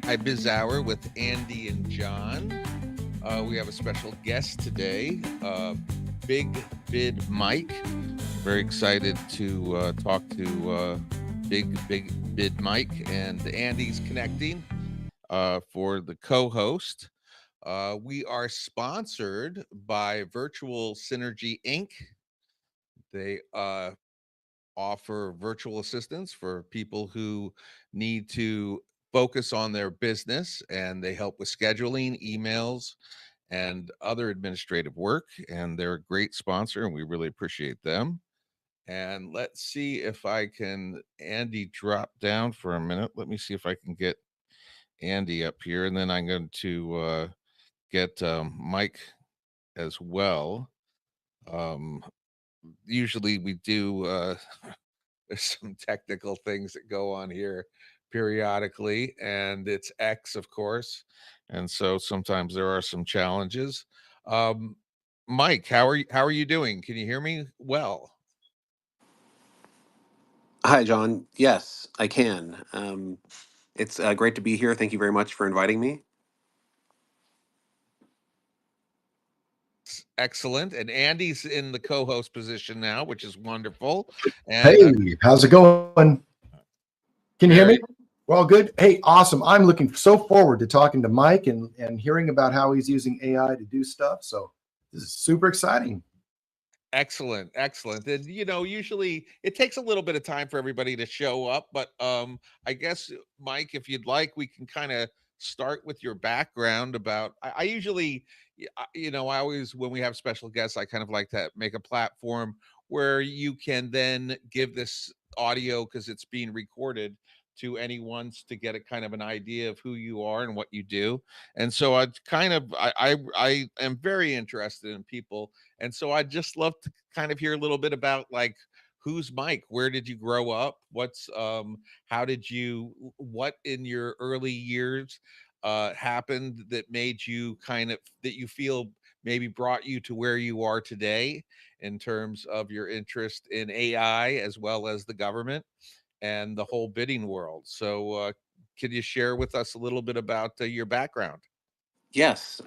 Hi, Biz Hour with Andy and John. We have a special guest today, Big Bid Mike. Very excited to talk to Big Bid Mike, and Andy's connecting for the co-host. We are sponsored by Virtual Synergy Inc. They offer virtual assistants for people who need to focus on their business, and they help with scheduling, emails, and other administrative work. And they're a great sponsor, and we really appreciate them. And let's see if I can, Andy, drop down for a minute. Let me see if I can get Andy up here, and then I'm going to get Mike as well. Usually we do there's some technical things that go on here periodically, and it's X, of course, and so sometimes there are some challenges. um Mike, how are you doing? Can you hear me well? Hi, John. Yes, I can. It's great to be here. Thank you very much for inviting me. Excellent. And Andy's in the co-host position now, which is wonderful. And Hey, how's it going? Can you hear very me? Well, good. Hey, awesome. I'm looking so forward to talking to Mike and hearing about how he's using AI to do stuff. So this is super exciting. excellent. And usually it takes a little bit of time for everybody to show up, but I guess, Mike, if you'd like, we can kind of start with your background. About I usually, I always, when we have special guests, I kind of like to make a platform where you can then give this audio, because it's being recorded, to anyone to get a kind of an idea of who you are and what you do. And so I am very interested in people, and so I'd just love to kind of hear a little bit about, like, who's Mike? Where did you grow up? How did you, what in your early years happened that made you kind of, that you feel maybe brought you to where you are today in terms of your interest in AI as well as the government and the whole bidding world. So, could you share with us a little bit about your background? Yes.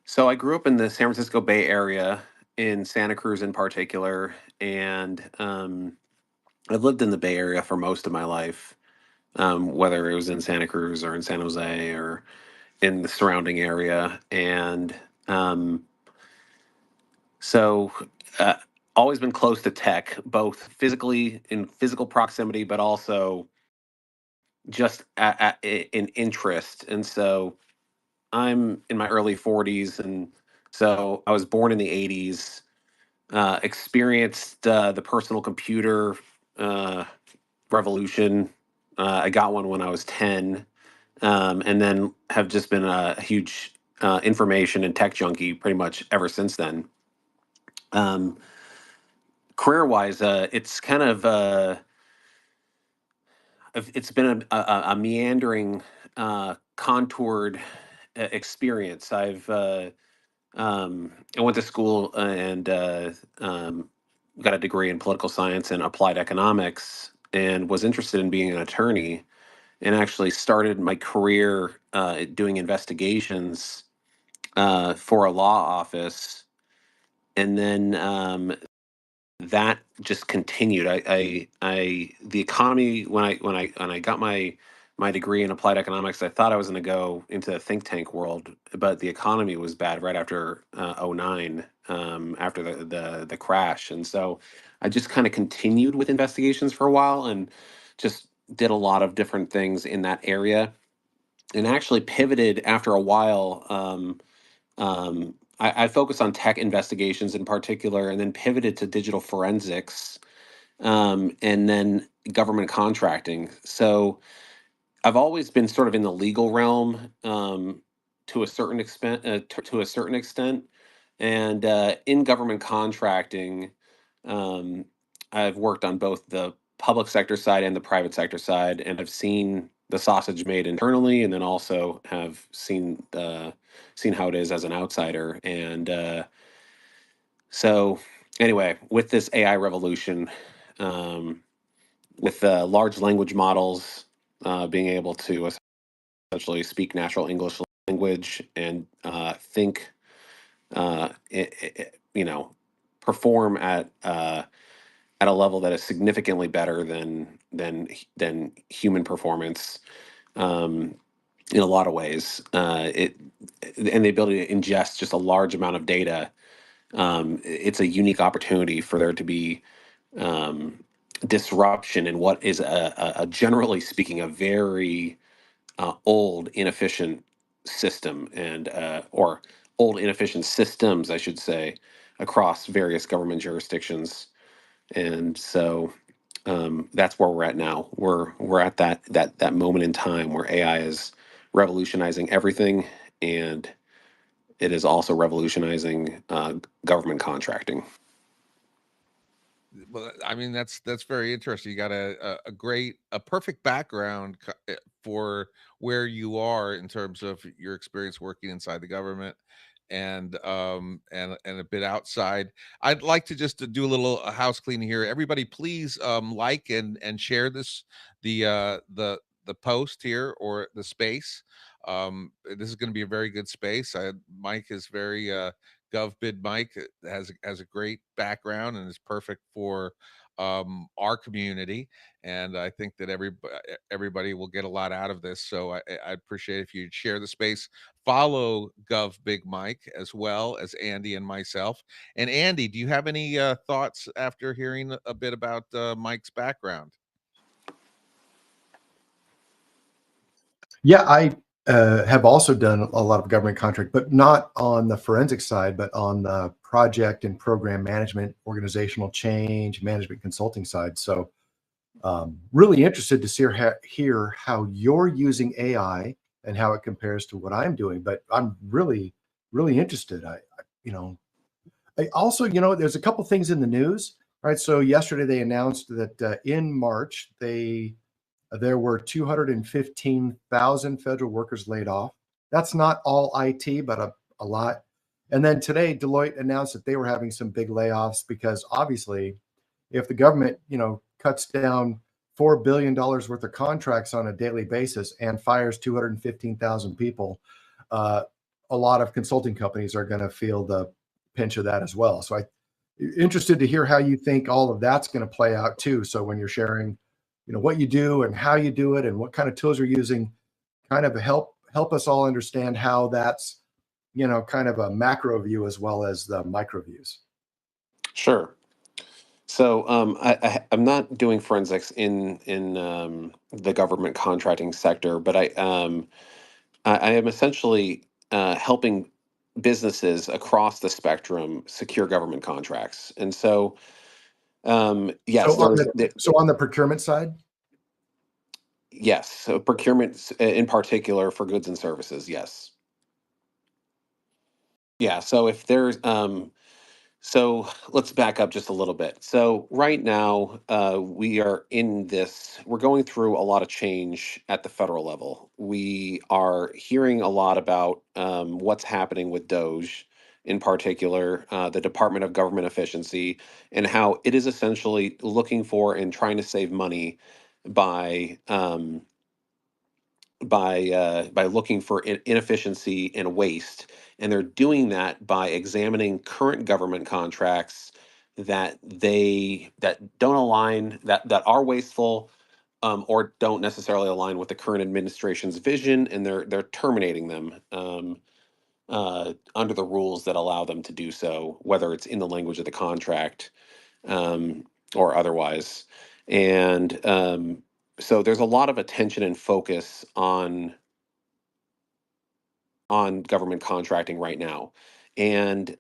So I grew up in the San Francisco Bay Area, in Santa Cruz in particular, and I've lived in the Bay Area for most of my life, whether it was in Santa Cruz or in San Jose or in the surrounding area. And so uh, always been close to tech, both physically in physical proximity, but also just in interest. And so I'm in my early 40s, and so I was born in the 80s. Experienced the personal computer uh, revolution. I got one when I was 10, and then have just been a huge information and tech junkie pretty much ever since then. Um, Career-wise, it's kind of it's been a meandering, contoured experience. I went to school and got a degree in political science and applied economics, and was interested in being an attorney, and actually started my career doing investigations for a law office, and then that just continued. The economy, when I got my degree in applied economics, I thought I was going to go into the think tank world, but the economy was bad right after '09, after the crash, and so I just kind of continued with investigations for a while, and just did a lot of different things in that area, and actually pivoted after a while. I focused on tech investigations in particular, and then pivoted to digital forensics, and then government contracting. So I've always been sort of in the legal realm, to a certain extent, to a certain extent, and in government contracting, um, I've worked on both the public sector side and the private sector side, and have seen the sausage made internally, and then also have seen how it is as an outsider. And so, anyway, with this AI revolution, um, with large language models being able to essentially speak natural English language and think, you know, perform at a level that is significantly better than human performance um, in a lot of ways. And the ability to ingest just a large amount of data. It's a unique opportunity for there to be um, disruption in what is generally speaking, a very old, inefficient system, and or old, inefficient systems, I should say, across various government jurisdictions. And so that's where we're at now. We're at that moment in time where AI is revolutionizing everything, and it is also revolutionizing government contracting. Well, I mean, that's very interesting. You got a great, a perfect background for where you are in terms of your experience working inside the government, and a bit outside. I'd like to just to do a little house cleaning here. Everybody, please like and share this, the post here, or the space. This is going to be a very good space. Mike is very GovBid Mike has a great background and is perfect for our community. And I think that everybody will get a lot out of this. So I appreciate if you'd share the space. Follow Gov Big Mike as well as Andy and myself. And Andy, do you have any thoughts after hearing a bit about Mike's background? Yeah, I have also done a lot of government contract, but not on the forensic side, but on the project and program management, organizational change, management consulting side. So, really interested to hear how you're using AI and how it compares to what I'm doing. But I'm really, really interested. You know, I also, there's a couple things in the news, right? So yesterday they announced that in March there were 215,000 federal workers laid off. That's not all IT, but a lot. And then today, Deloitte announced that they were having some big layoffs because obviously, if the government, cuts down $4 billion worth of contracts on a daily basis and fires 215,000 people, uh, a lot of consulting companies are going to feel the pinch of that as well. So I interested to hear how you think all of that's going to play out too. So when you're sharing, what you do and how you do it and what kind of tools you're using, kind of help us all understand how that's, kind of a macro view as well as the micro views. Sure. So I'm not doing forensics in the government contracting sector, but I am essentially helping businesses across the spectrum secure government contracts. And so So yes, on the procurement side, yes, so procurement in particular for goods and services. Yes, yeah. So if there's So let's back up just a little bit. So right now, we're going through a lot of change at the federal level. We are hearing a lot about what's happening with Doge, in particular, the Department of Government Efficiency, and how it is essentially looking for and trying to save money by by looking for inefficiency and waste, and they're doing that by examining current government contracts that don't align, that are wasteful, or don't necessarily align with the current administration's vision, and they're terminating them under the rules that allow them to do so, whether it's in the language of the contract um, or otherwise. And so there's a lot of attention and focus on government contracting right now. And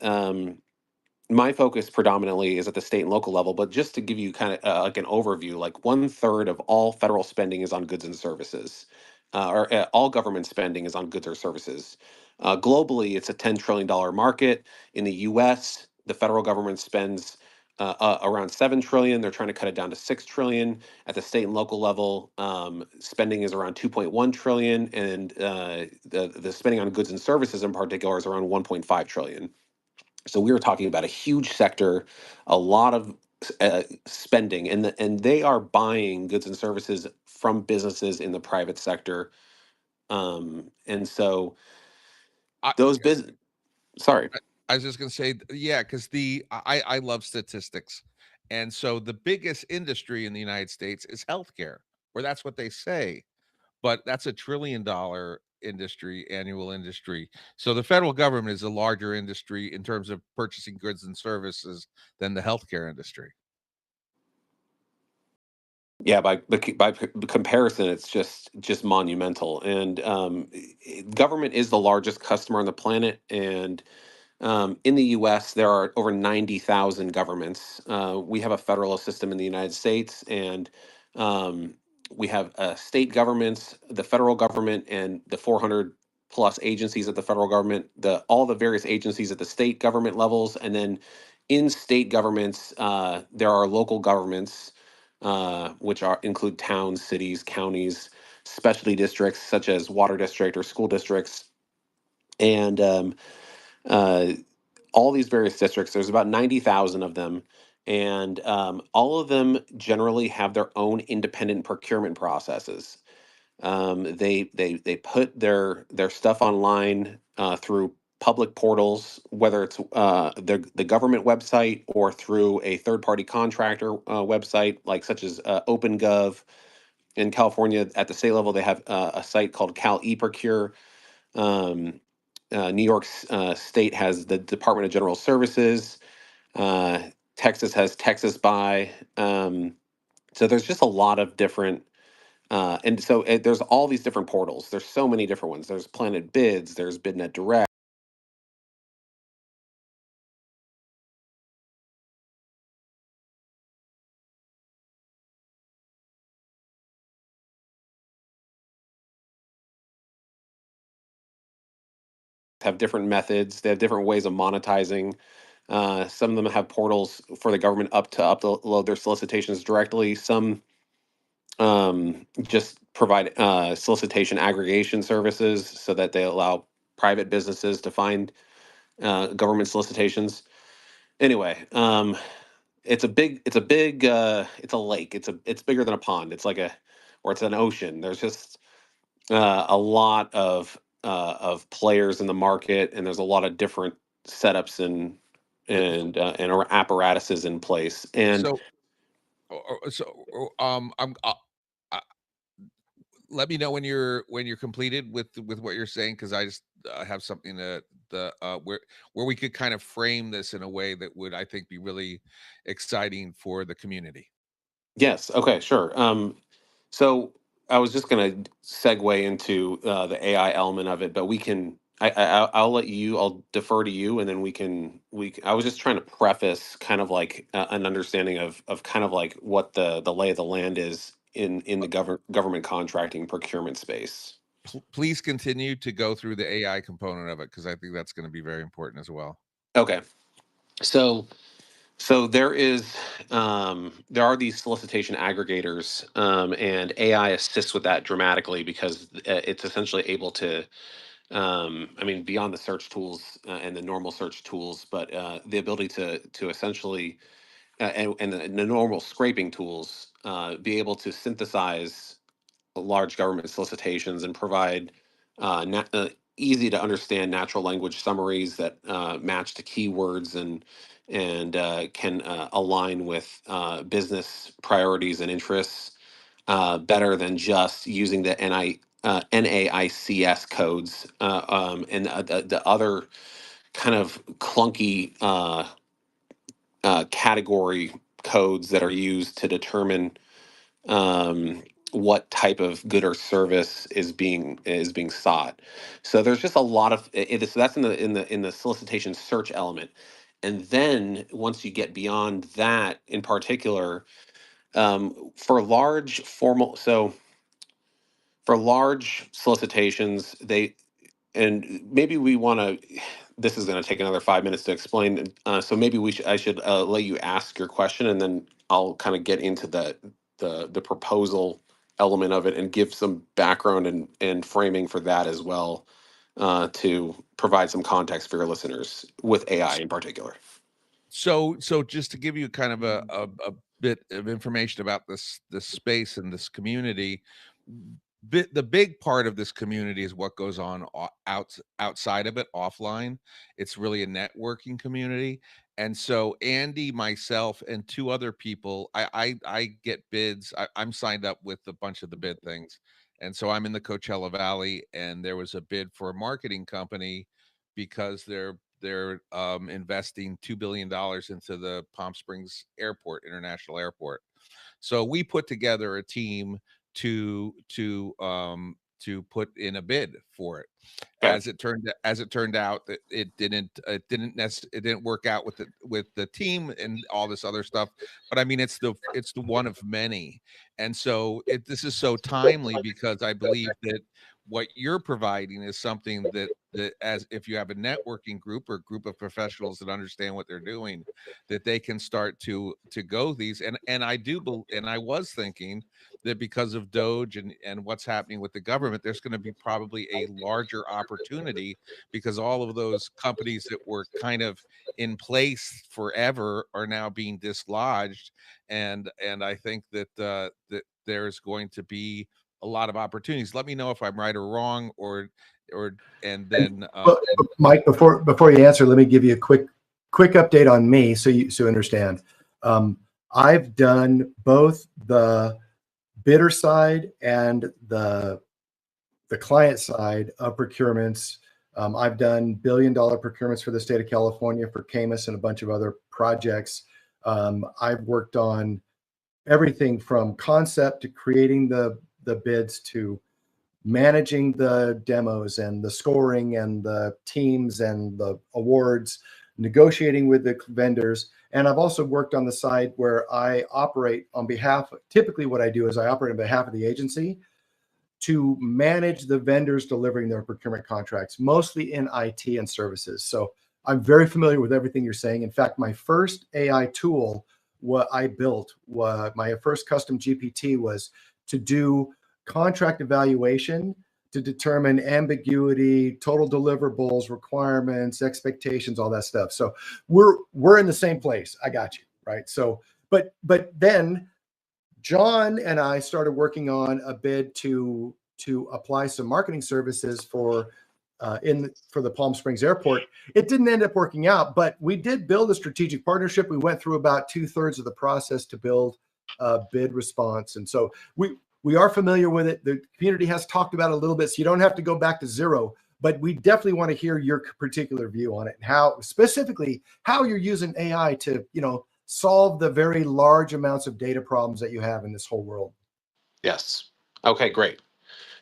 my focus predominantly is at the state and local level, but just to give you kind of like an overview, like 1/3 of all federal spending is on goods and services, or all government spending is on goods or services. Globally, it's a $10 trillion market. In the US, the federal government spends around 7 trillion. They're trying to cut it down to 6 trillion. At the state and local level, spending is around 2.1 trillion, and the spending on goods and services in particular is around 1.5 trillion. So we were talking about a huge sector, a lot of spending, and they are buying goods and services from businesses in the private sector. And so I, those business, sorry, I was just gonna say, yeah, because I love statistics, and so the biggest industry in the United States is healthcare, or that's what they say, but that's $1 trillion industry, annual industry. So the federal government is a larger industry in terms of purchasing goods and services than the healthcare industry. yeah, by comparison, it's just monumental. And government is the largest customer on the planet, and in the US, there are over 90,000 governments. We have a federal system in the United States, and um, we have state governments, the federal government, and the 400 plus agencies at the federal government, all the various agencies at the state government levels. And then in state governments, there are local governments, which include towns, cities, counties, specialty districts such as water district or school districts. And uh, all these various districts, there's about 90,000 of them. And all of them generally have their own independent procurement processes. They put their stuff online through public portals, whether it's the government website or through a third party contractor website, like such as OpenGov. In California, at the state level, they have a site called Cal eProcure. Um, New York State has the Department of General Services. Uh, Texas has Texas Buy. So there's just a lot of different, and so there's all these different portals. There's so many different ones. There's Planet Bids. There's BidNet Direct. Have different methods. They have different ways of monetizing. Some of them have portals for the government to upload their solicitations directly. Some just provide solicitation aggregation services so that they allow private businesses to find government solicitations. Anyway, it's a lake. It's bigger than a pond. It's like or it's an ocean. There's just a lot of players in the market, and there's a lot of different setups and apparatuses in place. And So, I'm let me know when you're completed with what you're saying, because I just have something that the where we could kind of frame this in a way that would, I think, be really exciting for the community. yes, okay, sure. So I was just going to segue into the AI element of it, but we can. I'll let you. I'll defer to you, and then I was just trying to preface kind of like an understanding of kind of like what the lay of the land is in the government contracting procurement space. Please continue to go through the AI component of it, because I think that's going to be very important as well. Okay, so there are these solicitation aggregators, and AI assists with that dramatically because it's essentially able to, I mean, beyond the search tools and the normal search tools, but the ability to essentially and the normal scraping tools be able to synthesize large government solicitations and provide easy to understand natural language summaries that match to keywords and can align with business priorities and interests better than just using the NAICS codes and the other kind of clunky category codes that are used to determine um, what type of good or service is being sought. So there's just a lot of so that's in the solicitation search element, and then once you get beyond that, in particular, for large formal, so for large solicitations, they and maybe we want to. this is going to take another 5 minutes to explain. So maybe I should let you ask your question, and then I'll kind of get into the proposal element of it and give some background and framing for that as well, to provide some context for your listeners with AI in particular. So just to give you kind of a bit of information about this space and this community, the big part of this community is what goes on outside of it, offline. It's really a networking community. And so Andy, myself, and two other people, I get bids. I'm signed up with a bunch of the bid things. And so I'm in the Coachella Valley, and there was a bid for a marketing company because they're investing $2 billion into the Palm Springs Airport, International Airport. So we put together a team to put in a bid for it. Okay. As it turned out, that it didn't work out with the team and all this other stuff. But I mean, it's the one of many. And so this is so timely because I believe that what you're providing is something that, as if you have a networking group or group of professionals that understand what they're doing, that they can start to go these. And I was thinking that because of Doge and what's happening with the government, there's going to be probably a larger opportunity because all of those companies that were kind of in place forever are now being dislodged. And I think that there's going to be a lot of opportunities. Let me know if I'm right or wrong, or and And, then well, Mike, before you answer, let me give you a quick update on me, so you understand. I've done both the bidder side and the client side of procurements. I've done billion-dollar procurements for the state of California for Camus and a bunch of other projects. I've worked on everything from concept to creating the bids to managing the demos and the scoring and the teams and the awards, negotiating with the vendors. And I've also worked on the side where I operate on behalf. Typically, what I do is I operate on behalf of the agency to manage the vendors delivering their procurement contracts, mostly in IT and services. So I'm very familiar with everything you're saying. In fact, my first AI tool, what I built, my first custom GPT was to do contract evaluation to determine ambiguity, total deliverables, requirements, expectations, all that stuff. So we're in the same place. I got you, right? So, but then John and I started working on a bid to apply some marketing services for the Palm Springs Airport. It didn't end up working out, but we did build a strategic partnership. We went through about 2/3 of the process to build a bid response, and so we are familiar with it. The community has talked about it a little bit, so you don't have to go back to zero. But we definitely want to hear your particular view on it and how specifically how you're using AI to solve the very large amounts of data problems that you have in this whole world. Yes. Okay, great.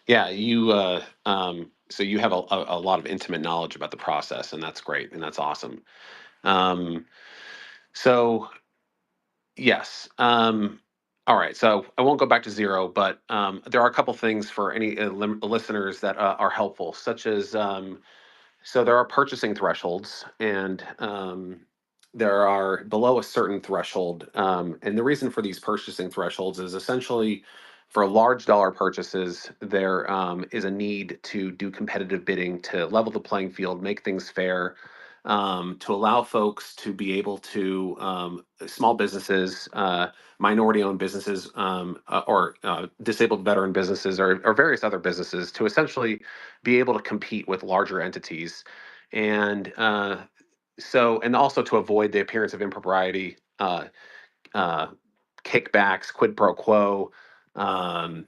Yeah, so you have a lot of intimate knowledge about the process, and that's great, and that's awesome. Um, so yes. All right. So I won't go back to zero, but there are a couple things for any listeners that are helpful, such as so there are purchasing thresholds, and there are below a certain threshold. And the reason for these purchasing thresholds is essentially for large dollar purchases, there is a need to do competitive bidding to level the playing field, make things fair, to allow folks to be able to, small businesses, minority owned businesses, or disabled veteran businesses, or various other businesses to essentially be able to compete with larger entities. And and also to avoid the appearance of impropriety, uh, kickbacks, quid pro quo, um,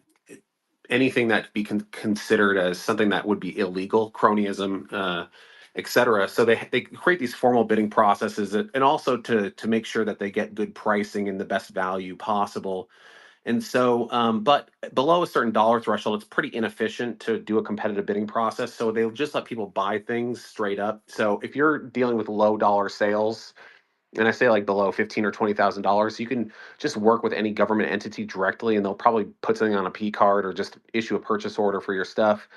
anything that be considered as something that would be illegal, cronyism, et cetera. So they create these formal bidding processes, and also to make sure that they get good pricing and the best value possible. And so, but below a certain dollar threshold, it's pretty inefficient to do a competitive bidding process. So they'll just let people buy things straight up. So if you're dealing with low dollar sales, and I say like below 15 or $20,000, you can just work with any government entity directly, and they'll probably put something on a P card or just issue a purchase order for your stuff.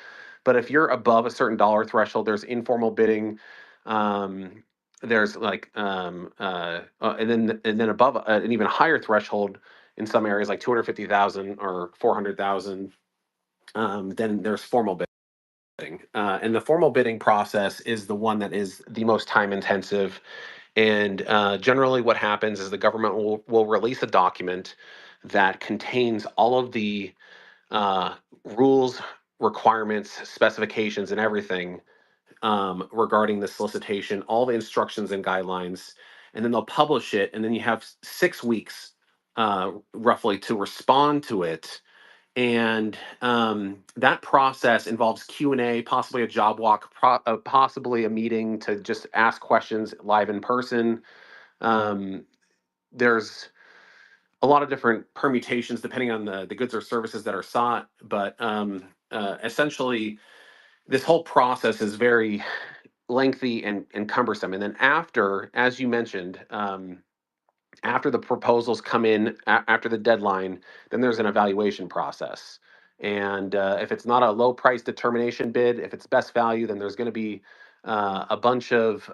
But if you're above a certain dollar threshold, there's informal bidding. There's like and then above an even higher threshold in some areas like 250,000 or 400,000. Then there's formal bidding, and the formal bidding process is the one that is the most time intensive. And generally, what happens is the government will release a document that contains all of the rules, requirements, specifications, and everything regarding the solicitation, all the instructions and guidelines, and then they'll publish it. And then you have 6 weeks roughly to respond to it. And that process involves Q&A, possibly a job walk, possibly a meeting to just ask questions live in person. There's a lot of different permutations depending on the goods or services that are sought, but essentially this whole process is very lengthy and cumbersome. And then after, as you mentioned, after the proposals come in after the deadline, then there's an evaluation process. And if it's not a low price determination bid, if it's best value, then there's going to be a bunch of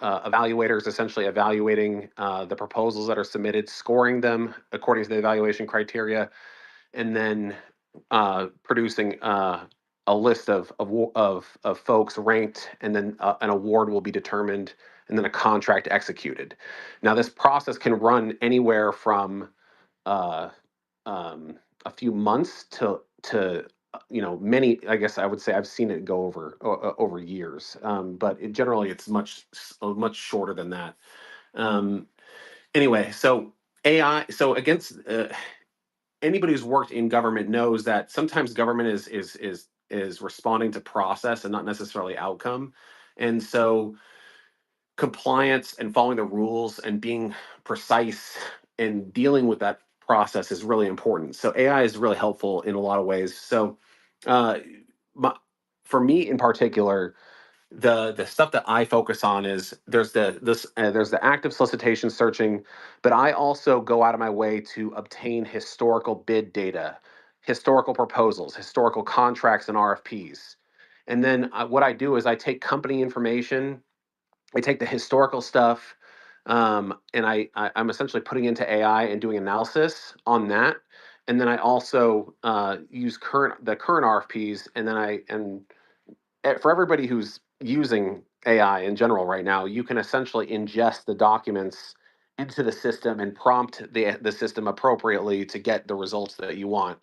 evaluators essentially evaluating the proposals that are submitted, scoring them according to the evaluation criteria, and then producing a list of folks ranked, and then an award will be determined, and then a contract executed. Now, this process can run anywhere from uh, a few months to many. I guess I would say I've seen it go over years, but generally it's much shorter than that. Um, anyway, so AI. So against anybody who's worked in government knows that sometimes government is responding to process and not necessarily outcome. And so compliance and following the rules and being precise and dealing with that process is really important. So AI is really helpful in a lot of ways. So uh, my, for me in particular, the stuff that I focus on is there's the active solicitation searching, but I also go out of my way to obtain historical bid data, historical proposals, historical contracts and RFPs. And then what I do is I take company information, I take the historical stuff, and I'm essentially putting into AI and doing analysis on that. And then I also use the current RFPs, and then for everybody who's using AI in general right now, you can essentially ingest the documents into the system and prompt the system appropriately to get the results that you want.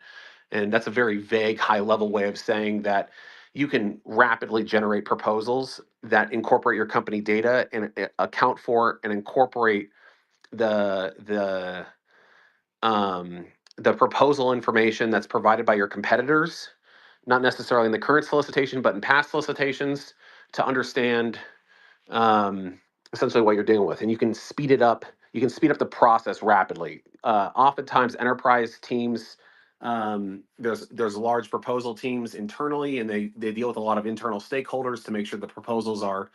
And that's a very vague, high level way of saying that you can rapidly generate proposals that incorporate your company data and account for and incorporate the the um, the proposal information that's provided by your competitors, not necessarily in the current solicitation, but in past solicitations, to understand essentially what you're dealing with, and you can speed it up. You can speed up the process rapidly. Oftentimes, enterprise teams, there's large proposal teams internally, and they deal with a lot of internal stakeholders to make sure the proposals are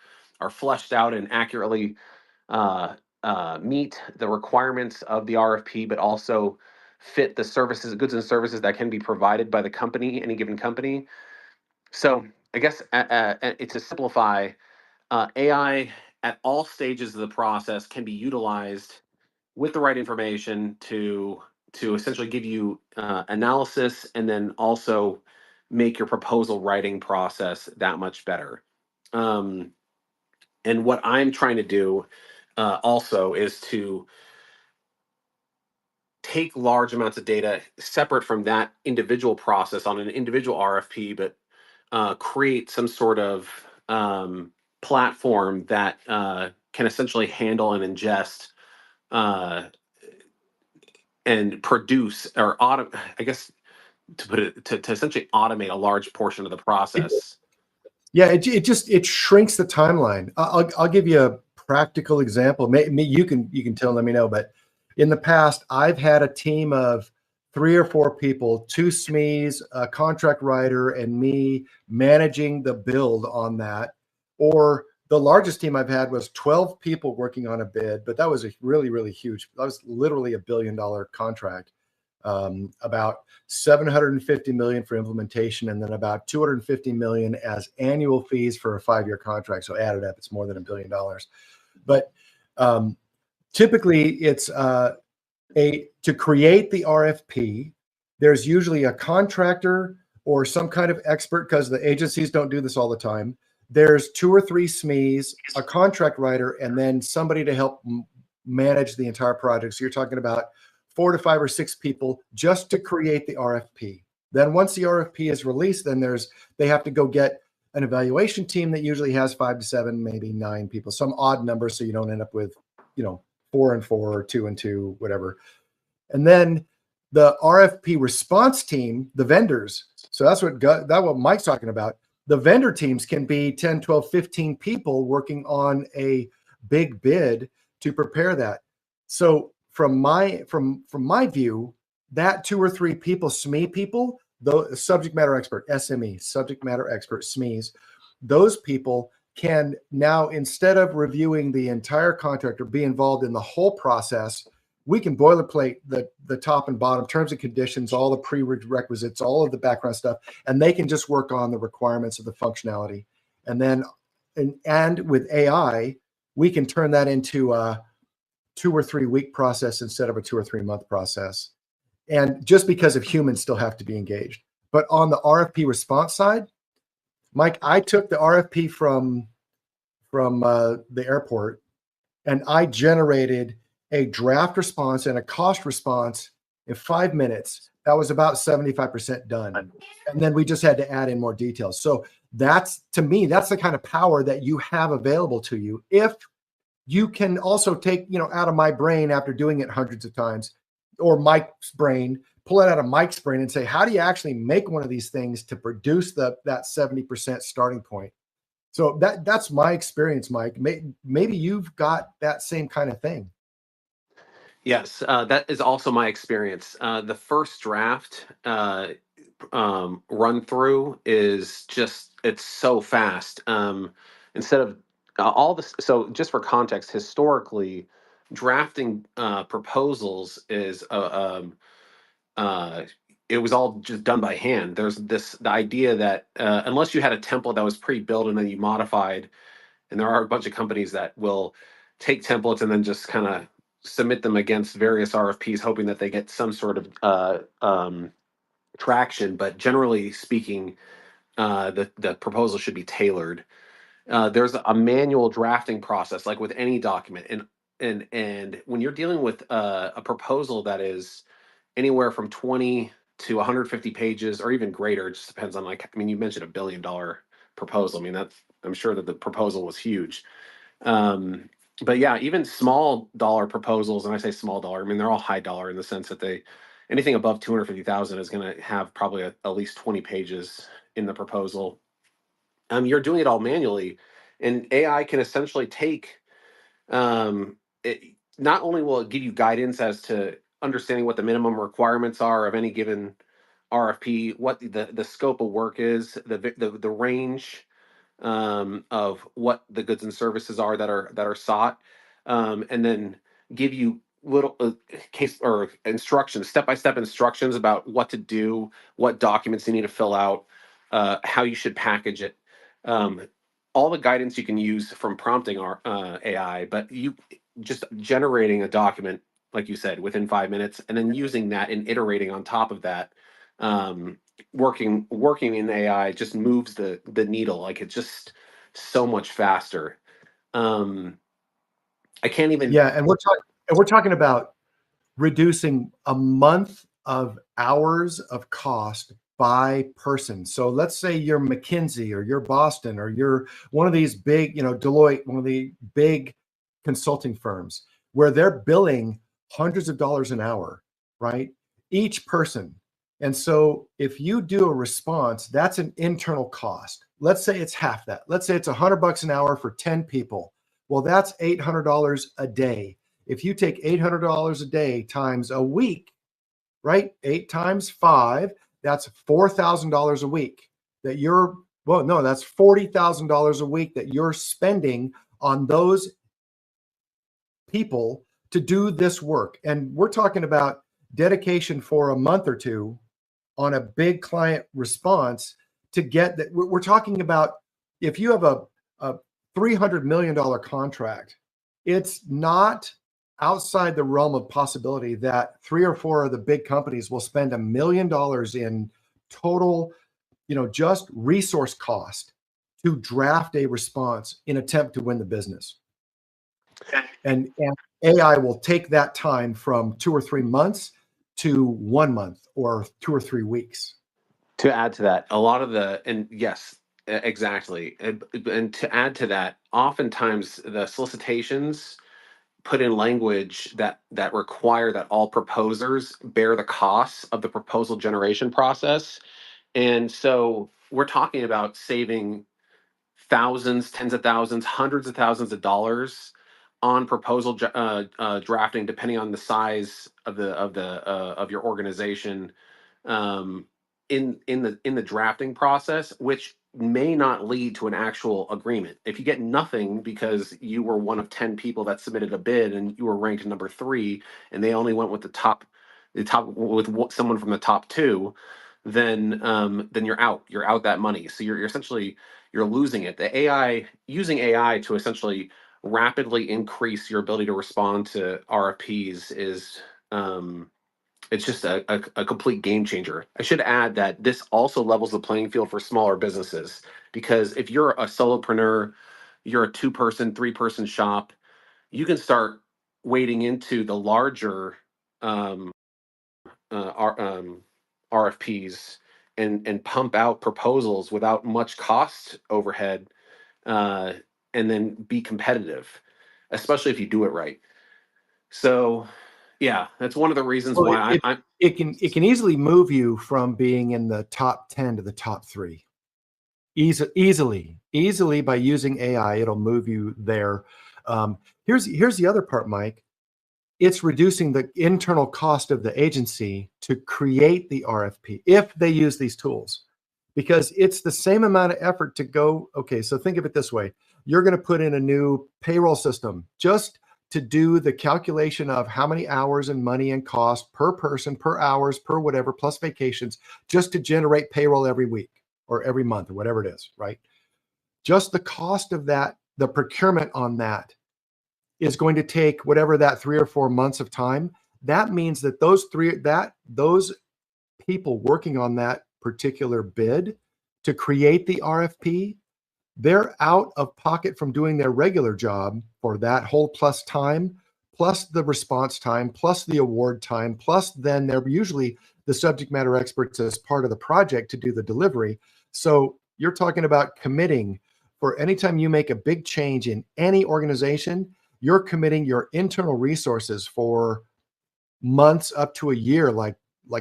fleshed out and accurately uh, meet the requirements of the RFP, but also fit the services, goods and services that can be provided by the company, any given company. So I guess to simplify, AI at all stages of the process can be utilized with the right information to essentially give you analysis, and then also make your proposal writing process that much better. Um, and what I'm trying to do also is to take large amounts of data separate from that individual process on an individual RFP, but create some sort of platform that can essentially handle and ingest uh, and produce or I guess to put it to essentially automate a large portion of the process. Yeah, it shrinks the timeline. I'll give you a practical example. Maybe you can tell, let me know. But in the past, I've had a team of 3 or 4 people, 2 SMEs, a contract writer, and me managing the build on that. Or the largest team I've had was 12 people working on a bid, but that was a really, really huge. That was literally $1 billion contract. about 750 million for implementation, and then about 250 million as annual fees for a 5-year contract. So added up, it's more than $1 billion. But typically, it's to create the RFP. There's usually a contractor or some kind of expert, because the agencies don't do this all the time. There's 2 or 3 SMEs, a contract writer, and then somebody to help manage the entire project. So you're talking about 4 to 5 or 6 people just to create the RFP. Then once the RFP is released, then they have to go get an evaluation team that usually has 5 to 7, maybe 9 people, some odd number, so you don't end up with, 4 and 4 or 2 and 2, whatever. And then the RFP response team, the vendors. So that's what Mike's talking about. The vendor teams can be 10, 12, 15 people working on a big bid to prepare that. So from my view, that 2 or 3 people, SME people, the subject matter expert, SME, subject matter expert, SMEs, those people can now, instead of reviewing the entire contract or be involved in the whole process, we can boilerplate the top and bottom terms and conditions, all the prerequisites, all of the background stuff, and they can just work on the requirements of the functionality. And then, and with AI, we can turn that into a 2 or 3 week process instead of a 2 or 3 month process. And just because of humans still have to be engaged. But on the RFP response side, Mike, I took the RFP from the airport, and I generated a draft response and a cost response in 5 minutes. That was about 75% done. And then we just had to add in more details. So to me, that's the kind of power that you have available to you. If you can also take, out of my brain after doing it hundreds of times, or Mike's brain, pull it out of Mike's brain and say, how do you actually make one of these things to produce that 70% starting point? So that's my experience, Mike. Maybe you've got that same kind of thing. Yes, that is also my experience. The first draft run through is it's so fast. Instead of all this, so just for context, historically, drafting proposals is it was all just done by hand. There's the idea that unless you had a template that was pre-built and then you modified, and there are a bunch of companies that will take templates and then just kind of submit them against various RFPs, hoping that they get some sort of traction. But generally speaking, the proposal should be tailored. There's a manual drafting process, like with any document, and when you're dealing with a proposal that is anywhere from 20 to 150 pages or even greater, it just depends on, you mentioned $1 billion proposal. I'm sure that the proposal was huge. But yeah, even small dollar proposals, and I say small dollar, they're all high dollar in the sense that anything above 250,000 is going to have probably at least 20 pages in the proposal. You're doing it all manually, and AI can essentially take it. Not only will it give you guidance as to understanding what the minimum requirements are of any given RFP, what the scope of work is, the range of what the goods and services are that are sought, and then give you little case or instructions, step-by-step instructions about what to do, what documents you need to fill out, how you should package it. All the guidance you can use from prompting our AI, but you just generating a document, like you said, within 5 minutes, and then using that and iterating on top of that. Working in AI just moves the needle. Like, it's just so much faster. I can't even. Yeah, and we're talking about reducing a month of hours of cost by person. So let's say you're McKinsey or you're Boston or you're one of these big, Deloitte, one of the big consulting firms where they're billing hundreds of dollars an hour, right? Each person. And so if you do a response, that's an internal cost. Let's say it's half that. Let's say it's $100 an hour for 10 people. Well, that's $800 a day. If you take $800 a day times a week, right? 8 times 5, that's $4,000 a week that's $40,000 a week that you're spending on those people to do this work. And we're talking about dedication for a month or two on a big client response to get that. We're talking about if you have a $300 million contract, it's not outside the realm of possibility that 3 or 4 of the big companies will spend $1 million in total, just resource cost to draft a response in attempt to win the business. And AI will take that time from 2 or 3 months to 1 month or 2 or 3 weeks. To add to that, a lot of and yes, exactly. And to add to that, oftentimes the solicitations put in language that require that all proposers bear the costs of the proposal generation process. And so we're talking about saving thousands, tens of thousands, hundreds of thousands of dollars on proposal drafting, depending on the size of of your organization, um, in the drafting process, which may not lead to an actual agreement. If you get nothing because you were one of 10 people that submitted a bid and you were ranked number 3, and they only went with the top with someone from the top 2, then you're out. You're out that money. So you're essentially you're losing it. The AI using AI to essentially rapidly increase your ability to respond to RFPs is it's just a complete game changer. I should add that this also levels the playing field for smaller businesses, because if you're a solopreneur, you're a 2-person, 3-person shop, you can start wading into the larger um, RFPs and pump out proposals without much cost overhead, uh, and then be competitive, especially if you do it right. So, yeah, that's one of the reasons Well, why I'm. it can easily move you from being in the top 10 to the top 3. Easily by using AI, it'll move you there. Here's the other part, Mike. It's reducing the internal cost of the agency to create the RFP if they use these tools, because it's the same amount of effort to go. Okay, so think of it this way. You're going to put in a new payroll system just to do the calculation of how many hours and money and cost per person, per hours, per whatever, plus vacations, just to generate payroll every week or every month or whatever it is, right? Just the cost of that, the procurement on that is going to take whatever that 3 or 4 months of time. That means that those people working on that particular bid to create the RFP, they're out of pocket from doing their regular job for that whole plus time, plus the response time, plus the award time, plus then they're usually the subject matter experts as part of the project to do the delivery. So you're talking about committing for anytime you make a big change in any organization, you're committing your internal resources for months up to a year, like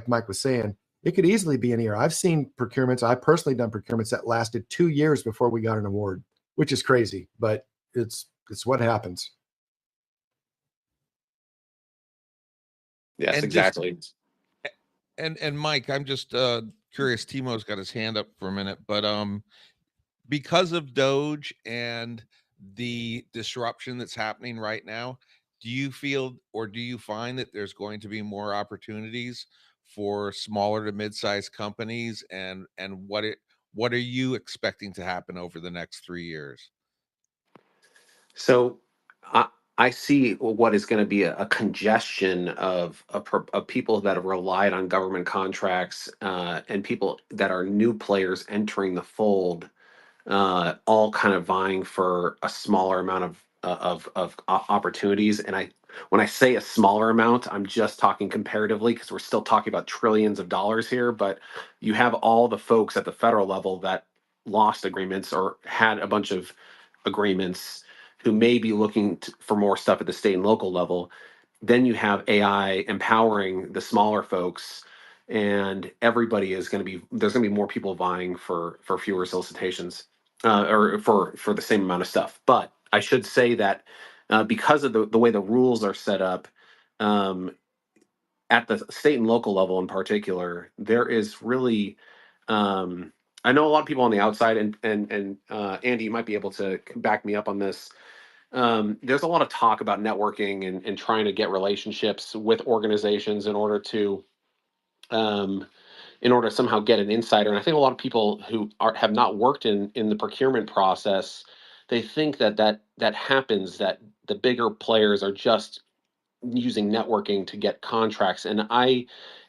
Mike was saying. It could easily be an year. I've seen procurements. I've personally done procurements that lasted 2 years before we got an award, which is crazy, but it's what happens. Yes, And just exactly. and Mike, I'm just curious. Timo's got his hand up for a minute, but because of Doge and the disruption that's happening right now, do you feel or do you find that there's going to be more opportunities for smaller to mid-sized companies, and what are you expecting to happen over the next 3 years? So I, I see what is going to be a congestion of people that have relied on government contracts, and people that are new players entering the fold, all kind of vying for a smaller amount of opportunities. And when I say a smaller amount, I'm just talking comparatively, because we're still talking about trillions of dollars here. But you have all the folks at the federal level that lost agreements or had a bunch of agreements, who may be looking for more stuff at the state and local level. Then you have AI empowering the smaller folks, and everybody is going to be there's going to be more people vying for fewer solicitations, or for the same amount of stuff. But I should say that, because of the way the rules are set up, um, at the state and local level in particular, there is really, I know a lot of people on the outside, and Andy, you might be able to back me up on this. there's a lot of talk about networking and trying to get relationships with organizations um, in order to somehow get an insider. And I think a lot of people who have not worked in the procurement process, they think that happens, that the bigger players are just using networking to get contracts. And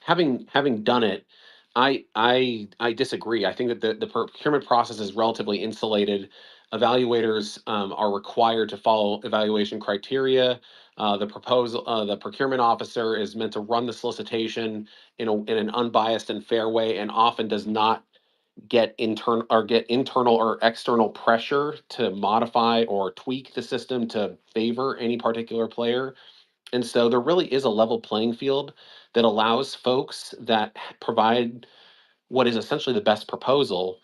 having done it, I disagree. I think that the procurement process is relatively insulated. Evaluators are required to follow evaluation criteria. The procurement officer is meant to run the solicitation in an unbiased and fair way, and often does not get internal or external pressure to modify or tweak the system to favor any particular player. And so there really is a level playing field that allows folks that provide what is essentially the best proposal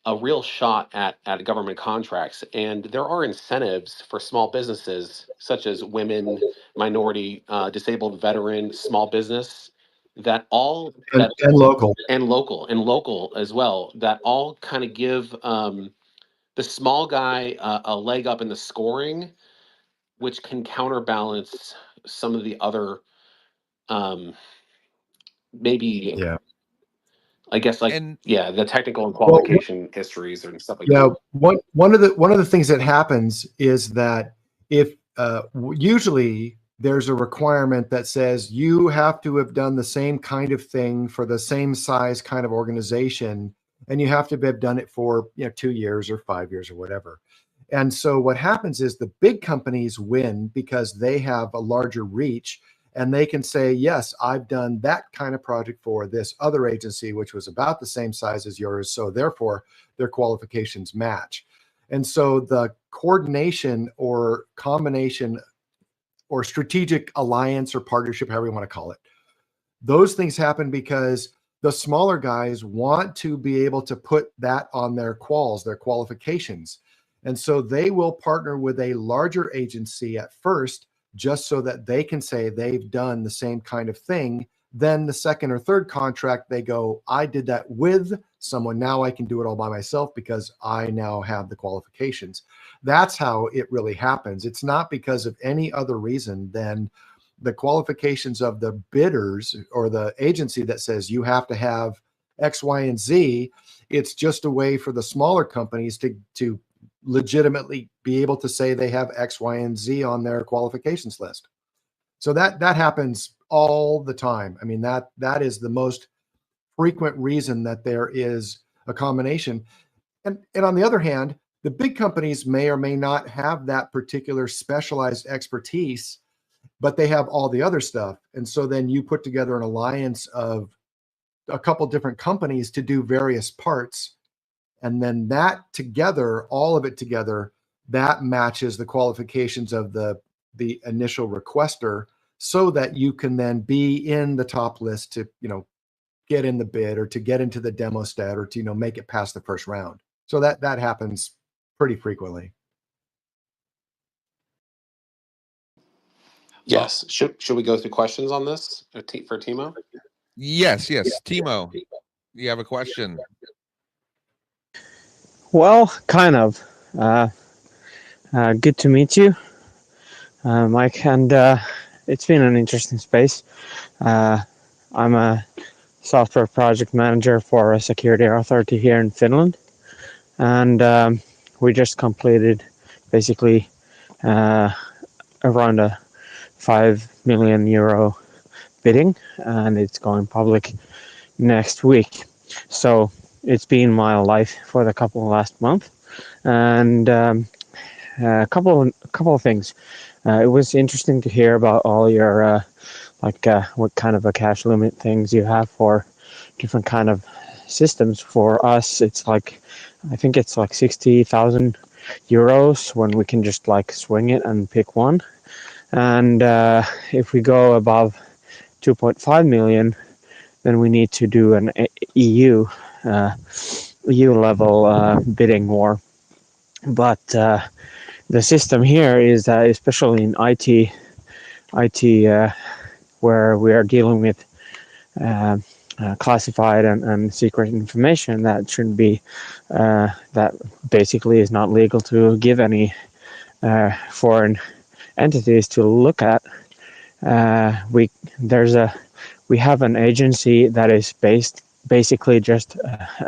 a real shot at government contracts. And there are incentives for small businesses such as women, minority, disabled, veteran, small business, that all that and local. and local as well, that all kind of give the small guy a leg up in the scoring, which can counterbalance some of the other um, maybe, Yeah. I guess, like, And yeah, the technical and Well, qualification histories and stuff like yeah, that. one of the things that happens is that if usually there's a requirement that says you have to have done the same kind of thing for the same size kind of organization, and you have to have done it for 2 years or 5 years or whatever. And so what happens is the big companies win because they have a larger reach, and they can say, yes, I've done that kind of project for this other agency, which was about the same size as yours. So therefore, their qualifications match. And so the coordination or combination or strategic alliance or partnership, however you want to call it, those things happen because the smaller guys want to be able to put that on their their qualifications. And so they will partner with a larger agency at first, just so that they can say they've done the same kind of thing. Then the second or third contract, they go, I did that with someone. Now I can do it all by myself because I now have the qualifications. That's how it really happens. It's not because of any other reason than the qualifications of the bidders or the agency that says you have to have X, Y, and Z. It's just a way for the smaller companies to legitimately be able to say they have X, Y, and Z on their qualifications list. So that happens all the time. I mean, that is the most frequent reason that there is a combination. And on the other hand, the big companies may or may not have that particular specialized expertise, but they have all the other stuff. And so then you put together an alliance of a couple different companies to do various parts. And then that together, all of it together, that matches the qualifications of the initial requester, so that you can then be in the top list to, get in the bid or to get into the demo stat or to, make it past the first round. So that happens pretty frequently. Yes. Should we go through questions on this for Timo? yes, Timo, you have a question? Well, kind of. Good to meet you, Mike, and it's been an interesting space. I'm a software project manager for a security authority here in Finland, and we just completed basically around a 5 million euro bidding, and it's going public next week. So it's been my life for the couple of last month, and a couple of things. It was interesting to hear about all your what kind of a cash limit things you have for different kind of systems. For us, it's like, I think it's like 60,000 euros when we can just like swing it and pick one. And if we go above 2.5 million, then we need to do an EU EU level bidding war. But the system here is especially in IT, where we are dealing with classified and secret information that shouldn't be, that basically is not legal to give any foreign entities to look at. We there's a we have an agency that is basically just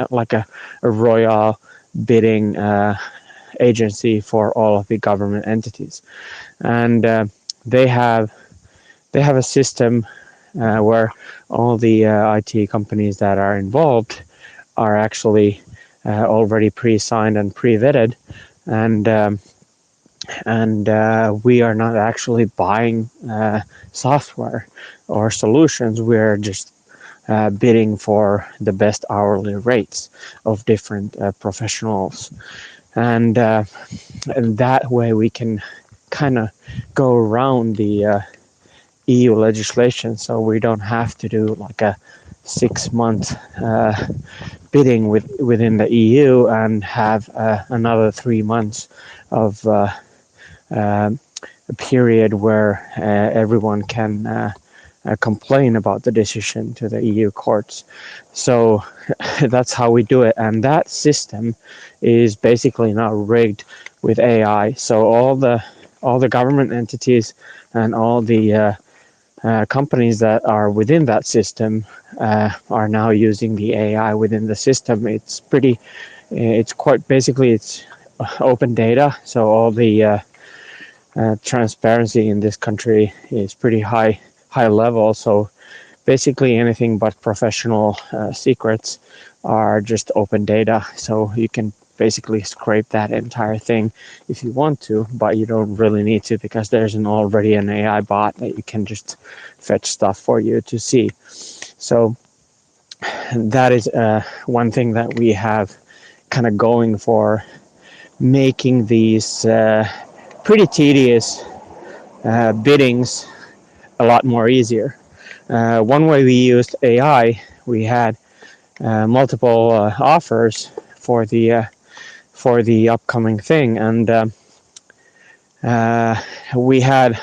like a royal bidding agency for all of the government entities, and they have they have a system where all the IT companies that are involved are actually already pre-signed and pre-vetted, and we are not actually buying software or solutions. We're just bidding for the best hourly rates of different professionals, and that way we can kind of go around the EU legislation, so we don't have to do like a 6 month bidding within the EU and have another 3 months of uh, a period where everyone can complain about the decision to the EU courts. So that's how we do it, and that system is basically now rigged with AI. So all the government entities and all the companies that are within that system are now using the AI within the system. It's quite basically it's open data, so all the transparency in this country is pretty high level. So basically anything but professional secrets are just open data. So you can basically scrape that entire thing if you want to, but you don't really need to because there's already an AI bot that you can just fetch stuff for you to see. So that is one thing that we have kind of going for making these pretty tedious biddings a lot more easier. One way we used AI, we had multiple offers for the upcoming thing, and we had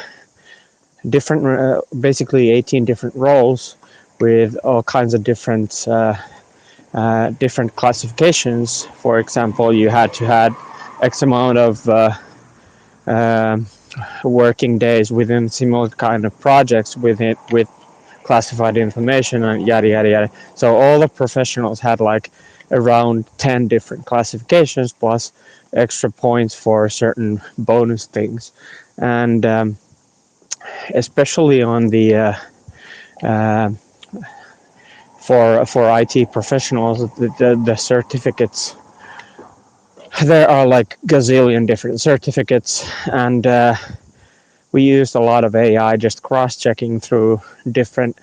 different, basically 18 different roles with all kinds of different classifications. For example, you had to had X amount of uh, working days within similar kind of projects with classified information and yada yada yada. So all the professionals had like around 10 different classifications plus extra points for certain bonus things, and especially on the uh, for IT professionals, the certificates, there are like gazillion different certificates, and we used a lot of AI just cross-checking through different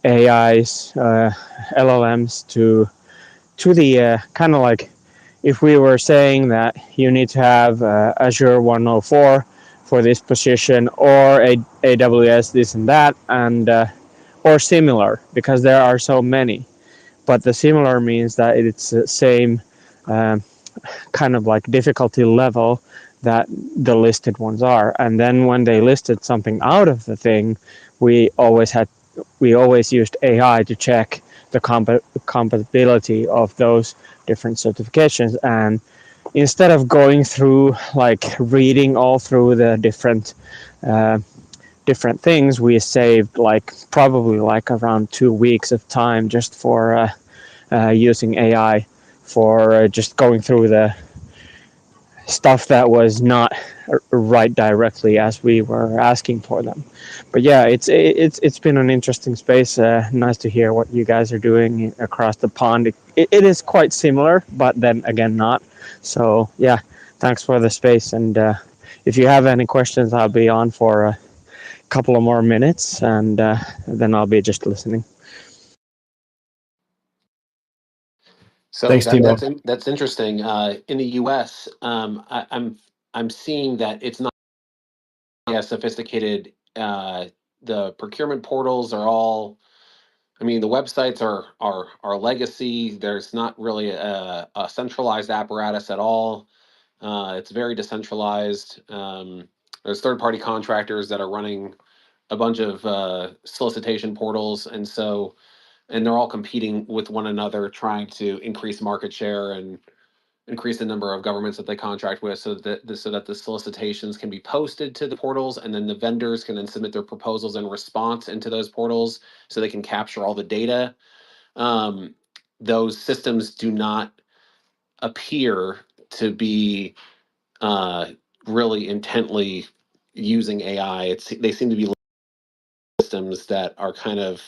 AIs, LLMs to the kind of like if we were saying that you need to have Azure 104 for this position or AWS this and that, and or similar, because there are so many. But the similar means that it's the same um, kind of like difficulty level that the listed ones are. And then when they listed something out of the thing, we always had we always used AI to check the compatibility of those different certifications. And instead of going through like reading all through the uh, different things, we saved like probably like around 2 weeks of time just for using AI for just going through the stuff that was not right directly as we were asking for them. But yeah, it's been an interesting space. Nice to hear what you guys are doing across the pond. It is quite similar, but then again not. So yeah, thanks for the space. And if you have any questions, I'll be on for a couple of more minutes, and then I'll be just listening. So Thanks, Timo. that's interesting. In the U.S., I'm seeing that it's not as sophisticated. The procurement portals are all. I mean, the websites are legacy. There's not really a centralized apparatus at all. It's very decentralized. There's third-party contractors that are running a bunch of solicitation portals, and they're all competing with one another, trying to increase market share and increase the number of governments that they contract with, so that the solicitations can be posted to the portals, and then the vendors can then submit their proposals in response into those portals, so they can capture all the data. Um, those systems do not appear to be uh, really intently using AI. They seem to be systems that are kind of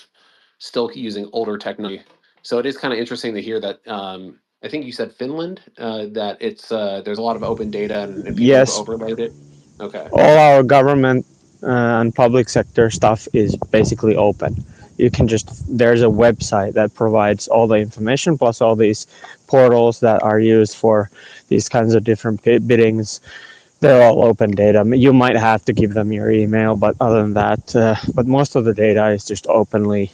still using older technology. So it is kind of interesting to hear that. I think you said Finland, that it's there's a lot of open data, and people have Yes, overlaid it. Okay. all our government and public sector stuff is basically open. You can just, there's a website that provides all the information plus all these portals that are used for these kinds of different biddings. They're all open data. You might have to give them your email, but other than that, but most of the data is just openly.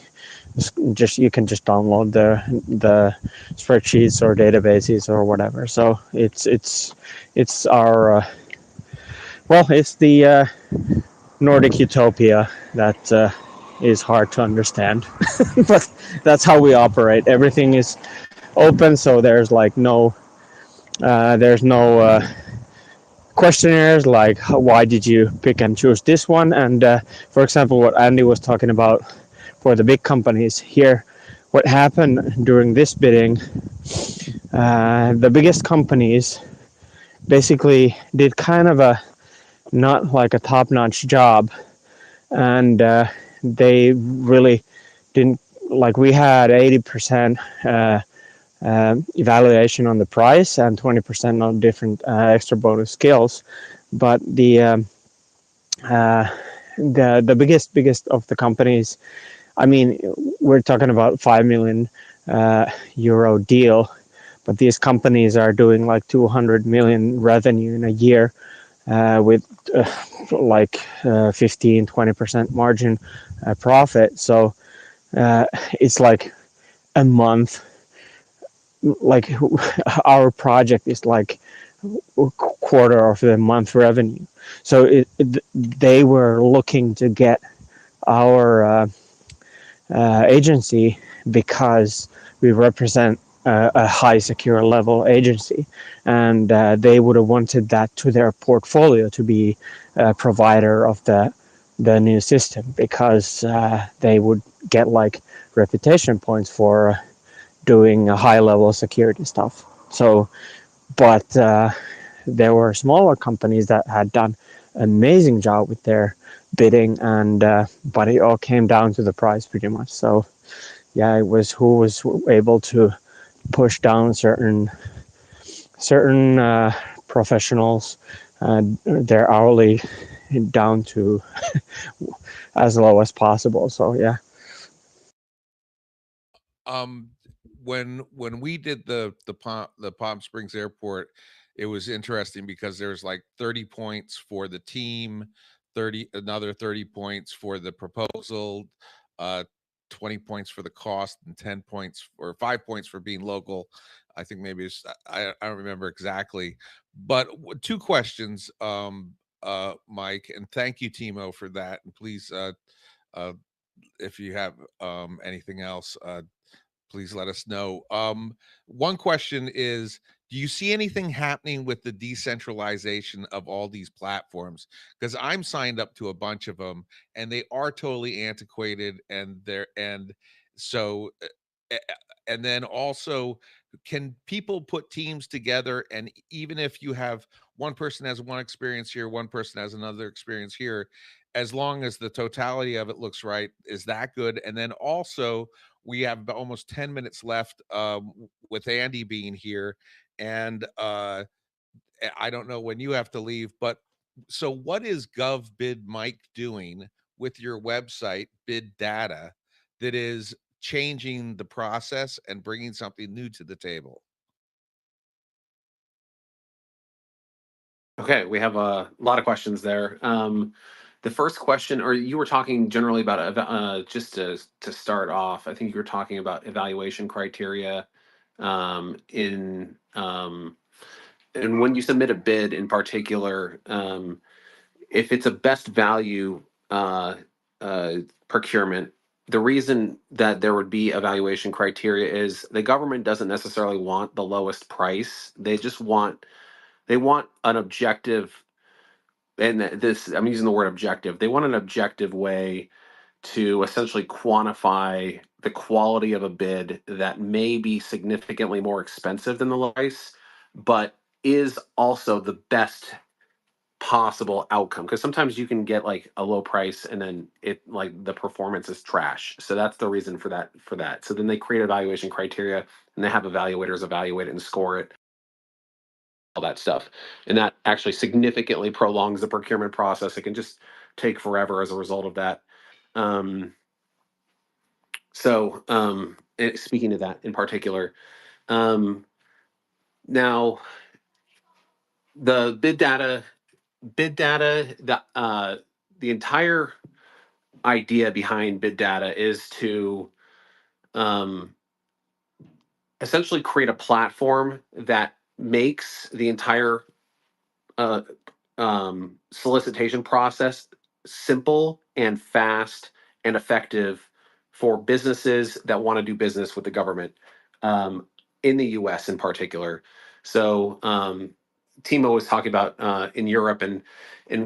Just you can just download the spreadsheets or databases or whatever. So it's our well, it's the Nordic utopia that is hard to understand, but that's how we operate. Everything is open, so there's no questionnaires like why did you pick and choose this one. And for example, what Andy was talking about for the big companies here, what happened during this bidding, the biggest companies basically did kind of a not like a top-notch job, and they really didn't, like, we had 80% evaluation on the price and 20% on different extra bonus skills, but uh, the biggest of the companies, I mean, we're talking about 5 million euro deal, but these companies are doing like 200 million revenue in a year, with like 15-20% margin profit. So it's like a month, like our project is like a quarter of the month revenue. So they were looking to get our agency because we represent a high secure level agency, and they would have wanted that to their portfolio to be a provider of the new system, because they would get like reputation points for doing a high level security stuff. So, but there were smaller companies that had done an amazing job with their bidding, and but it all came down to the price pretty much. So yeah, it was who was able to push down certain professionals, their hourly down to as low as possible. So yeah. um when we did the Palm Springs airport, it was interesting because there's like 30 points for the team, 30 another 30 points for the proposal, uh 20 points for the cost, and 10 points or 5 points for being local. I think maybe it's, I don't remember exactly. But two questions, Mike, and thank you, Timo, for that. And please, uh if you have anything else, please let us know. One question is, do you see anything happening with the decentralization of all these platforms? Because I'm signed up to a bunch of them, and they are totally antiquated, and so and then also, can people put teams together, and even if you have one person has one experience here, one person has another experience here, as long as the totality of it looks right, is that good? And then also, we have about almost 10 minutes left, with Andy being here. And I don't know when you have to leave, but so what is GovBid Mike doing with your website, Bid Data, that is changing the process and bringing something new to the table? Okay, we have a lot of questions there. The first question, or you were talking generally about just to start off. I think you were talking about evaluation criteria, in and when you submit a bid in particular, if it's a best value uh, procurement, the reason that there would be evaluation criteria is the government doesn't necessarily want the lowest price. They want an objective, and this, I'm using the word objective. They want an objective way to essentially quantify the quality of a bid that may be significantly more expensive than the low price, but is also the best possible outcome. Because sometimes you can get like a low price and then it, like, the performance is trash. So that's the reason for that. So then they create evaluation criteria and they have evaluators evaluate it and score it, all that stuff. And that actually significantly prolongs the procurement process. It can just take forever as a result of that. Um, Speaking to that in particular, um, now the the entire idea behind bid data is to um, essentially create a platform that makes the entire uh, solicitation process simple and fast and effective for businesses that want to do business with the government, um, in the US in particular. So, Timo was talking about in Europe, and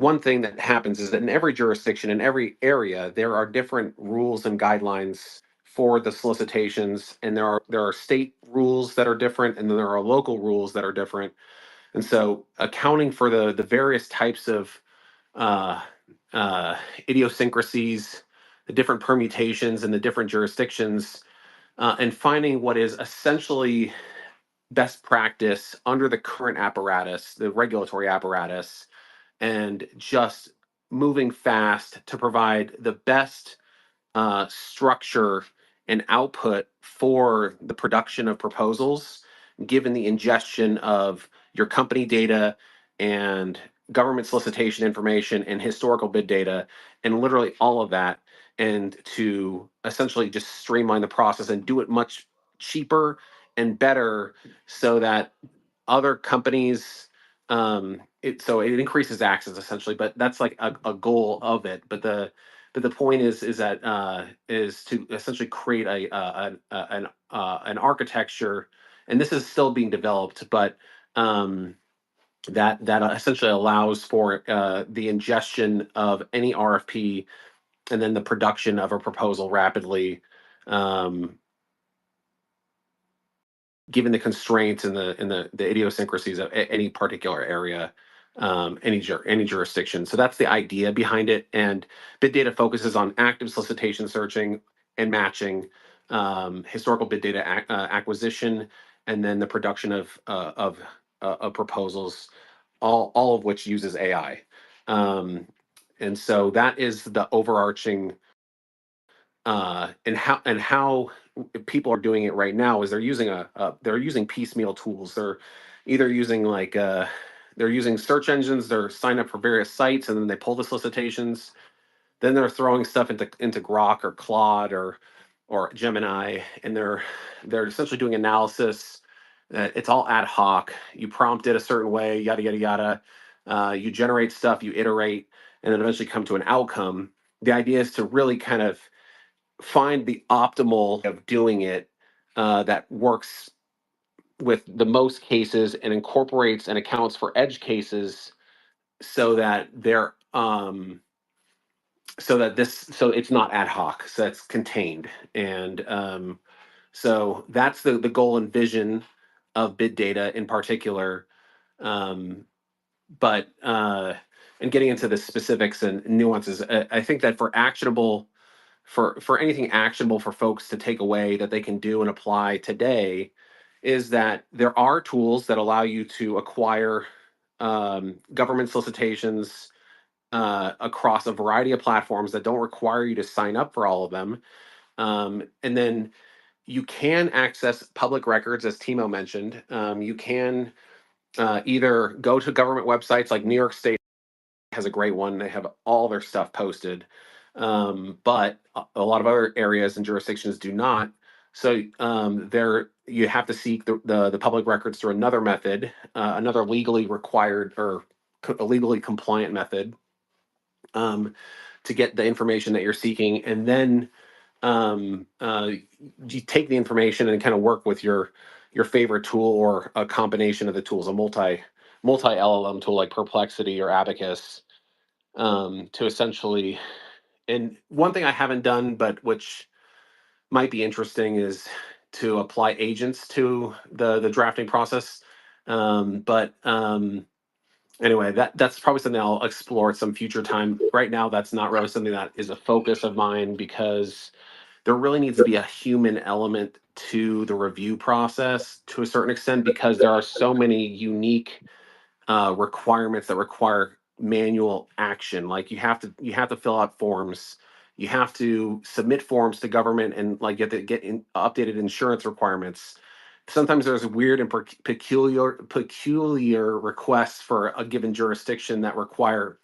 one thing that happens is that in every jurisdiction, in every area, there are different rules and guidelines for the solicitations, and there are state rules that are different, and then there are local rules that are different. And so accounting for the various types of uh, uh, idiosyncrasies, the different permutations and the different jurisdictions, and finding what is essentially best practice under the current apparatus, the regulatory apparatus, and just moving fast to provide the best structure and output for the production of proposals, given the ingestion of your company data and government solicitation information and historical bid data and literally all of that, and to essentially just streamline the process and do it much cheaper and better so that other companies, so it increases access essentially, but that's like a goal of it. But the point is that is to essentially create an architecture, and this is still being developed, but that essentially allows for the ingestion of any RFP and then the production of a proposal rapidly, um, given the constraints and the idiosyncrasies of any particular area, any jurisdiction. So that's the idea behind it. And bid data focuses on active solicitation searching and matching, historical bid data acquisition, and then the production of proposals, all of which uses AI. And so that is the overarching, and how people are doing it right now is they're using piecemeal tools. They're either using they're using search engines. They're sign up for various sites and then they pull the solicitations. Then they're throwing stuff into Grok or Claude or Gemini, and they're essentially doing analysis. It's all ad hoc. You prompt it a certain way, yada yada yada. You generate stuff, you iterate, and then eventually come to an outcome. The idea is to really kind of find the optimal of doing it, that works with the most cases and incorporates and accounts for edge cases so that so it's not ad hoc, so it's contained. And so that's the goal and vision of bid data in particular. um, but and getting into the specifics and nuances, I think that for anything actionable for folks to take away that they can do and apply today, is that there are tools that allow you to acquire government solicitations across a variety of platforms that don't require you to sign up for all of them. And then you can access public records, as Timo mentioned. You can either go to government websites, like New York State has a great one. They have all their stuff posted, but a lot of other areas and jurisdictions do not. So there, you have to seek the public records through another method, another legally required or legally compliant method, to get the information that you're seeking, and then you take the information and kind of work with your favorite tool or a combination of the tools, a multi LLM tool like Perplexity or Abacus, to essentially. And one thing I haven't done, but which might be interesting, is to apply agents to the drafting process. Anyway, that's probably something I'll explore at some future time. Right now, that's not really something that is a focus of mine, because there really needs to be a human element to the review process to a certain extent, because there are so many unique requirements that require manual action. Like you have to fill out forms, you have to submit forms to government, and like you have to get updated insurance requirements. Sometimes there's weird and peculiar requests for a given jurisdiction that require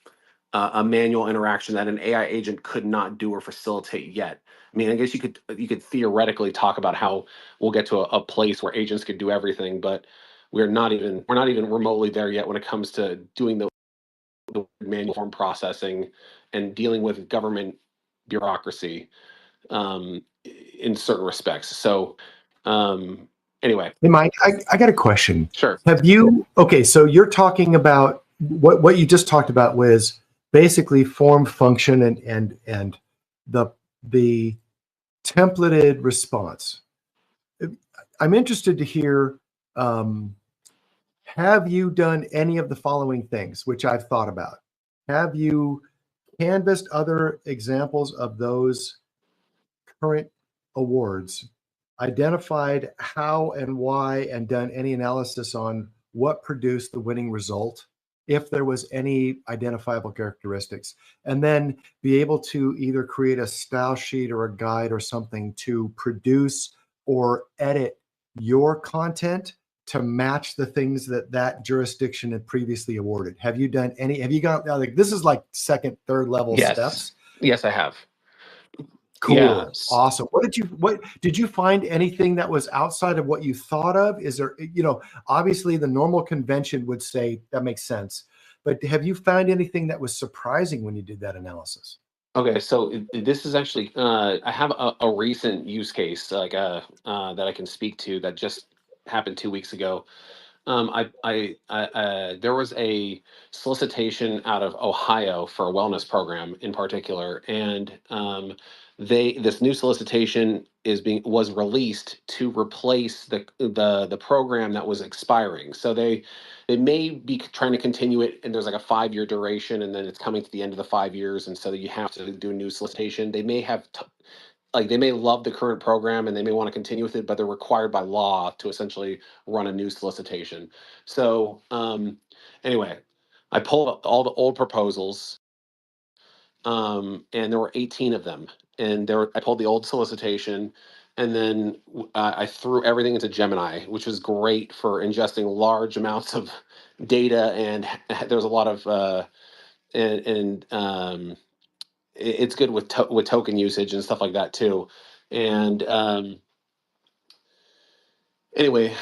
a manual interaction that an AI agent could not do or facilitate yet. I mean, I guess you could theoretically talk about how we'll get to a place where agents could do everything, but we're not even remotely there yet when it comes to doing the manual form processing and dealing with government bureaucracy, in certain respects. So anyway, Hey, Mike, I got a question. sure. Have you, okay, so you're talking about what you just talked about was basically form, function, and the templated response. I'm interested to hear, have you done any of the following things, which I've thought about? Have you canvassed other examples of those current awards, identified how and why, and done any analysis on what produced the winning result, if there was any identifiable characteristics, and then be able to either create a style sheet or a guide or something to produce or edit your content to match the things that jurisdiction had previously awarded? Have you done any? Have you got, like, this is like second, third level steps? Yes, I have. Cool. Yes. Awesome. What did you find anything that was outside of what you thought of? Is there, obviously the normal convention would say that makes sense, but have you found anything that was surprising when you did that analysis? Okay, so this is actually I have a recent use case, like that I can speak to, that just happened 2 weeks ago. There was a solicitation out of Ohio for a wellness program in particular, and this new solicitation was released to replace the program that was expiring. So they may be trying to continue it, and there's like a 5-year duration, and then it's coming to the end of the 5 years, and so you have to do a new solicitation. They may have like they may love the current program and they may want to continue with it, but they're required by law to essentially run a new solicitation. So anyway, I pulled up all the old proposals, and there were 18 of them. And I pulled the old solicitation, and then I threw everything into Gemini, which was great for ingesting large amounts of data. And there was a lot of it's good with token usage and stuff like that too. And anyway,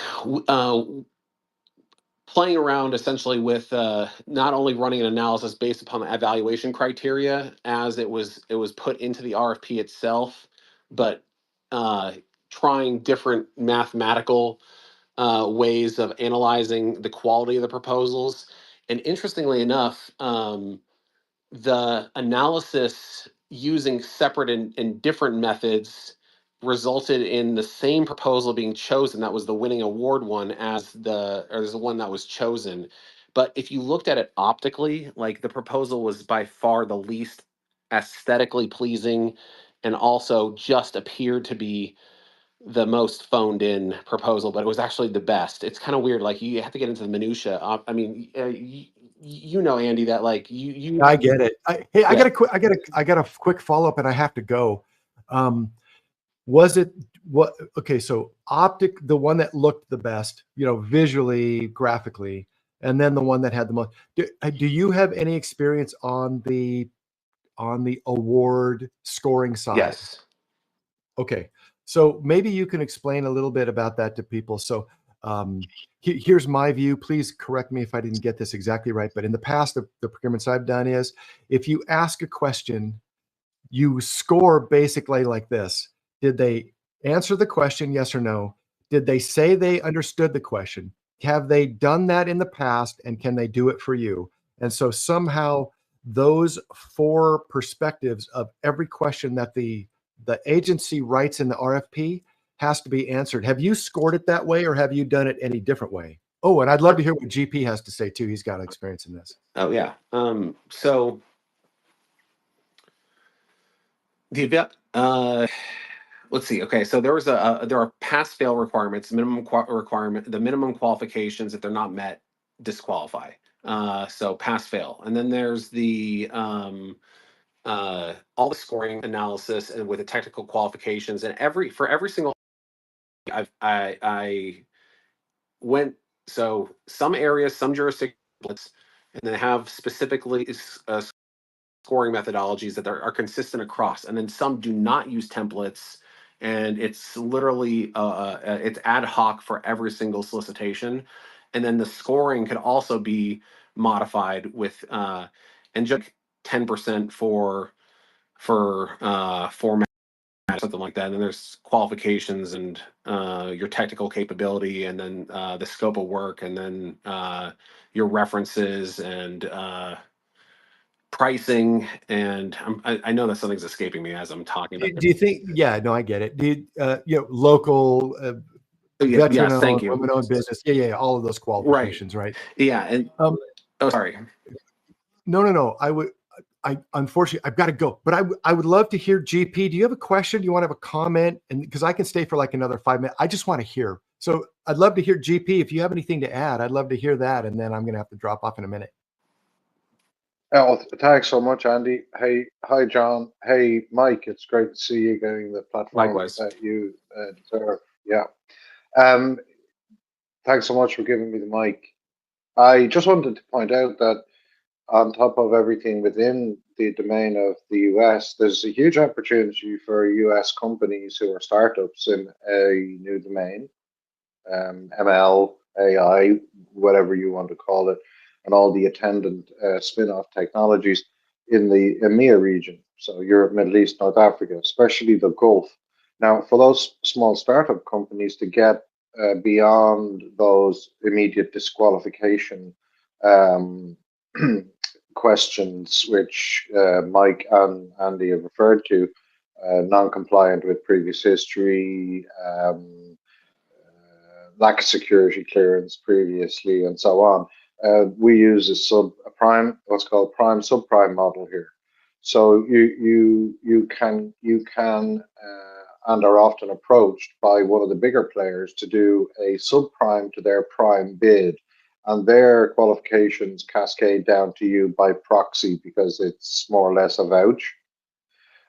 playing around essentially with not only running an analysis based upon the evaluation criteria as it was put into the RFP itself, but trying different mathematical ways of analyzing the quality of the proposals. And interestingly enough, the analysis using separate and different methods resulted in the same proposal being chosen. That was the winning award one as the one that was chosen. But if you looked at it optically, like the proposal was by far the least aesthetically pleasing, and also just appeared to be the most phoned in proposal, but it was actually the best. It's kind of weird. Like you have to get into the minutia. I mean, Andy, that like I get it. Hey, yeah. I got a quick follow up, and I have to go. Was it what? Okay, so the one that looked the best, visually, graphically, and then the one that had the most. Do you have any experience on the award scoring side? Yes. Okay, so maybe you can explain a little bit about that to people. So here's my view. Please correct me if I didn't get this exactly right. But in the past, the procurements I've done is, if you ask a question, you score basically like this. Did they answer the question, yes or no? Did they say they understood the question? Have they done that in the past, and can they do it for you? And so somehow those four perspectives of every question that the agency writes in the RFP has to be answered. Have you scored it that way, or have you done it any different way? Oh, and I'd love to hear what GP has to say too. He's got experience in this. Oh yeah. So the let's see. Okay, so there are pass fail requirements, the minimum qualifications. If they're not met, disqualify. So pass fail, and then there's the all the scoring analysis and with the technical qualifications, and for every single I went. So some areas, some jurisdictions, and then have specifically scoring methodologies that are consistent across, and then some do not use templates, and it's literally it's ad hoc for every single solicitation, and then the scoring could also be modified with and just 10% for format, something like that. And then there's qualifications and your technical capability, and then the scope of work, and then your references and pricing. And I know that something's escaping me as I'm talking about Do you think? Yeah, no, I get it. Do local, it. Yes, thank veteran-owned, you. women-owned business? Yeah, all of those Right. qualifications, right? Yeah. And Um, oh, sorry. no. I unfortunately I've got to go, but I would love to hear GP. Do you have a question? Do you want to have a comment? And because I can stay for like another 5 minutes, I just want to hear. So I'd love to hear GP. If you have anything to add, I'd love to hear that. And then I'm going to have to drop off in a minute. Oh, thanks so much, Andy. Hey, hi, John. Hey, Mike. It's great to see you getting the platform Likewise. that you deserve. Yeah. Um, Thanks so much for giving me the mic. I just wanted to point out that on top of everything within the domain of the US, there's a huge opportunity for US companies who are startups in a new domain, ML, AI, whatever you want to call it, and all the attendant spin-off technologies in the EMEA region, so Europe, Middle East, North Africa, especially the Gulf. Now, for those small startup companies to get beyond those immediate disqualification um, questions, which Mike and Andy have referred to, non-compliant with previous history, lack of security clearance previously, and so on. We use a prime, what's called prime subprime model here. So you can and are often approached by one of the bigger players to do a subprime to their prime bid, and their qualifications cascade down to you by proxy because it's more or less a vouch.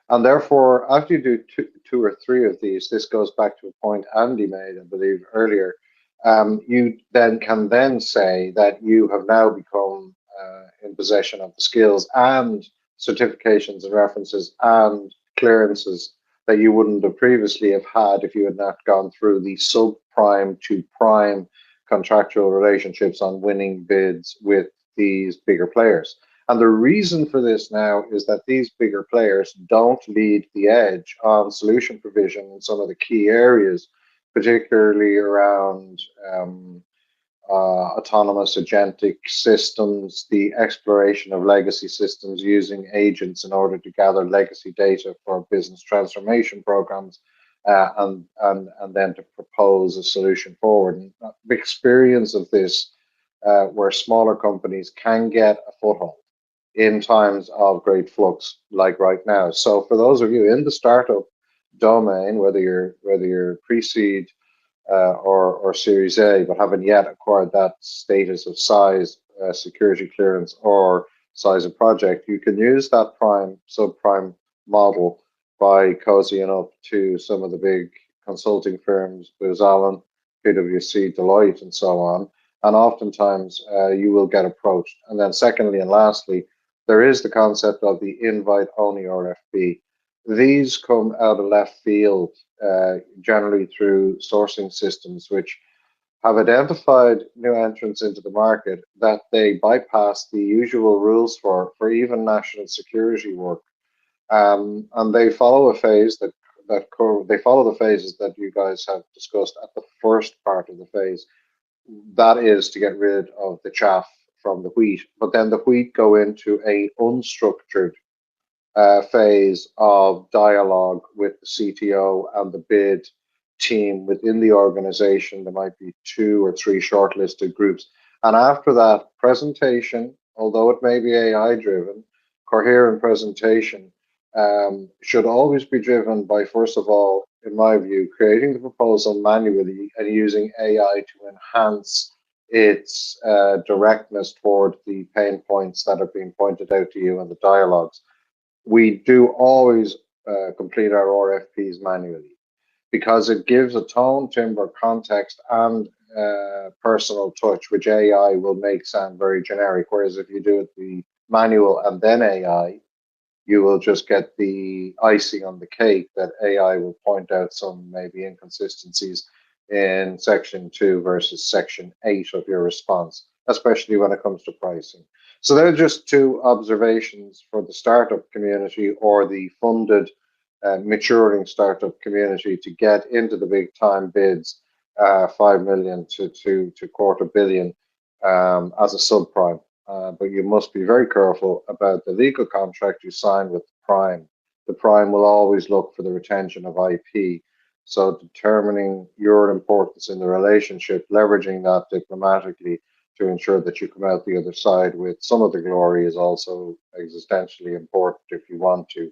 And therefore, after you do two or three of these, this goes back to a point Andy made, I believe, earlier. You then can then say that you have now become in possession of the skills and certifications and references and clearances that you wouldn't have previously have had if you had not gone through the subprime to prime contractual relationships on winning bids with these bigger players. And the reason for this now is that these bigger players don't lead the edge on solution provision in some of the key areas, particularly around autonomous agentic systems, the exploration of legacy systems using agents in order to gather legacy data for business transformation programs, and then to propose a solution forward. And the experience of this, where smaller companies can get a foothold in times of great flux like right now. So for those of you in the startup domain, whether you're pre-seed or Series A, but haven't yet acquired that status of size, security clearance, or size of project, you can use that prime subprime model by cozying up to some of the big consulting firms, Booz Allen, PwC, Deloitte, and so on. And oftentimes you will get approached. And then secondly and lastly, there is the concept of the invite-only RFP. These come out of left field, generally through sourcing systems, which have identified new entrants into the market that they bypass the usual rules for even national security work. And they follow a phase that they follow the phases that you guys have discussed at the first part of the phase. That is to get rid of the chaff from the wheat, but then the wheat go into a unstructured phase of dialogue with the CTO and the bid team within the organization. There might be 2 or 3 shortlisted groups. And after that, presentation, although it may be AI driven, coherent presentation should always be driven by, first of all, in my view, creating the proposal manually and using AI to enhance its directness toward the pain points that are being pointed out to you in the dialogues. We do always complete our RFPs manually because it gives a tone, timbre, context, and personal touch, which AI will make sound very generic. Whereas if you do it the manual and then AI, you will just get the icing on the cake that AI will point out some maybe inconsistencies in section 2 versus section 8 of your response, especially when it comes to pricing. So they're just 2 observations for the startup community or the funded maturing startup community to get into the big time bids, 5 million to quarter billion as a subprime. But you must be very careful about the legal contract you sign with the prime. The prime will always look for the retention of IP. So determining your importance in the relationship, leveraging that diplomatically to ensure that you come out the other side with some of the glory is also existentially important if you want to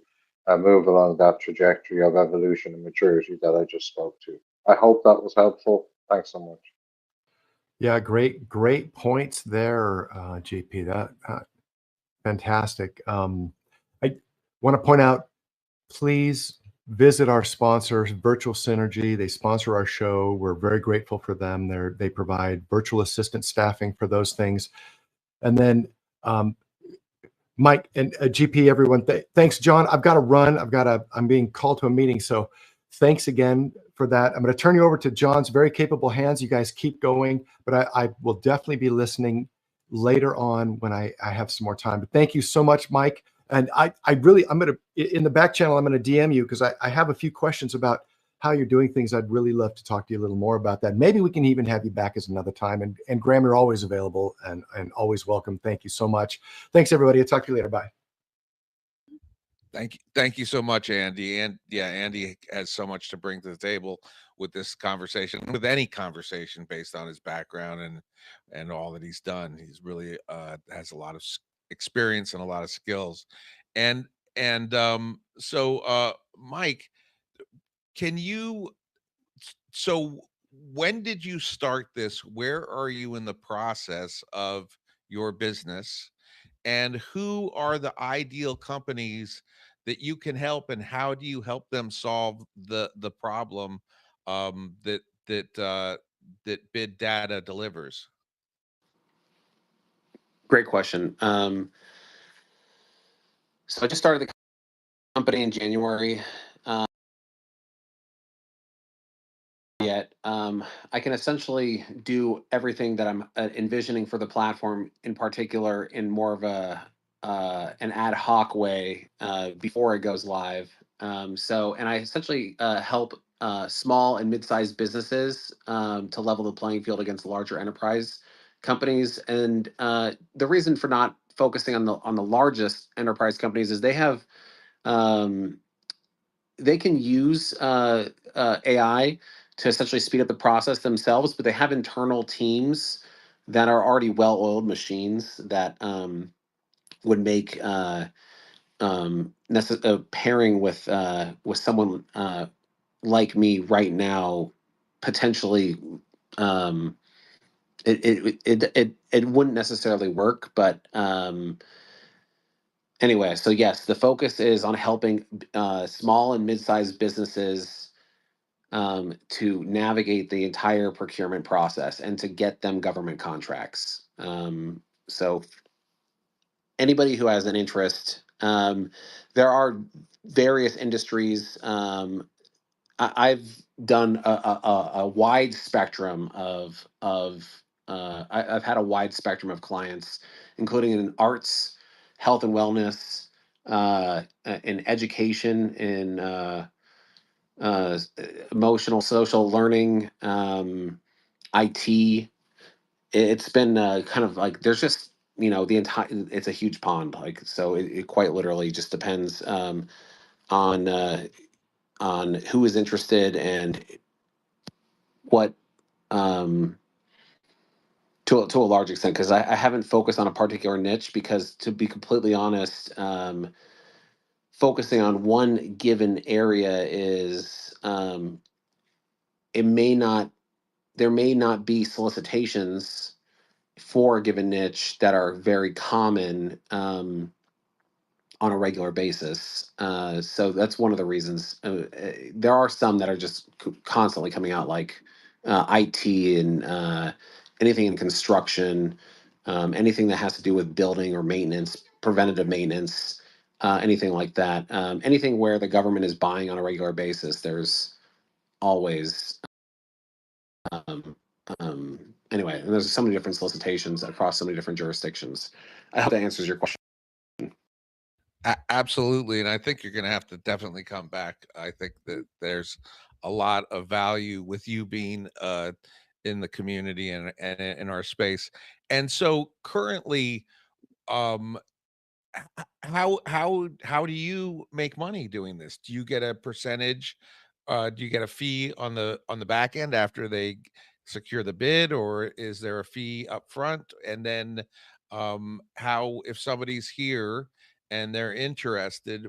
move along that trajectory of evolution and maturity that I just spoke to. I hope that was helpful. Thanks so much. Yeah, great points there, JP. That fantastic. I want to point out, please visit our sponsors, Virtual Synergy. They sponsor our show. We're very grateful for them. They provide virtual assistant staffing for those things. And then Mike and GP, everyone, thanks, John. I've got to run. I'm being called to a meeting. So thanks again for that. I'm going to turn you over to John's very capable hands. You guys keep going, but I will definitely be listening later on when I have some more time. But thank you so much, Mike. And I'm going to, in the back channel, I'm going to DM you because I have a few questions about how you're doing things. I'd really love to talk to you a little more about that. Maybe we can even have you back as another time. And Graham, you're always available and always welcome. Thank you so much. Thanks, everybody. I'll talk to you later. Bye. Thank you so much, Andy. And yeah, Andy has so much to bring to the table with this conversation, with any conversation based on his background and all that he's done. He's really has a lot of experience and a lot of skills. And so Mike, can you so when did you start this? Where are you in the process of your business? And who are the ideal companies that you can help, and how do you help them solve the problem that bid data delivers? Great question. So I just started the company in January. Yet I can essentially do everything that I'm envisioning for the platform, in particular, in more of an ad hoc way before it goes live. And I essentially help small and mid-sized businesses to level the playing field against larger enterprise companies. And the reason for not focusing on the largest enterprise companies is they can use AI to essentially speed up the process themselves, but they have internal teams that are already well-oiled machines that would make pairing with someone like me right now potentially it wouldn't necessarily work, but anyway, so yes, the focus is on helping small and mid-sized businesses to navigate the entire procurement process and to get them government contracts. So anybody who has an interest, there are various industries. I've done a wide spectrum I've had a wide spectrum of clients, including in arts, health and wellness, in education, in uh, emotional, social learning, IT. It's been kind of like there's just the entire. It's a huge pond, like so. It quite literally just depends on who is interested and what um, to a large extent because I haven't focused on a particular niche because to be completely honest, focusing on one given area is it may not there may not be solicitations for a given niche that are very common on a regular basis. So that's one of the reasons. There are some that are just constantly coming out, like IT and anything in construction, anything that has to do with building or maintenance, preventative maintenance, anything like that. Anything where the government is buying on a regular basis, there's always. Um, anyway, and there's so many different solicitations across so many different jurisdictions. I hope that answers your question. Absolutely, and I think you're going to have to definitely come back. I think that there's a lot of value with you being in the community and in our space. And so currently, um, how do you make money doing this? Do you get a percentage? Do you get a fee on the back end after they secure the bid, or is there a fee up front? And then, how if somebody's here and they're interested,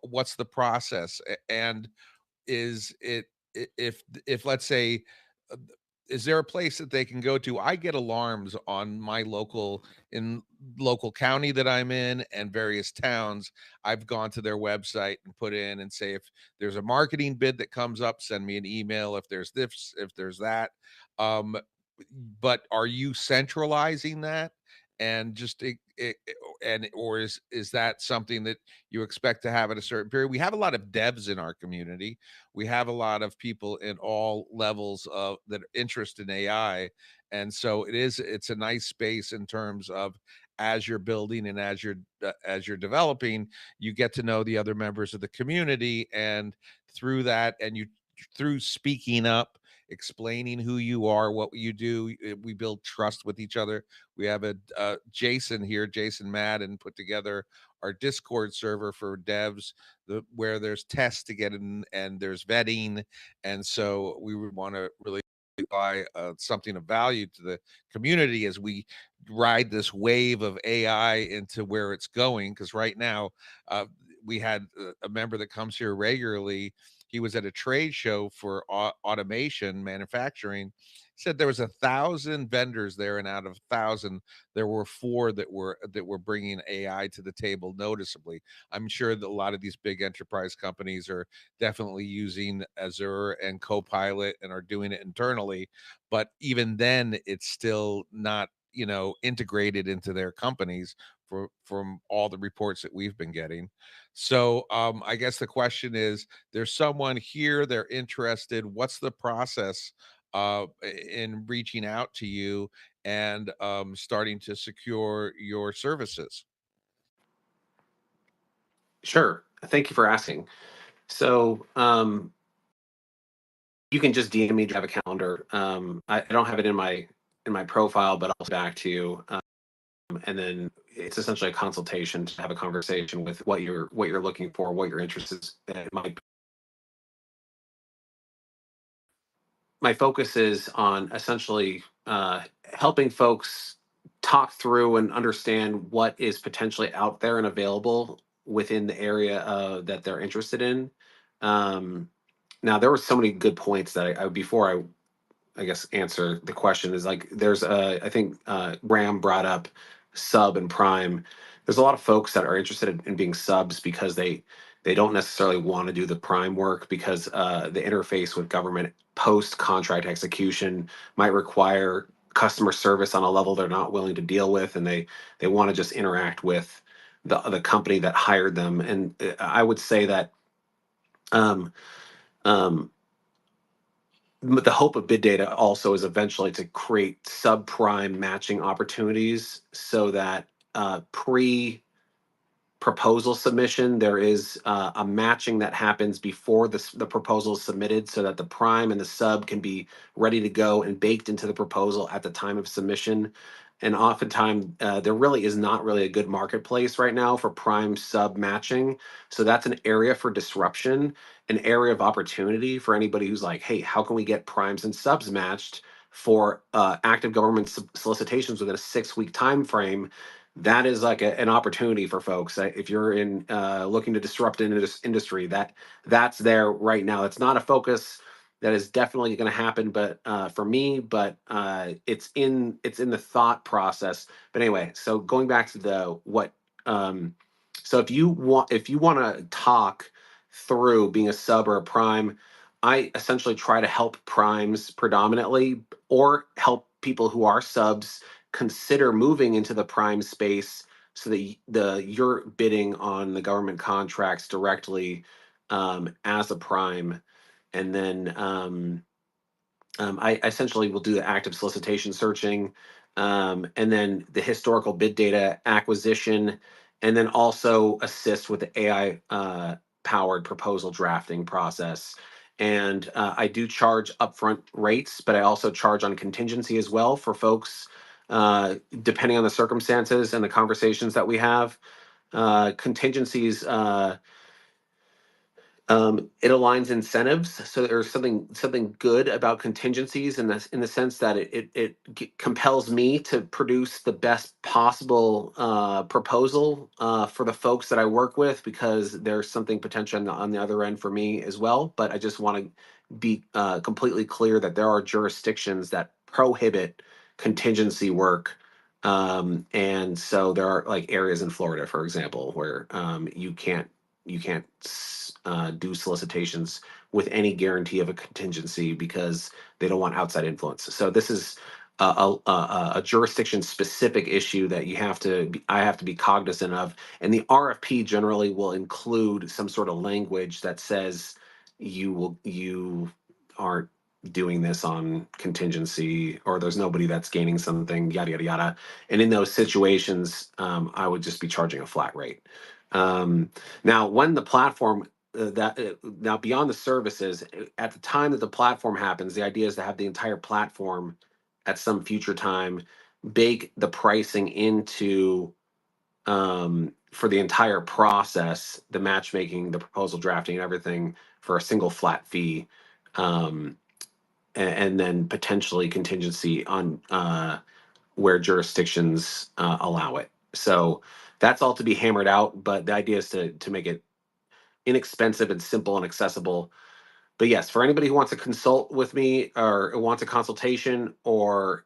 what's the process? And is it if let's say uh, is there a place that they can go to? I get alarms on my local county that I'm in and various towns. I've gone to their website and put in and say if there's a marketing bid that comes up, send me an email. If there's this, if there's that. Um, but are you centralizing that and just and or is that something that you expect to have at a certain period? We have a lot of devs in our community. We have a lot of people in all levels of that are interested in AI, and so it's a nice space in terms of as you're building and as you're developing, you get to know the other members of the community, and through that, and you through speaking up, explaining who you are, what you do, we build trust with each other. We have a Jason here, Jason Madden, put together our Discord server for devs, where there's tests to get in and there's vetting, and so we would want to really apply something of value to the community as we ride this wave of AI into where it's going. Because right now, we had a member that comes here regularly. He was at a trade show for automation manufacturing. He said there was 1,000 vendors there, and out of 1,000, there were four that were bringing AI to the table noticeably. I'm sure that a lot of these big enterprise companies are definitely using Azure and Copilot and are doing it internally, but even then, it's still not integrated into their companies from all the reports that we've been getting. So I guess the question is, there's someone here, they're interested. What's the process in reaching out to you and starting to secure your services? Sure. Thank you for asking. So you can just DM me. To have a calendar. I don't have it in my profile, but I'll back to you. And then it's essentially a consultation to have a conversation with what you're looking for, what your interest is. My focus is on essentially helping folks talk through and understand what is potentially out there and available within the area that they're interested in. Um, Now, there were so many good points that before I guess answer the question is like there's I think Graham brought up sub and prime. There's a lot of folks that are interested in being subs because they don't necessarily want to do the prime work because the interface with government post contract execution might require customer service on a level they're not willing to deal with, and they want to just interact with the company that hired them. And I would say that um, um, the hope of bid data also is eventually to create subprime matching opportunities so that pre proposal submission, there is a matching that happens before the proposal is submitted so that the prime and the sub can be ready to go and baked into the proposal at the time of submission. And oftentimes, there really is not really a good marketplace right now for prime sub matching. So that's an area for disruption, an area of opportunity for anybody who's like, hey, how can we get primes and subs matched for active government solicitations within a 6-week time frame? That is like an opportunity for folks. If you're in looking to disrupt an industry, that's there right now. It's not a focus that is definitely going to happen, but for me, but it's in the thought process. But anyway, so going back to the what, so if you want to talk through being a sub or a prime, I essentially try to help primes predominantly, or help people who are subs consider moving into the prime space so that you're bidding on the government contracts directly as a prime, and then I essentially will do the active solicitation searching, and then the historical bid data acquisition, and then also assist with the AI powered proposal drafting process. And I do charge upfront rates, but I also charge on contingency as well for folks, depending on the circumstances and the conversations that we have. Contingencies. It aligns incentives, so there's something good about contingencies in the sense that it compels me to produce the best possible proposal for the folks that I work with, because there's something potential on the other end for me as well. But I just want to be completely clear that there are jurisdictions that prohibit contingency work. And so there are like areas in Florida, for example, where you can't do solicitations with any guarantee of a contingency because they don't want outside influence. So this is a jurisdiction specific issue that I have to be cognizant of. And the RFP generally will include some sort of language that says you aren't doing this on contingency, or there's nobody that's gaining something, yada yada yada. And in those situations, I would just be charging a flat rate. Now, when the platform now beyond the services, at the time that the platform happens, the idea is to have the entire platform at some future time bake the pricing into, for the entire process, the matchmaking, the proposal drafting, and everything, for a single flat fee, and then potentially contingency on where jurisdictions allow it. So that's all to be hammered out, but the idea is to make it inexpensive and simple and accessible. But yes, for anybody who wants to consult with me, or wants a consultation, or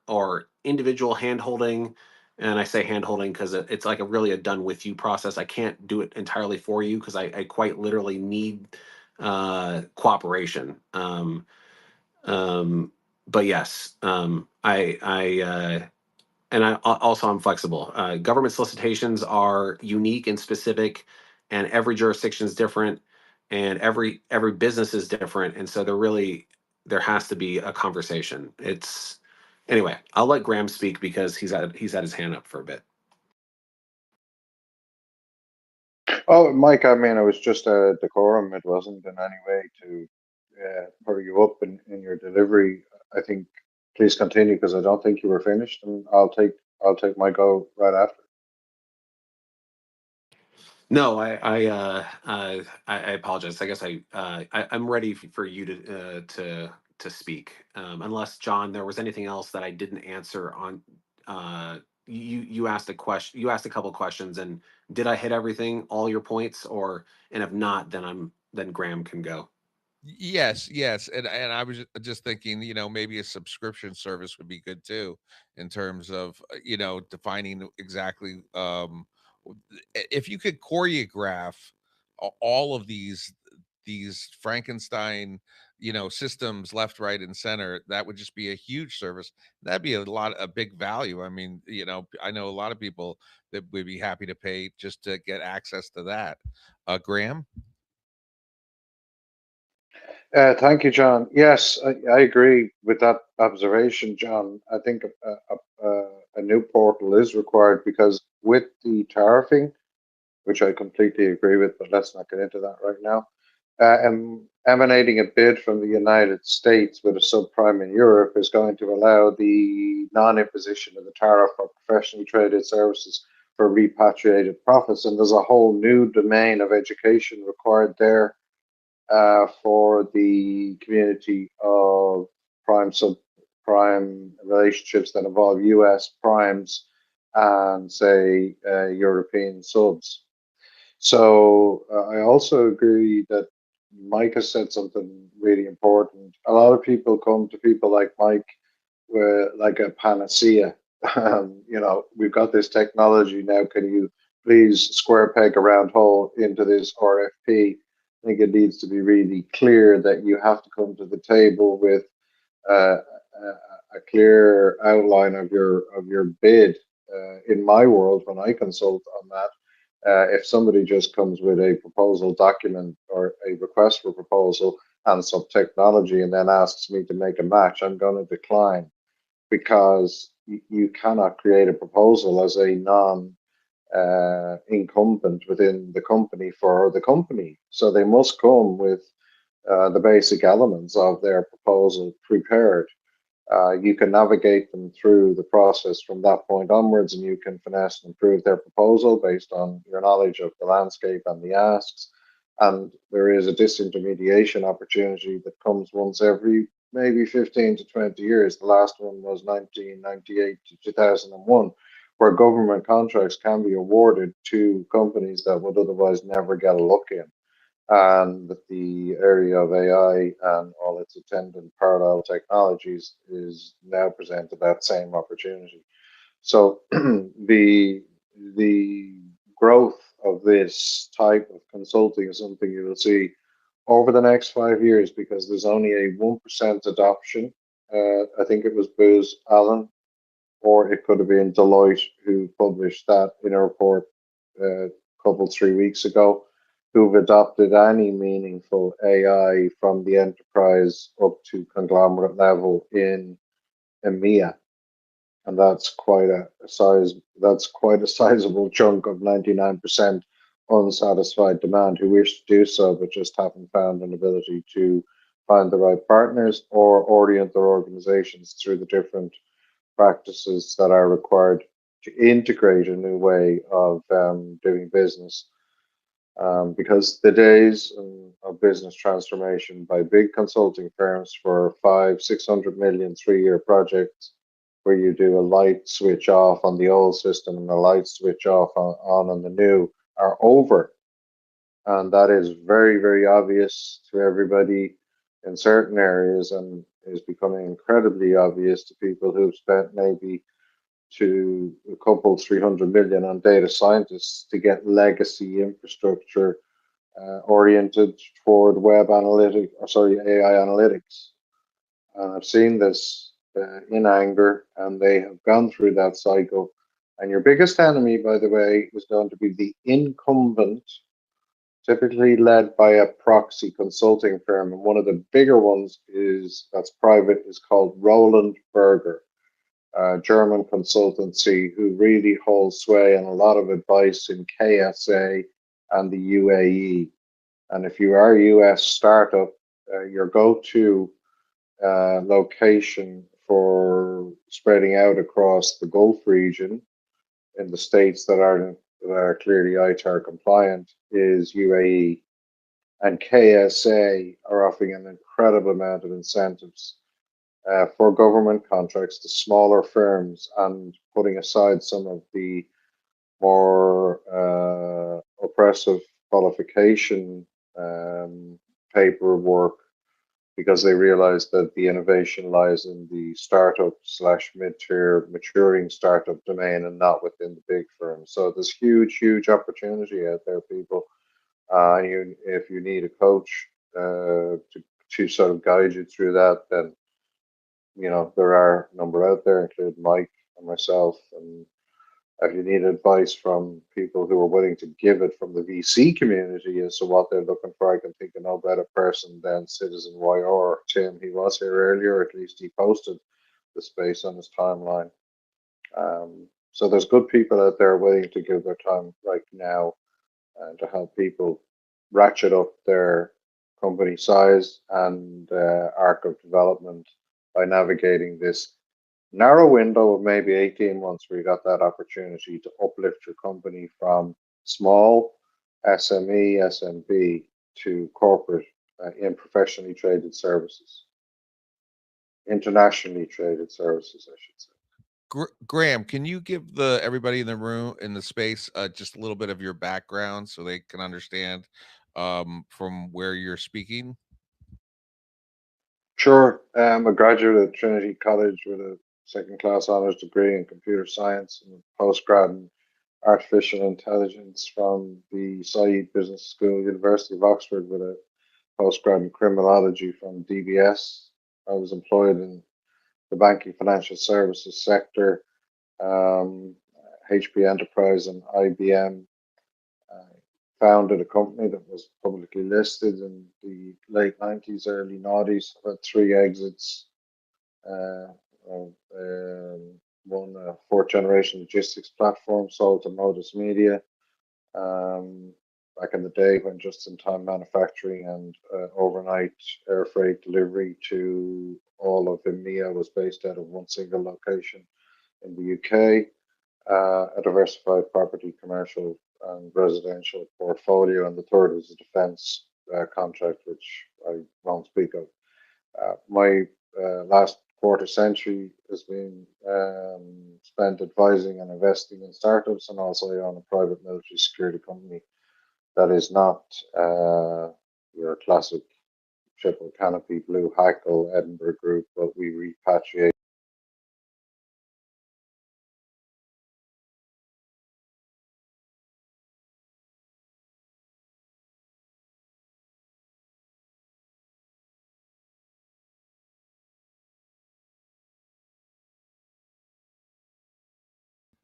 individual handholding, and I say handholding because it's like a done with you process. I can't do it entirely for you because I quite literally need cooperation. But yes, and also I'm flexible. Government solicitations are unique and specific, and every jurisdiction is different, and every business is different, and so there has to be a conversation. It's Anyway. I'll let Graham speak because he's had his hand up for a bit. Oh, Mike, I mean, it was just a decorum. It wasn't in any way to hurry you up in your delivery. I think please continue because I don't think you were finished, and I'll take my go right after. No, I apologize. I guess I'm ready for you to speak. Unless, John, there was anything else that I didn't answer on. You asked a question. You asked a couple questions, and did I hit everything, all your points, or, and if not, then Graham can go. Yes, yes, and I was just thinking, maybe a subscription service would be good too, in terms of defining exactly, if you could choreograph all of these Frankenstein, systems left, right, and center, that would just be a huge service. That'd be a big value. I mean, I know a lot of people that would be happy to pay just to get access to that. Graham? Thank you, John. Yes, I agree with that observation, John. I think a new portal is required because with the tariffing, which I completely agree with, but let's not get into that right now. Emanating a bid from the United States with a subprime in Europe is going to allow the non-imposition of the tariff for professionally traded services for repatriated profits. And there's a whole new domain of education required there for the community of prime subprime relationships that involve US primes and, say, European subs. So I also agree that Mike has said something really important. A lot of people come to people like Mike with like a panacea. We've got this technology now. Can you please square peg a round hole into this RFP? I think it needs to be really clear that you have to come to the table with a clear outline of your bid. In my world, when I consult on that, if somebody just comes with a proposal document or a request for proposal and some technology and then asks me to make a match, I'm going to decline, because you cannot create a proposal as a non incumbent within the company for the company. So they must come with the basic elements of their proposal prepared. You can navigate them through the process from that point onwards, and you can finesse and improve their proposal based on your knowledge of the landscape and the asks. And there is a disintermediation opportunity that comes once every maybe 15 to 20 years. The last one was 1998 to 2001, where government contracts can be awarded to companies that would otherwise never get a look in. And the area of AI and all its attendant parallel technologies is now presented that same opportunity. So the growth of this type of consulting is something you will see over the next 5 years, because there's only a 1% adoption. I think it was Booz Allen, or it could have been Deloitte, who published that in a report a couple, 3 weeks ago, who've adopted any meaningful AI from the enterprise up to conglomerate level in EMEA. And that's quite a sizable chunk of 99% unsatisfied demand who wish to do so, but just haven't found an ability to find the right partners or orient their organizations through the different practices that are required to integrate a new way of doing business. Because the days of business transformation by big consulting firms for 500-600 million 3-year projects, where you do a light switch off on the old system and a light switch off on the new, are over. And that is very, very obvious to everybody in certain areas, and is becoming incredibly obvious to people who've spent maybe to a couple 300 million on data scientists to get legacy infrastructure oriented toward web analytics, or sorry, AI analytics. And I've seen this in anger, and they have gone through that cycle. And your biggest enemy, by the way, is going to be the incumbent, typically led by a proxy consulting firm. And one of the bigger ones that's private, is called Roland Berger, a German consultancy who really holds sway and a lot of advice in KSA and the UAE. And if you are a US startup, your go-to location for spreading out across the Gulf region in the states that are clearly ITAR compliant is UAE. And KSA are offering an incredible amount of incentives for government contracts to smaller firms, and putting aside some of the more oppressive qualification paperwork, because they realize that the innovation lies in the startup / mid-tier maturing startup domain and not within the big firms. So there's huge opportunity out there, people. If you need a coach to sort of guide you through that, then there are a number out there, including Mike and myself. And if you need advice from people who are willing to give it from the VC community as to what they're looking for, I can think of no better person than Citizen YR. Tim, he was here earlier, or at least he posted the space on his timeline. So there's good people out there waiting to give their time right now. to help people ratchet up their company size and arc of development by navigating this narrow window of maybe 18 months where you got that opportunity to uplift your company from small SME, SMB to corporate in professionally traded services, internationally traded services, I should say. Graham, can you give the everybody in the room in the space just a little bit of your background so they can understand from where you're speaking? Sure. I'm a graduate at Trinity College with a second class honors degree in computer science and a postgrad in artificial intelligence from the Said Business School, University of Oxford, with a postgrad in criminology from DBS. I was employed in the banking financial services sector, um, HP Enterprise and IBM. I founded a company that was publicly listed in the late 90s, early 90s, had three exits. Uh, one fourth generation logistics platform sold to Modus Media back in the day when just in time manufacturing and overnight air freight delivery to all of EMEA was based out of one single location in the UK. A diversified property, commercial, and residential portfolio, and the third was a defence contract, which I won't speak of. My last quarter century has been spent advising and investing in startups, and also I own a private military security company that is not your classic triple canopy blue hackle Edinburgh group, but we repatriate.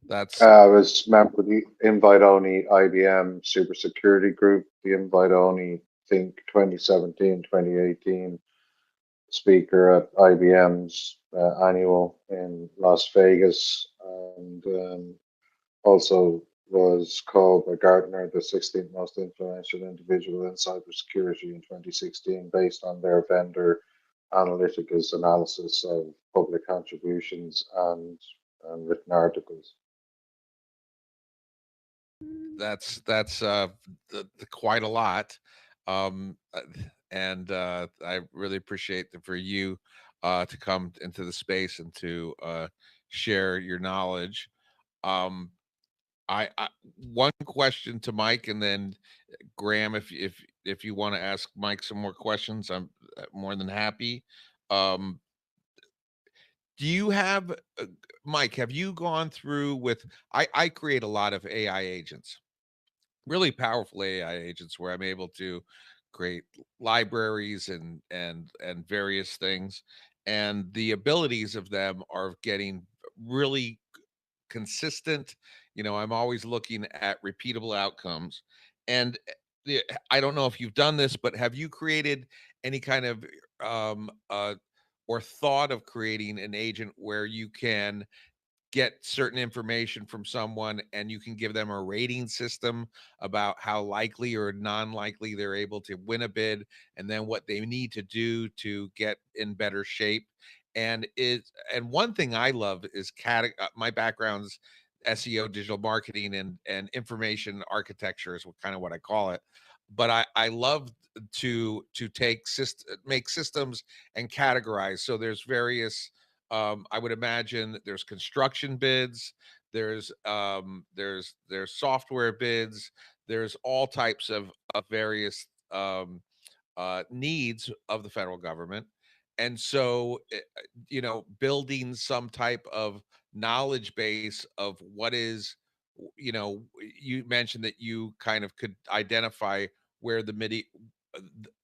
That's I was member of the invite only IBM super security group, the invite only, think 2017, 2018 speaker at IBM's annual in Las Vegas, and also was called by Gartner the 16th most influential individual in cybersecurity in 2016 based on their vendor Analytica's analysis of public contributions and written articles. quite a lot. Um, uh, and I really appreciate for you to come into the space and to share your knowledge. Um, I one question to Mike, and then Graham, if you want to ask Mike some more questions, I'm more than happy. Um, do you have Mike? Have you gone through with? I create a lot of AI agents, really powerful AI agents, where I'm able to create libraries and various things, and the abilities of them are getting really consistent. I'm always looking at repeatable outcomes. And I don't know if you've done this, but have you created any kind of um uh or thought of creating an agent where you can get certain information from someone and you can give them a rating system about how likely or non-likely they're able to win a bid, and then what they need to do to get in better shape? And one thing I love is my background's SEO, digital marketing, and information architecture is what I call it. But I love to make systems and categorize. So there's various, I would imagine there's construction bids, there's software bids, there's all types of various needs of the federal government. And so, building some type of knowledge base of what is, you mentioned that you kind of could identify where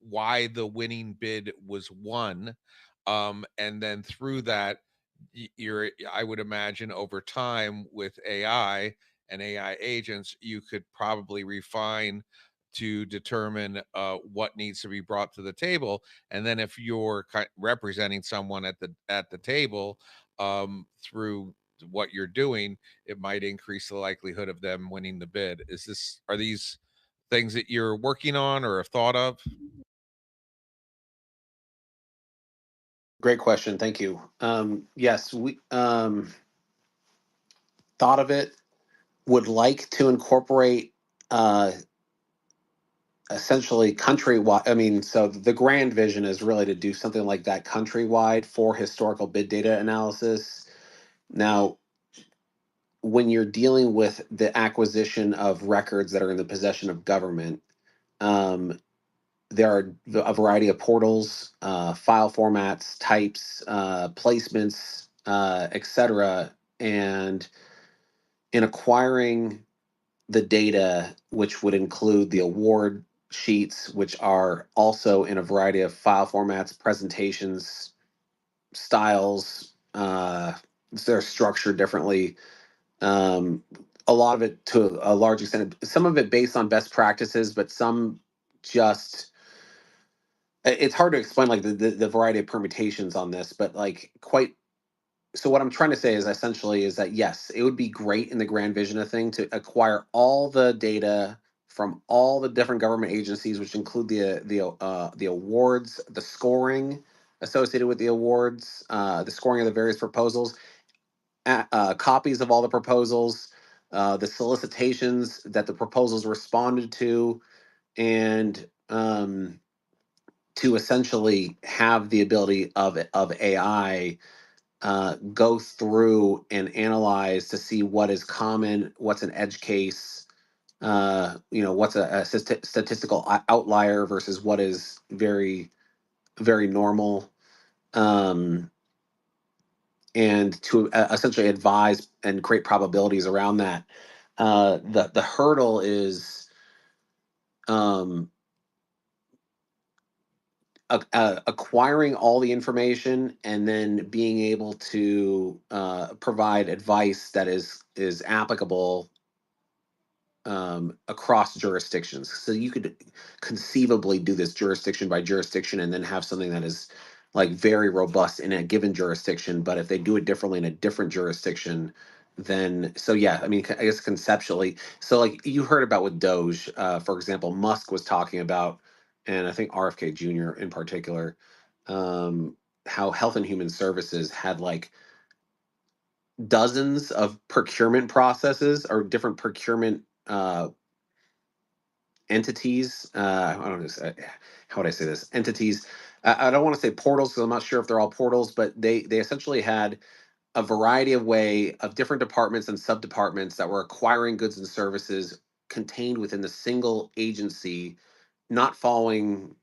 why the winning bid was won. And then through that, I would imagine over time with AI and AI agents, you could probably refine to determine what needs to be brought to the table. And then if you're representing someone at the table through what you're doing, it might increase the likelihood of them winning the bid. Are these things that you're working on or have thought of? Great question. Thank you. Yes, we thought of it. Would like to incorporate uh, essentially countrywide. I mean, so the grand vision is really to do something like that countrywide for historical bid data analysis. Now, when you're dealing with the acquisition of records that are in the possession of government, um, there are a variety of portals, file formats, types, placements, etc. And in acquiring the data, which would include the award sheets, which are also in a variety of file formats, presentations, styles, they're structured differently. Um, a lot of it to a large extent, some of it based on best practices, but some just it's hard to explain like the variety of permutations on this, but like quite so what I'm trying to say is essentially is that yes, it would be great in the grand vision of thing to acquire all the data from all the different government agencies, which include the awards, the scoring associated with the awards, the scoring of the various proposals, copies of all the proposals, the solicitations that the proposals responded to, and to essentially have the ability of AI go through and analyze to see what is common, what's an edge case, what's a statistical outlier versus what is very, very normal, um, and to essentially advise and create probabilities around that. The hurdle is um, acquiring all the information and then being able to provide advice that is applicable across jurisdictions. So you could conceivably do this jurisdiction by jurisdiction and then have something that is like very robust in a given jurisdiction. But if they do it differently in a different jurisdiction, then so yeah, I mean, I guess conceptually. So like you heard about with Doge, for example, Musk was talking about, and I think RFK Jr. in particular, how Health and Human Services had like dozens of procurement processes or different procurement entities. I don't know how would I say this entities. I don't want to say portals because I'm not sure if they're all portals, but they essentially had a variety of way of different departments and sub departments that were acquiring goods and services contained within the single agency, not following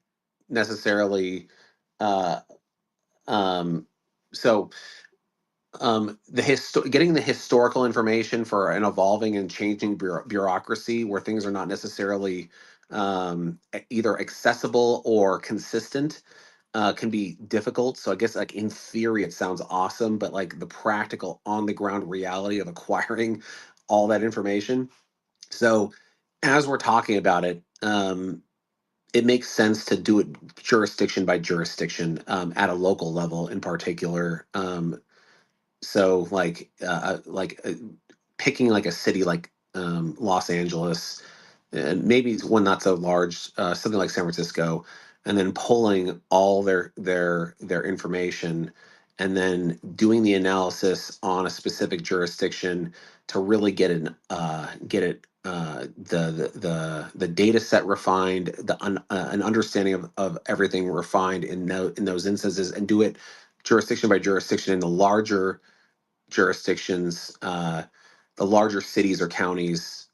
necessarily. Uh, um, so getting the historical information for an evolving and changing bureaucracy where things are not necessarily either accessible or consistent can be difficult. So I guess like in theory it sounds awesome, but like the practical on the ground reality of acquiring all that information. So as we're talking about it, it makes sense to do it jurisdiction by jurisdiction at a local level in particular. So picking like a city like Los Angeles, and maybe one not so large, something like San Francisco, and then pulling all their information, and then doing the analysis on a specific jurisdiction to really get it the data set refined, an understanding of everything refined in those instances, and do it jurisdiction by jurisdiction in the larger jurisdictions, the larger cities or counties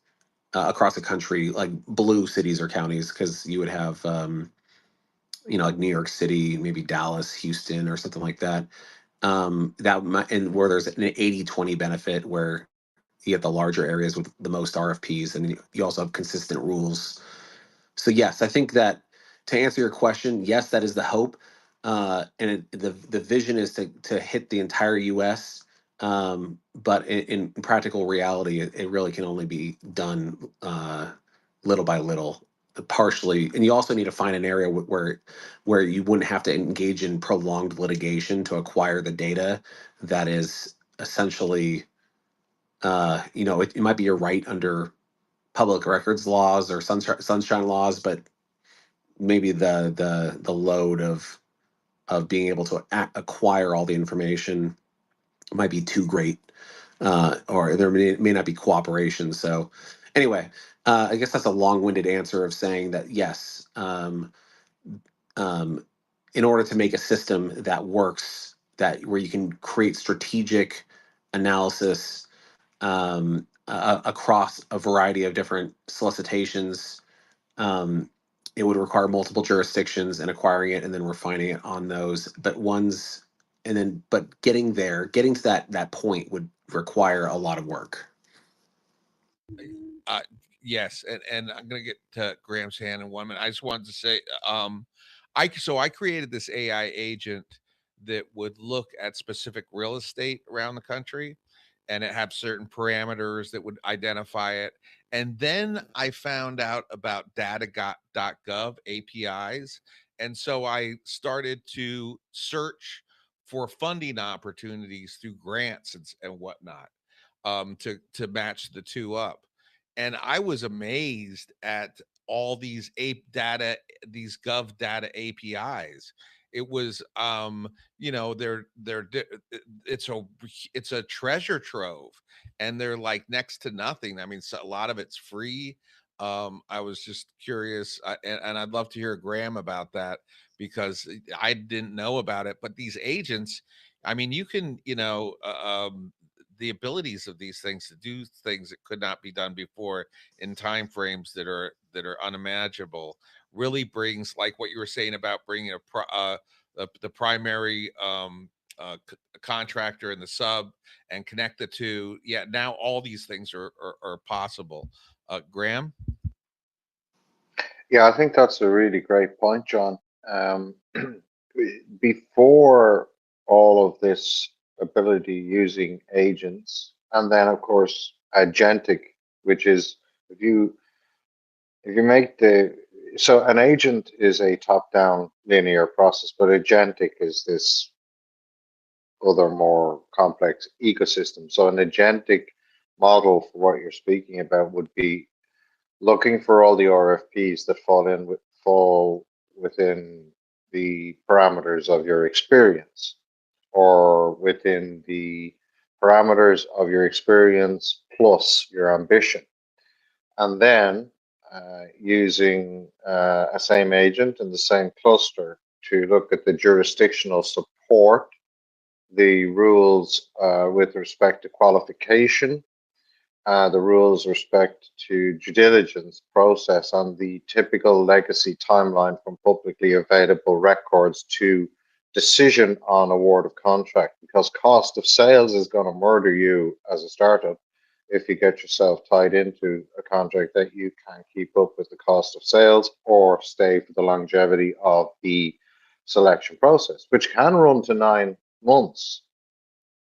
across the country, like blue cities or counties, because you would have, like New York City, maybe Dallas, Houston, or something like that. That might, and where there's an 80-20 benefit where you get the larger areas with the most RFPs, and you also have consistent rules. So yes, I think that to answer your question, yes, that is the hope, the vision is to hit the entire U.S. But in practical reality, it really can only be done little by little, partially. And you also need to find an area where you wouldn't have to engage in prolonged litigation to acquire the data that is essentially, it might be your right under public records laws or sunshine laws, but maybe the load of being able to acquire all the information might be too great, or there may not be cooperation. So, anyway, I guess that's a long-winded answer of saying that yes, um, in order to make a system that works, that where you can create strategic analysis across a variety of different solicitations, it would require multiple jurisdictions and acquiring it and then refining it on those. But getting to that point would require a lot of work. Uh, yes, and I'm gonna get to Graham's hand in 1 minute. I just wanted to say, I created this AI agent that would look at specific real estate around the country, and it had certain parameters that would identify it. And then I found out about data.gov APIs, and so I started to search for funding opportunities through grants and whatnot, to match the two up. And I was amazed at all these these gov data APIs. It was, it's a treasure trove, and they're like next to nothing. I mean, so a lot of it's free. I was just curious, and I'd love to hear Graham about that, because I didn't know about it. But these agents, I mean, you can, the abilities of these things to do things that could not be done before in time frames that are unimaginable really brings, like what you were saying about bringing the primary contractor and the sub, and connect the two. Yeah, now all these things are possible. Graham. Yeah, I think that's a really great point, John. Um, Before all of this ability using agents, and then of course agentic, which is if you if you make the so an agent is a top-down linear process, but agentic is this other more complex ecosystem. So an agentic model for what you're speaking about would be looking for all the RFPs that fall within the parameters of your experience, or within the parameters of your experience plus your ambition, and then using a same agent in the same cluster to look at the jurisdictional support, the rules with respect to qualification, the rules respect to due diligence process, and the typical legacy timeline from publicly available records to decision on award of contract. Because cost of sales is going to murder you as a startup if you get yourself tied into a contract that you can't keep up with the cost of sales or stay for the longevity of the selection process, which can run to 9 months.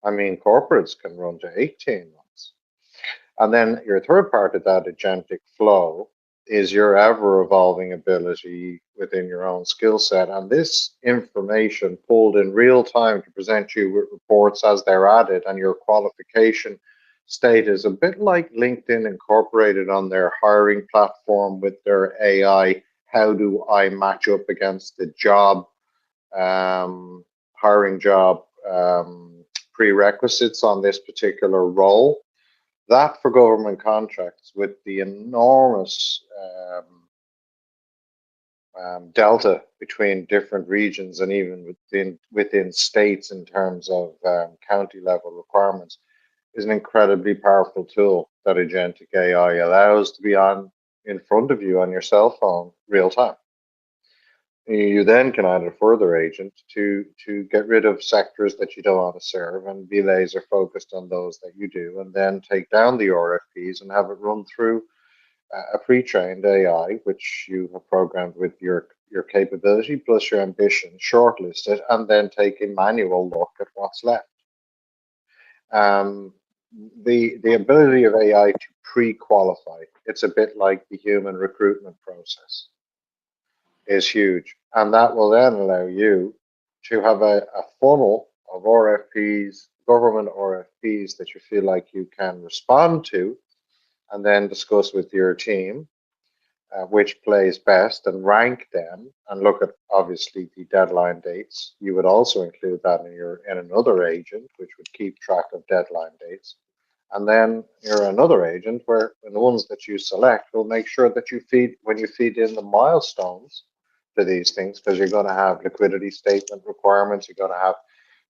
I mean, corporates can run to 18 months. And then your third part of that agentic flow is your ever evolving ability within your own skill set. And this information pulled in real time to present you with reports as they're added, and your qualification state is a bit like LinkedIn incorporated on their hiring platform with their AI. How do I match up against the job, hiring job prerequisites on this particular role? That for government contracts, with the enormous delta between different regions and even within states in terms of county level requirements, is an incredibly powerful tool that agentic AI allows to be on in front of you on your cell phone real time. You then can add a further agent to get rid of sectors that you don't want to serve and be laser focused on those that you do, and then take down the RFPs and have it run through a pre-trained AI, which you have programmed with your capability plus your ambition, shortlist it, and then take a manual look at what's left. The ability of AI to pre-qualify, it's a bit like the human recruitment process, is huge. And that will then allow you to have a funnel of RFPs, government RFPs, that you feel like you can respond to and then discuss with your team which plays best and rank them and look at obviously the deadline dates. You would also include that in another agent, which would keep track of deadline dates. And then you're another agent where in the ones that you select will make sure that you feed when you feed in the milestones to these things, because you're going to have liquidity statement requirements, you're going to have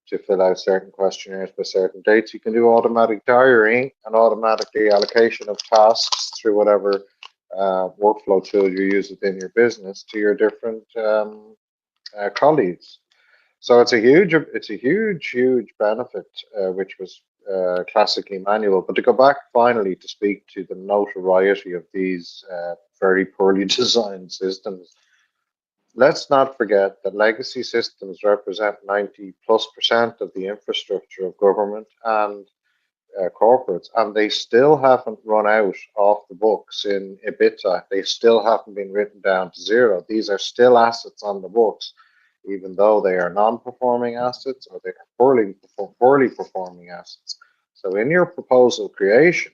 to fill out certain questionnaires by certain dates. You can do automatic diarying and automatically allocation of tasks through whatever workflow tool you use within your business to your different colleagues. So it's a huge benefit, which was classically manual. But to go back finally to speak to the notoriety of these very poorly designed systems, let's not forget that legacy systems represent 90+% of the infrastructure of government and corporates, and they still haven't run out off the books in EBITDA. They still haven't been written down to zero. These are still assets on the books, even though they are non-performing assets or they are poorly performing assets. So in your proposal creation,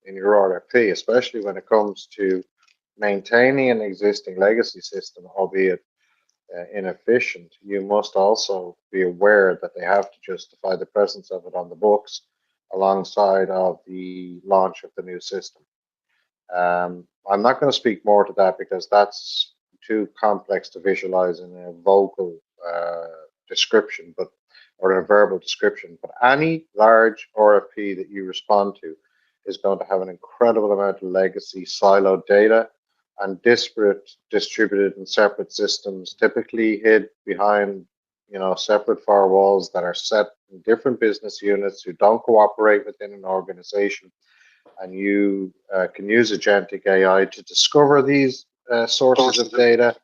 in your RFP, especially when it comes to maintaining an existing legacy system, albeit inefficient, you must also be aware that they have to justify the presence of it on the books alongside of the launch of the new system. I'm not going to speak more to that because that's too complex to visualize in a vocal description, but or in a verbal description. But any large RFP that you respond to is going to have an incredible amount of legacy siloed data and disparate, distributed, and separate systems, typically hid behind separate firewalls that are set in different business units who don't cooperate within an organization. And you can use agentic AI to discover these sources of data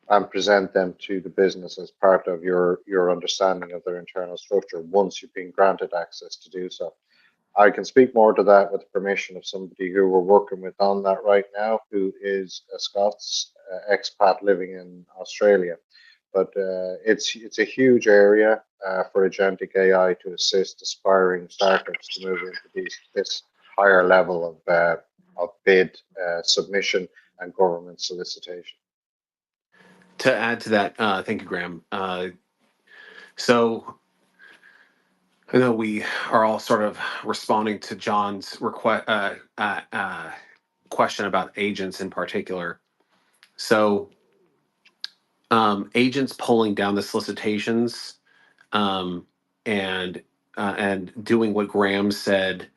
and present them to the business as part of your understanding of their internal structure once you've been granted access to do so. I can speak more to that with the permission of somebody who we're working with on that right now, who is a Scots expat living in Australia. But it's a huge area for agentic AI to assist aspiring startups to move into this higher level of bid submission and government solicitation. To add to that, thank you, Graham. So I know we are all sort of responding to John's question about agents in particular. So agents pulling down the solicitations um, and doing what Graham said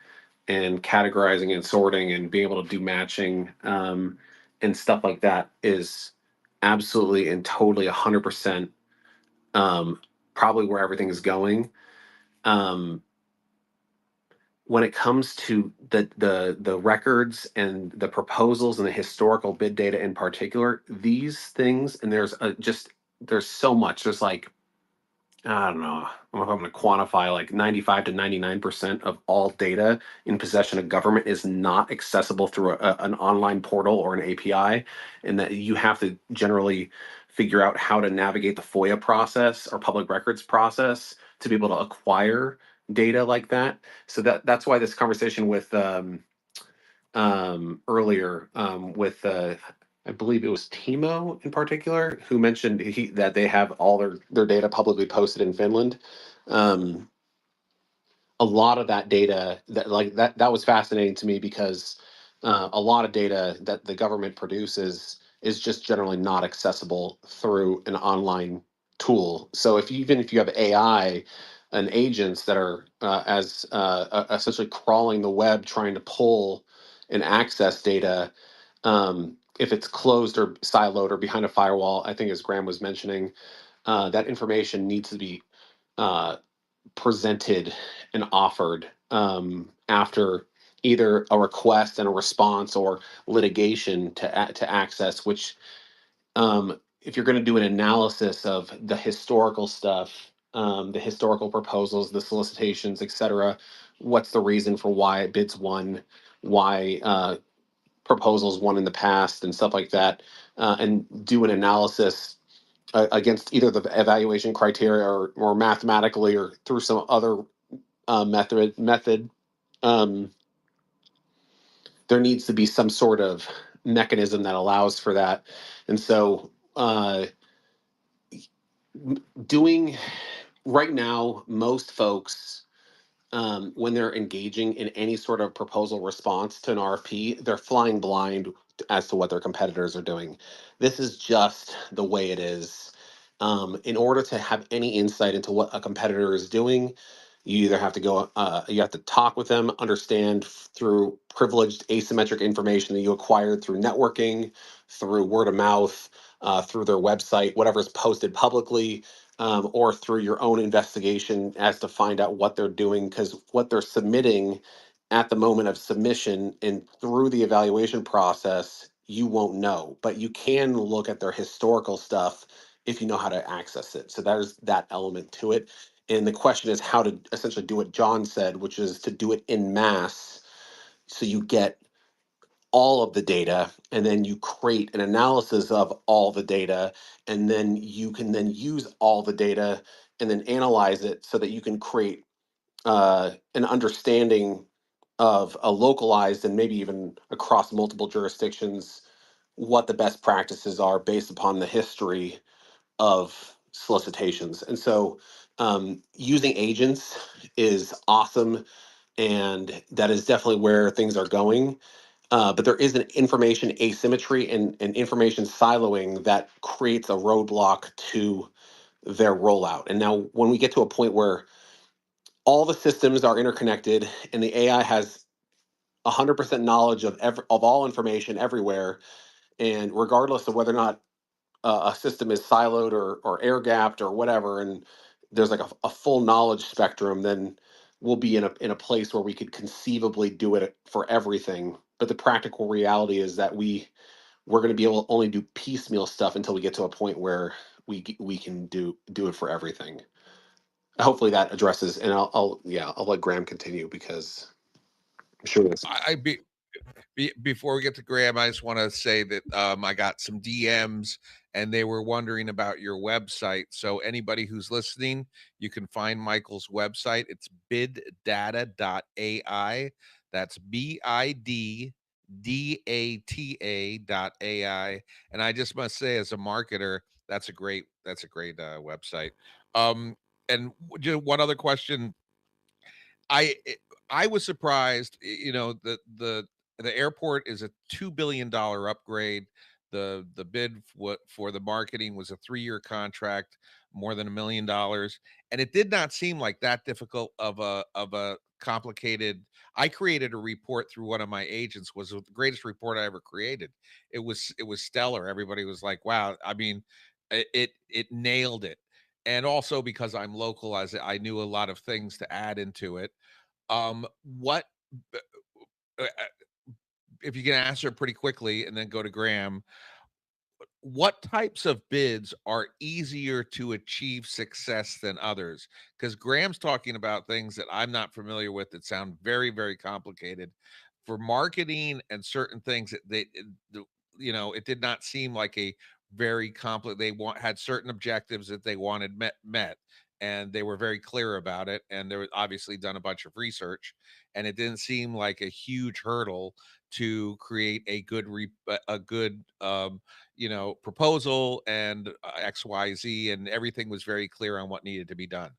and categorizing and sorting and being able to do matching and stuff like that is absolutely and totally 100% probably where everything is going. Um, when it comes to the records and the proposals and the historical bid data in particular, these things, and there's so much. There's like, I don't know. I don't know if I'm going to quantify, like 95 to 99% of all data in possession of government is not accessible through an online portal or an API, and that you have to generally figure out how to navigate the FOIA process or public records process to be able to acquire data like that. So that's why this conversation with earlier with I believe it was Timo in particular who mentioned that they have all their data publicly posted in Finland. Um, a lot of that data that was fascinating to me because a lot of data that the government produces is just generally not accessible through an online tool. So even if you have AI and agents that are essentially crawling the web trying to pull and access data, if it's closed or siloed or behind a firewall, I think as Graham was mentioning, that information needs to be uh, presented and offered after either a request and a response or litigation to access. Which, if you're going to do an analysis of the historical stuff, the historical proposals, the solicitations, etc., what's the reason for why bids won, why proposals won in the past, and stuff like that, and do an analysis against either the evaluation criteria or mathematically or through some other method, um, there needs to be some sort of mechanism that allows for that. And so doing right now, most folks, when they're engaging in any sort of proposal response to an RFP, they're flying blind as to what their competitors are doing. This is just the way it is. In order to have any insight into what a competitor is doing, you either have to go, you have to talk with them, understand through privileged asymmetric information that you acquired through networking, through word of mouth, through their website, whatever's posted publicly, or through your own investigation as to find out what they're doing, because what they're submitting at the moment of submission and through the evaluation process, you won't know, but you can look at their historical stuff if you know how to access it. So there's that element to it. And the question is how to essentially do what John said, which is to do it in mass so you get all of the data, and then you create an analysis of all the data, and then you can then use all the data and then analyze it so that you can create an understanding of a localized and maybe even across multiple jurisdictions what the best practices are based upon the history of solicitations. And so using agents is awesome, and that is definitely where things are going. But there is an information asymmetry and information siloing that creates a roadblock to their rollout. And now, when we get to a point where all the systems are interconnected and the AI has 100% knowledge of of all information everywhere, and regardless of whether or not a system is siloed or air gapped or whatever, and there's like a full knowledge spectrum, then we'll be in a place where we could conceivably do it for everything. But the practical reality is that we're going to be able to only do piecemeal stuff until we get to a point where we can do it for everything. Hopefully that addresses, and I'll let Graham continue because I'm sure there's. I before we get to Graham, I just want to say that I got some DMs and they were wondering about your website. So anybody who's listening, you can find Michael's website. It's biddata.ai. That's biddata.ai. And I just must say, as a marketer, that's a great website. Um, and just one other question. I I was surprised. The airport is a $2 billion upgrade. The bid for the marketing was a 3-year contract, more than $1 million, and it did not seem like that difficult of a complicated. I created a report through one of my agents. Was the greatest report I ever created. It was stellar. Everybody was like, "Wow!" I mean, it nailed it. And also because I'm local, as I knew a lot of things to add into it. What uh, if you can answer pretty quickly and then go to Graham, what types of bids are easier to achieve success than others? Because Graham's talking about things that I'm not familiar with that sound very, very complicated. For marketing and certain things that it did not seem like a very complex. They had certain objectives that they wanted met, and they were very clear about it. And they were obviously done a bunch of research, and it didn't seem like a huge hurdle to create a good proposal and XYZ, and everything was very clear on what needed to be done.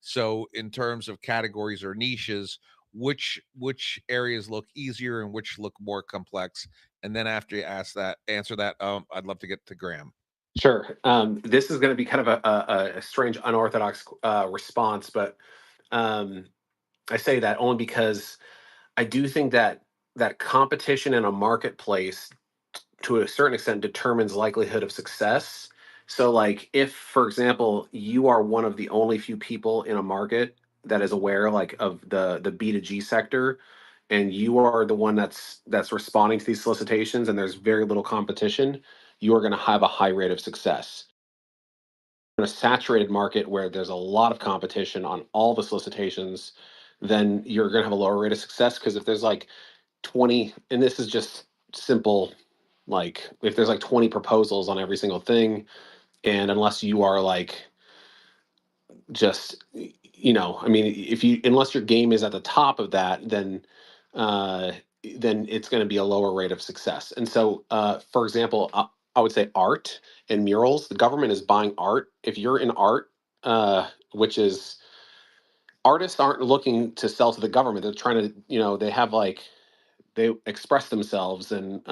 So in terms of categories or niches, which areas look easier and which look more complex? And then after you answer that, I'd love to get to Graham. Sure. This is going to be kind of a strange, unorthodox response, but um, I say that only because I do think that competition in a marketplace, to a certain extent, determines likelihood of success. So, like, if, for example, you are one of the only few people in a market that is aware, like, of the B2G sector, and you are the one that's responding to these solicitations, and there's very little competition, you are going to have a high rate of success. In a saturated market where there's a lot of competition on all the solicitations, then you're going to have a lower rate of success, because if there's like 20, and this is just simple, like if there's like 20 proposals on every single thing, and unless you are like just, I mean, if you unless your game is at the top of that, then then it's going to be a lower rate of success. And so, for example, I would say art and murals. The government is buying art. If you're in art, which is artists aren't looking to sell to the government. They're trying to, they have like they express themselves, and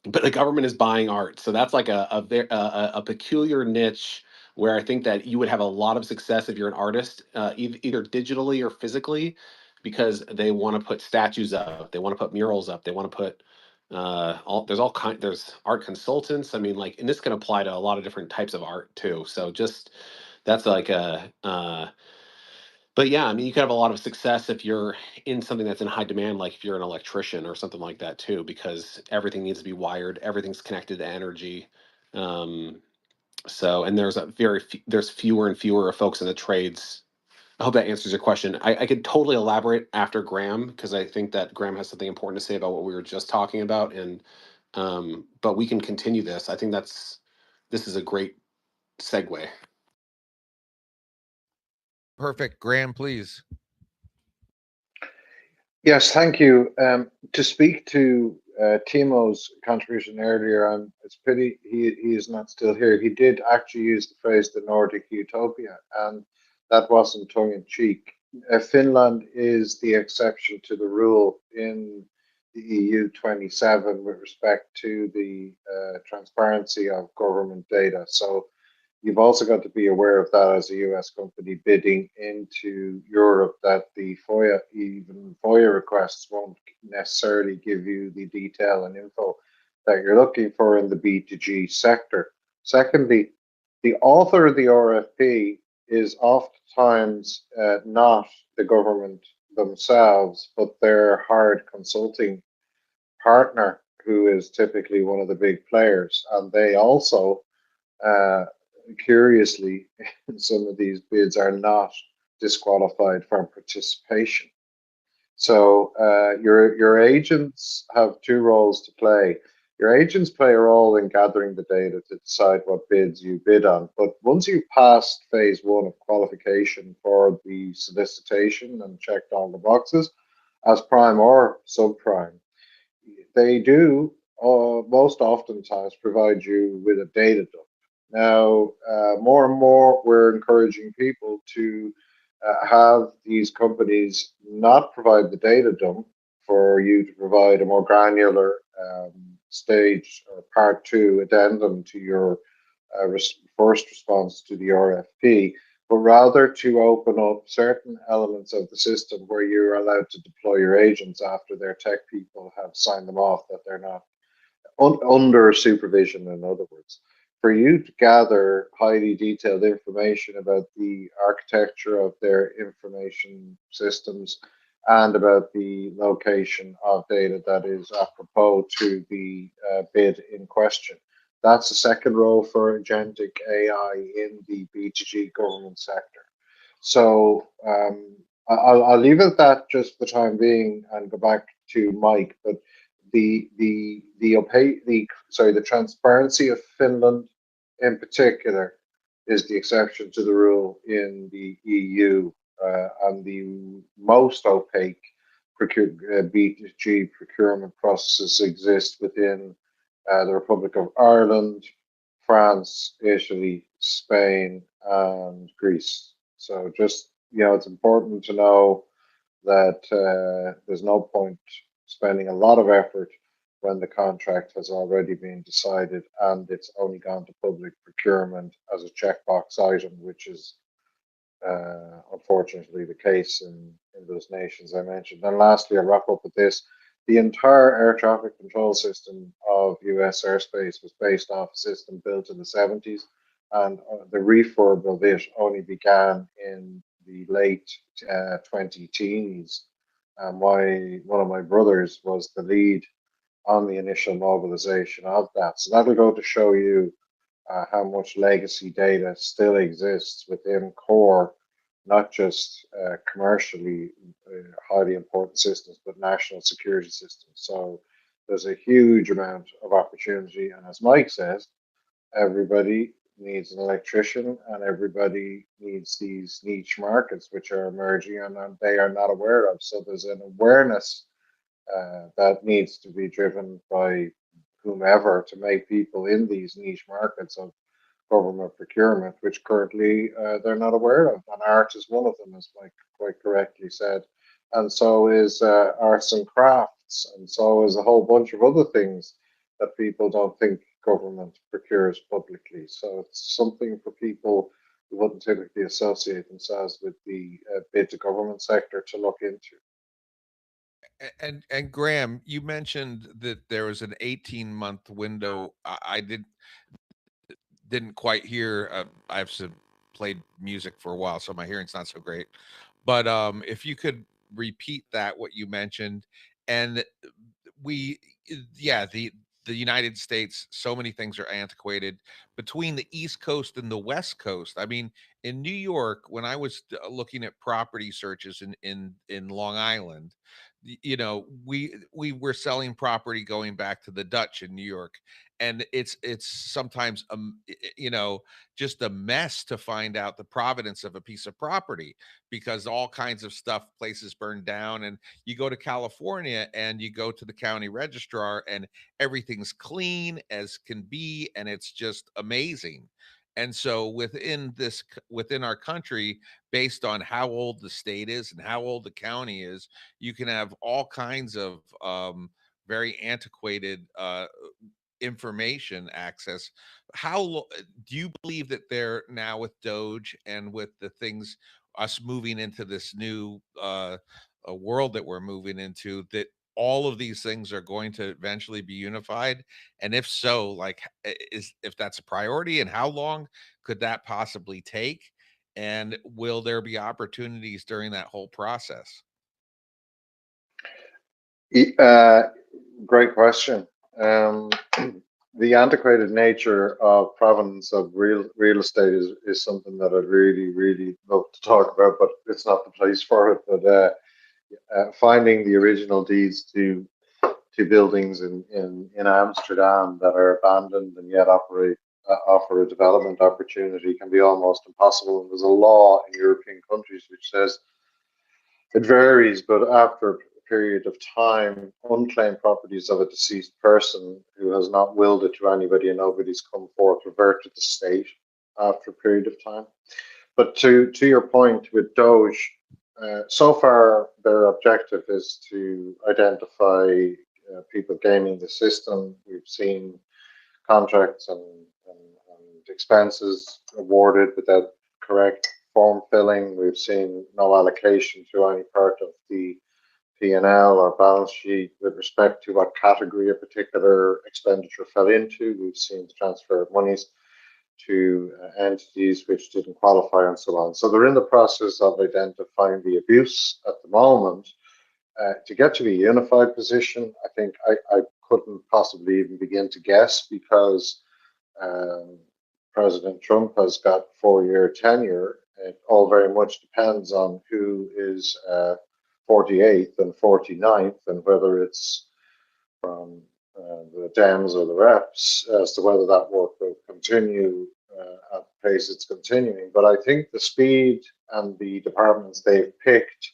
but the government is buying art. So that's like a peculiar niche where I think that you would have a lot of success if you're an artist, either digitally or physically, because they want to put statues up, they want to put murals up, they want to put there's art consultants. I mean, like, and this can apply to a lot of different types of art too. So just that's like a but yeah, I mean, you could have a lot of success if you're in something that's in high demand, like if you're an electrician or something like that too, because everything needs to be wired, everything's connected to energy. Um, and there's fewer and fewer folks in the trades. I hope that answers your question. I could totally elaborate after Graham, because I think that Graham has something important to say about what we were just talking about, and but we can continue this. I think this is a great segue. Perfect. Graham, please. Yes, thank you. To speak to Timo's contribution earlier, it's pity he is not still here. He did actually use the phrase "the Nordic utopia," and that wasn't tongue in cheek. Finland is the exception to the rule in the EU 27 with respect to the transparency of government data. So you've also got to be aware of that as a US company bidding into Europe, that the FOIA, even FOIA requests won't necessarily give you the detail and info that you're looking for in the B2G sector. Secondly, the author of the RFP is oftentimes not the government themselves, but their hired consulting partner, who is typically one of the big players. And they also uh, curiously, some of these bids are not disqualified from participation. So your agents have two roles to play. Your agents play a role in gathering the data to decide what bids you bid on. But once you've passed phase one of qualification for the solicitation and checked all the boxes, as prime or subprime, they do most oftentimes provide you with a data dump. Now, more and more, we're encouraging people to have these companies not provide the data dump for you to provide a more granular stage or part two addendum to your first response to the RFP, but rather to open up certain elements of the system where you're allowed to deploy your agents after their tech people have signed them off that they're not under supervision, in other words, for you to gather highly detailed information about the architecture of their information systems and about the location of data that is apropos to the bid in question. That's the second role for agentic AI in the B2G government sector. So I'll leave it at that just for the time being and go back to Mike. But the transparency of Finland in particular is the exception to the rule in the EU, and the most opaque B2G procurement processes exist within the Republic of Ireland, France, Italy, Spain, and Greece. So just, it's important to know that there's no point spending a lot of effort when the contract has already been decided and it's only gone to public procurement as a checkbox item, which is unfortunately the case in those nations I mentioned. And lastly, I'll wrap up with this. The entire air traffic control system of US airspace was based off a system built in the 70s, and the refurb of it only began in the late 20 teens. And one of my brothers was the lead on the initial mobilization of that. So that'll go to show you how much legacy data still exists within core, not just commercially highly important systems, but national security systems. So there's a huge amount of opportunity. And as Mike says, everybody needs an electrician and everybody needs these niche markets which are emerging and they are not aware of. So there's an awareness that needs to be driven by whomever to make people in these niche markets of government procurement, which currently they're not aware of. And art is one of them, as Mike quite correctly said. And so is arts and crafts, and so is a whole bunch of other things that people don't think government procures publicly. So it's something for people who wouldn't typically associate themselves with the bid to government sector to look into. And Graham, you mentioned that there was an 18-month window. I didn't quite hear. I've played music for a while, so my hearing's not so great. But if you could repeat that, what you mentioned, and we, yeah, the United States, so many things are antiquated between the East Coast and the West Coast. I mean, in New York, when I was looking at property searches in Long Island, you know, we were selling property going back to the Dutch in New York, and it's sometimes you know, just a mess to find out the provenance of a piece of property, because all kinds of stuff, places burned down. And you go to California and you go to the county registrar and everything's clean as can be, and it's just amazing. And so within our country, based on how old the state is and how old the county is, you can have all kinds of very antiquated information access. Do you believe that they're now, with Doge and with the things, us moving into this new world that we're moving into, that all of these things are going to eventually be unified? And if so, like, is if that's a priority, and how long could that possibly take? And will there be opportunities during that whole process? Uh, Great question. Um, the antiquated nature of provenance of real estate is something that I'd really love to talk about, but it's not the place for it. But finding the original deeds to buildings in Amsterdam that are abandoned and yet offer a development opportunity can be almost impossible. And there's a law in European countries which says it varies, but after a period of time, unclaimed properties of a deceased person who has not willed it to anybody and nobody's come forth revert to the state after a period of time. But to your point with Doge, so far their objective is to identify people gaming the system. We've seen contracts and expenses awarded without correct form filling. We've seen no allocation to any part of the P&L or balance sheet with respect to what category a particular expenditure fell into. We've seen the transfer of monies to entities which didn't qualify and so on. So they're in the process of identifying the abuse at the moment. To get to a unified position, I think I couldn't possibly even begin to guess, because um, President Trump has got 4-year tenure. It all very much depends on who is 48th and 49th, and whether it's from the Dems or the Reps, as to whether that work will continue at the pace it's continuing. But I think the speed and the departments they've picked,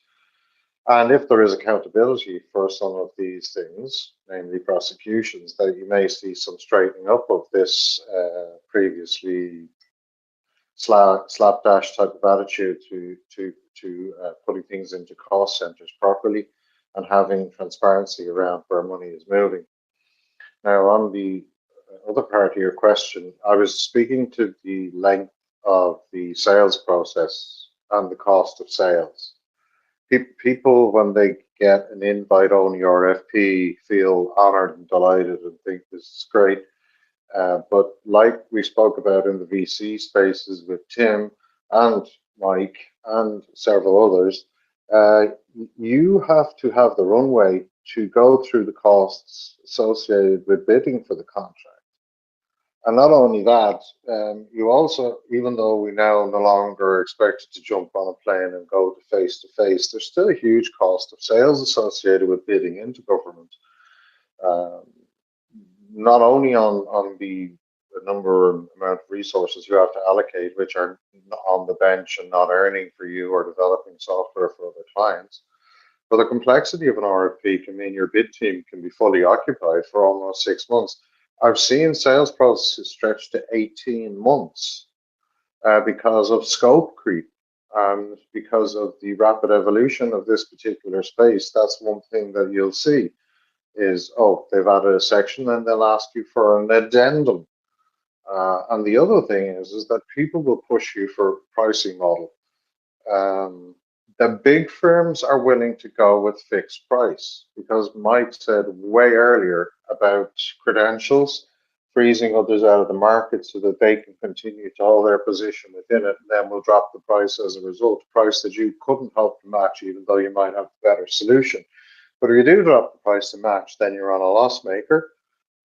and if there is accountability for some of these things, namely prosecutions, that you may see some straightening up of this previously slapdash type of attitude to putting things into cost centers properly and having transparency around where money is moving. Now, on the other part of your question, I was speaking to the length of the sales process and the cost of sales. People, when they get an invite only RFP, feel honored and delighted and think this is great. But like we spoke about in the VC spaces with Tim and Mike and several others, uh, you have to have the runway to go through the costs associated with bidding for the contract. And not only that, you also, even though we now no longer are expected to jump on a plane and go to face, there's still a huge cost of sales associated with bidding into government. Um, Not only on the number and amount of resources you have to allocate, which are on the bench and not earning for you or developing software for other clients, But the complexity of an RFP can mean your bid team can be fully occupied for almost 6 months. I've seen sales processes stretch to 18 months because of scope creep and because of the rapid evolution of this particular space. That's one thing that you'll see is, oh, they've added a section and they'll ask you for an addendum. And the other thing is that people will push you for pricing model. Um, the big firms are willing to go with fixed price because Mike said way earlier about credentials, freezing others out of the market so that they can continue to hold their position within it, and then we'll drop the price as a result, price that you couldn't hope to match, even though you might have a better solution. But if you do drop the price to match, then you're on a loss maker.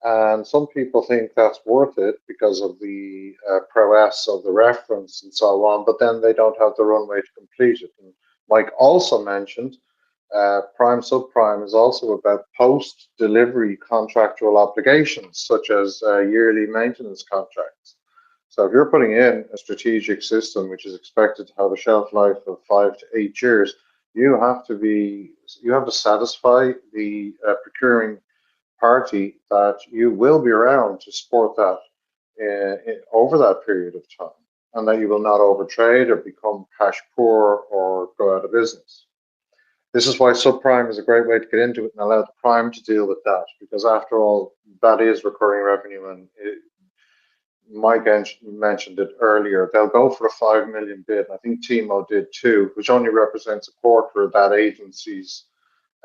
And some people think that's worth it because of the prowess of the reference and so on, but then they don't have the runway to complete it. And Mike also mentioned prime subprime is also about post delivery contractual obligations, such as yearly maintenance contracts. So if you're putting in a strategic system which is expected to have a shelf life of 5 to 8 years, you have to satisfy the procuring party that you will be around to support that over that period of time, and that you will not overtrade or become cash poor or go out of business. This is why subprime is a great way to get into it and allow the prime to deal with that, because after all, that is recurring revenue. And Mike mentioned it earlier. They'll go for a 5 million bid. I think Timo did too, which only represents a quarter of that agency's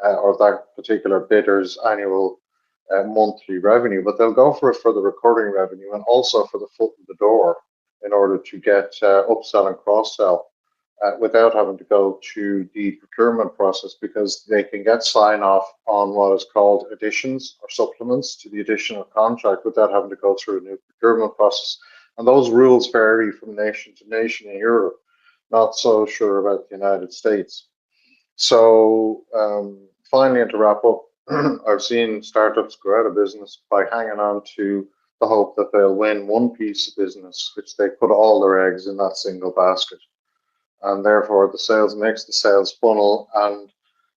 or that particular bidder's annual monthly revenue, but they'll go for it for the recurring revenue and also for the foot in the door in order to get upsell and cross sell without having to go to the procurement process, because they can get sign off on what is called additions or supplements to the additional contract without having to go through a new procurement process. And those rules vary from nation to nation in Europe. Not so sure about the United States. So finally, and to wrap up, I've seen startups go out of business by hanging on to the hope that they'll win one piece of business, which they put all their eggs in that single basket. And therefore, the sales mix, the sales funnel, and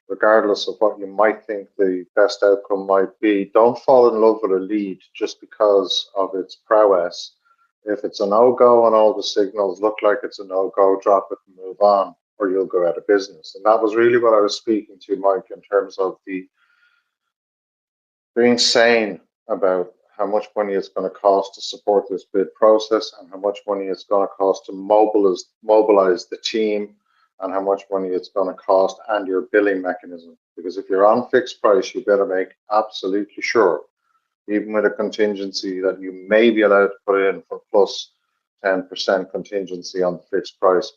regardless of what you might think the best outcome might be, don't fall in love with a lead just because of its prowess. If it's a no-go and all the signals look like it's a no-go, drop it and move on, or you'll go out of business. And that was really what I was speaking to, Mike, in terms of the being sane about how much money it's going to cost to support this bid process, and how much money it's going to cost to mobilize the team, and how much money it's going to cost, and your billing mechanism. Because if you're on fixed price, you better make absolutely sure, even with a contingency that you may be allowed to put in for plus 10% contingency on the fixed price,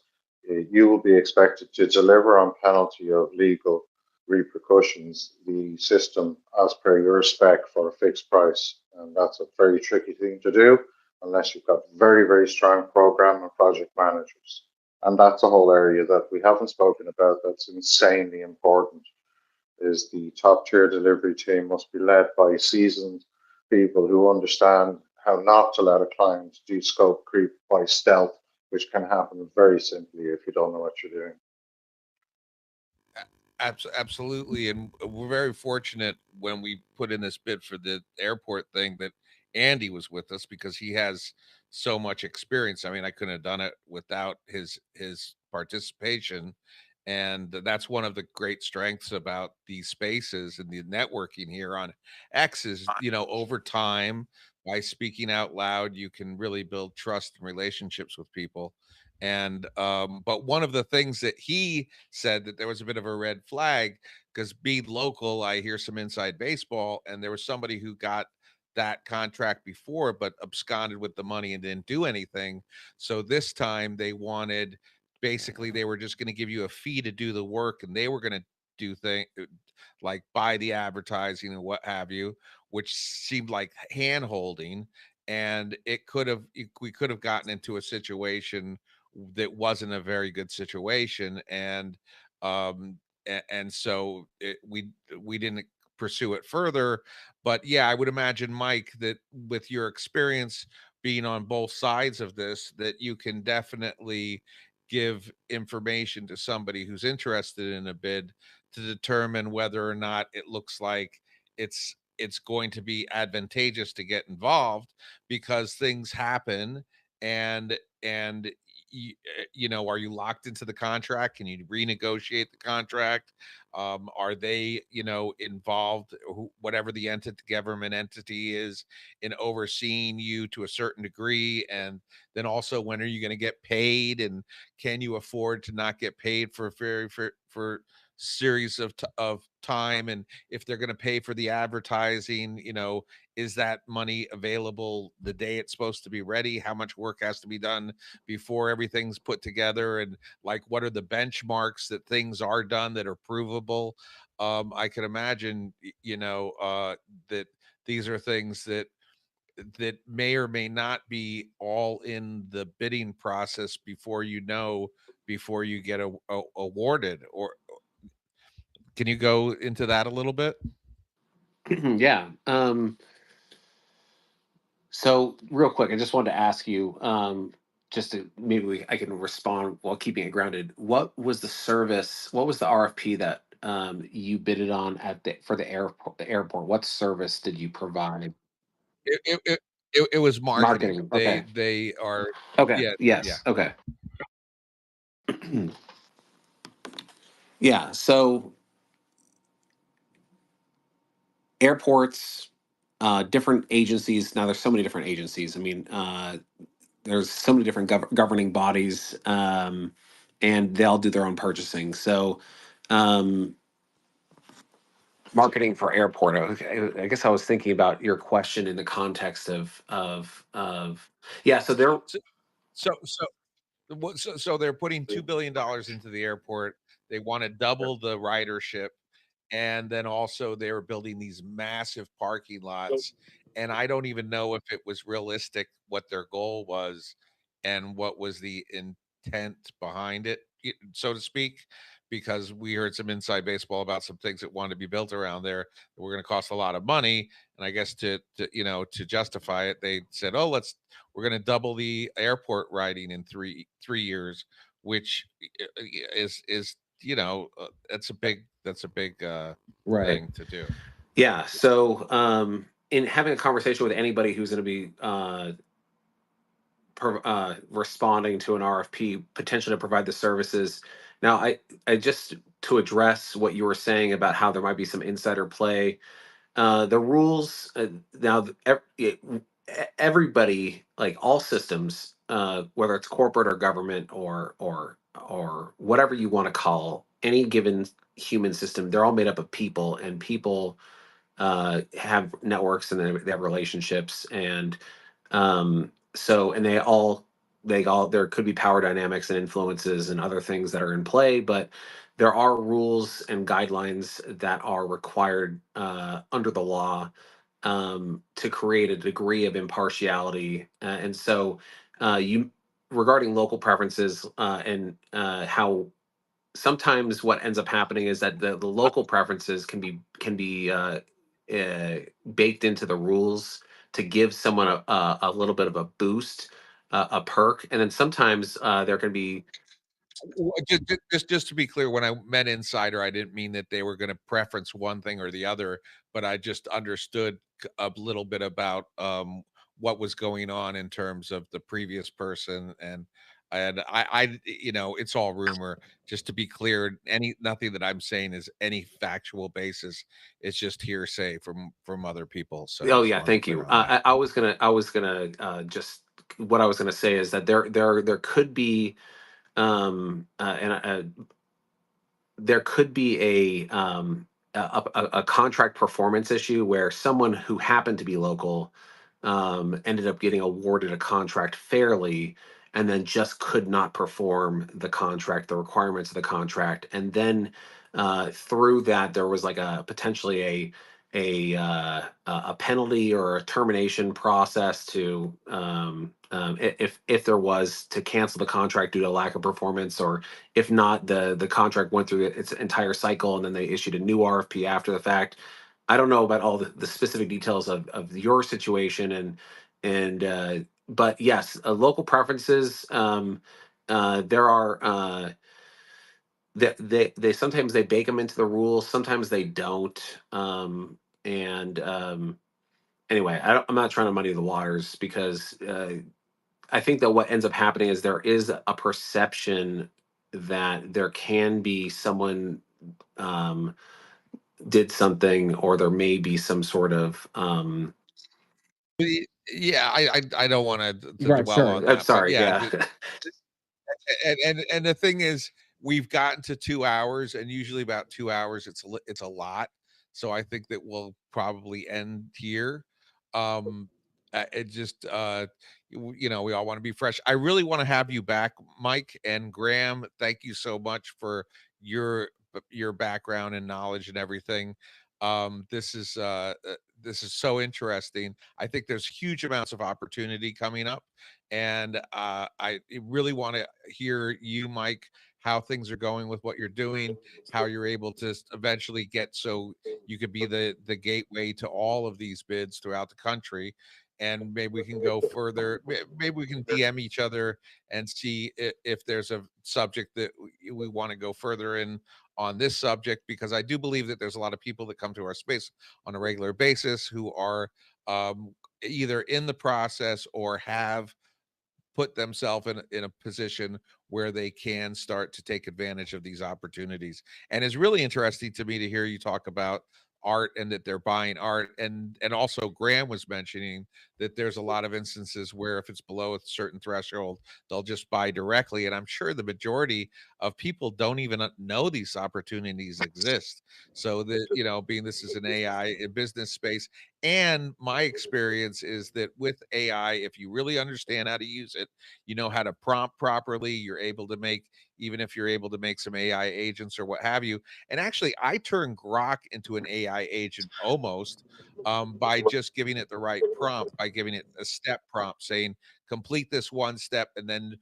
you will be expected to deliver on penalty of legal repercussions the system as per your spec for a fixed price. And that's a very tricky thing to do unless you've got very, very strong program and project managers. And that's a whole area that we haven't spoken about that's insanely important, is the top tier delivery team must be led by seasoned people who understand how not to let a client do scope creep by stealth, which can happen very simply if you don't know what you're doing. Absolutely, and we're very fortunate when we put in this bid for the airport thing that Andy was with us, because he has so much experience. I mean, I couldn't have done it without his participation, and that's one of the great strengths about these spaces and the networking here on X is, over time, by speaking out loud, you can really build trust and relationships with people. And but one of the things that he said, that there was a bit of a red flag, because being local, I hear some inside baseball, and there was somebody who got that contract before but absconded with the money and didn't do anything. So this time they wanted, basically they were just going to give you a fee to do the work, and they were going to do things like buy the advertising and what have you, which seemed like hand holding. And we could have gotten into a situation that wasn't a very good situation. And so we didn't pursue it further. But yeah, I would imagine, Mike, that with your experience being on both sides of this, that you can definitely give information to somebody who's interested in a bid, to determine whether or not it looks like it's going to be advantageous to get involved, because things happen. And are you locked into the contract? Can you renegotiate the contract? Are they involved, whatever the entity, government entity is, in overseeing you to a certain degree? And then also, when are you going to get paid, and can you afford to not get paid for for series of time? And if they're going to pay for the advertising, is that money available the day it's supposed to be ready? How much work has to be done before everything's put together? And like, what are the benchmarks that things are done that are provable? I can imagine, that these are things that may or may not be all in the bidding process before you get awarded. Or can you go into that a little bit? Yeah. So real quick, I just wanted to ask you, just to maybe I can respond while keeping it grounded. What was the service? What was the RFP that you bidded on for the airport? The airport. What service did you provide? It was marketing. Marketing. They Okay. they are, Okay. yeah, yeah. Yes. Okay. Yeah. So airports, different agencies. Now there's so many different agencies. I mean, there's so many different governing bodies, and they all do their own purchasing. So, um, marketing for airport. Okay, I guess I was thinking about your question in the context of yeah. So there. So so they're putting $2 billion into the airport. They want to double the ridership, and then also they were building these massive parking lots. And I don't even know if it was realistic what their goal was and what was the intent behind it, so to speak, because we heard some inside baseball about some things that wanted to be built around there that were going to cost a lot of money. And I guess to justify it, they said, oh, we're going to double the airport riding in three years, which is that's a big Right. thing to do. Yeah. So, in having a conversation with anybody who's going to be responding to an RFP, potentially to provide the services. Now, I just to address what you were saying about how there might be some insider play. The rules now, everybody, like all systems, whether it's corporate or government or whatever you want to call any given human system, they're all made up of people, and people have networks, and they have relationships, and and they all there could be power dynamics and influences and other things that are in play, but there are rules and guidelines that are required under the law to create a degree of impartiality. And so you regarding local preferences and how sometimes what ends up happening is that the local preferences can be baked into the rules to give someone a little bit of a boost, a perk, and then sometimes there can be. Just to be clear, when I meant insider, I didn't mean that they were going to preference one thing or the other, but I just understood a little bit about what was going on in terms of the previous person. And it's all rumor. Just to be clear, nothing that I'm saying is any factual basis. It's just hearsay from other people. So Oh just yeah, want to be thank clear you. on that. I was gonna just what I was gonna say is that there could be and there could be a contract performance issue where someone who happened to be local ended up getting awarded a contract fairly, and then just could not perform the requirements of the contract, and then through that there was like a potentially a penalty or a termination process to if there was to cancel the contract due to lack of performance, or if not, the contract went through its entire cycle and then they issued a new RFP after the fact. I don't know about all the specific details of your situation, and but yes, local preferences. There are they sometimes they bake them into the rules, sometimes they don't. And Anyway, I'm not trying to muddy the waters, because I think that what ends up happening is there is a perception that there can be someone um, did something, or there may be some sort of Yeah, I don't want to right. dwell Sorry, on I'm that, but sorry. yeah, Yeah. and the thing is, we've gotten to 2 hours, and usually about 2 hours, it's a lot. So I think that we'll probably end here. It just we all want to be fresh. I really want to have you back, Mike and Graham. Thank you so much for your your background and knowledge and everything. This is so interesting. I think there's huge amounts of opportunity coming up, and I really want to hear you, Mike, how things are going with what you're doing, how you're able to eventually get so you could be the gateway to all of these bids throughout the country. And maybe we can go further. Maybe we can DM each other and see if there's a subject that we want to go further in on this subject, because I do believe that there's a lot of people that come to our space on a regular basis who are either in the process or have put themselves in a position where they can start to take advantage of these opportunities. And it's really interesting to me to hear you talk about art, and that they're buying art, and also Graham was mentioning that there's a lot of instances where if it's below a certain threshold, they'll just buy directly. And I'm sure the majority of people don't even know these opportunities exist. So that, being this is an AI business space, and my experience is that with AI, if you really understand how to use it, you know how to prompt properly, you're able to make, even if you're able to make some AI agents or what have you. And actually, I turn Grok into an AI agent almost, by just giving it the right prompt, by giving it a step prompt saying, complete this one step, and then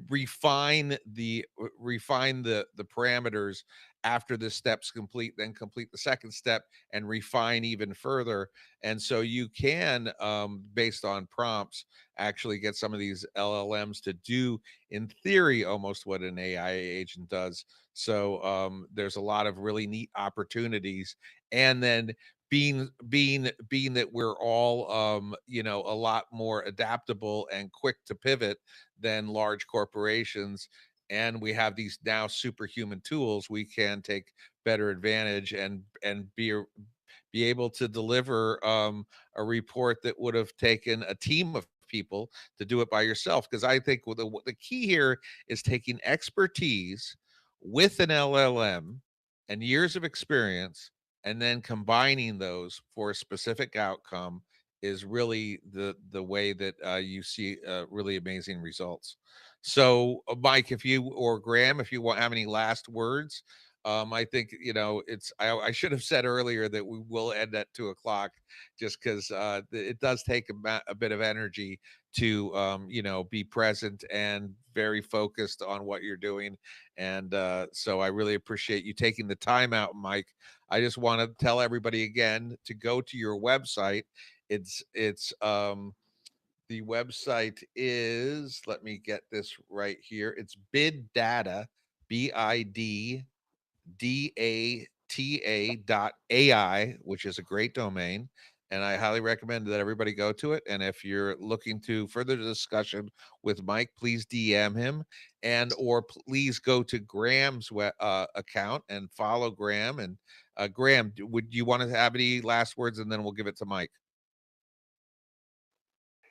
refine the parameters after the steps complete, then complete the second step and refine even further. And so you can, based on prompts, actually get some of these LLMs to do, in theory, almost what an AI agent does. So there's a lot of really neat opportunities. And then being that we're all a lot more adaptable and quick to pivot than large corporations, and we have these now superhuman tools, we can take better advantage and be able to deliver a report that would have taken a team of people to do it by yourself. Because I think the key here is taking expertise with an LLM and years of experience, and then combining those for a specific outcome is really the way that you see really amazing results. So, Mike, if you or Graham, if you want have any last words, I think I should have said earlier that we will end at 2 o'clock, just because it does take a bit of energy to be present and very focused on what you're doing. And so I really appreciate you taking the time out, Mike. I just want to tell everybody again to go to your website. It's the website is, let me get this right here. It's bid data, BIDDATA.ai, which is a great domain. And I highly recommend that everybody go to it. And if you're looking to further discussion with Mike, please DM him, and or please go to Graham's account and follow Graham. And Graham, would you want to have any last words, and then we'll give it to Mike?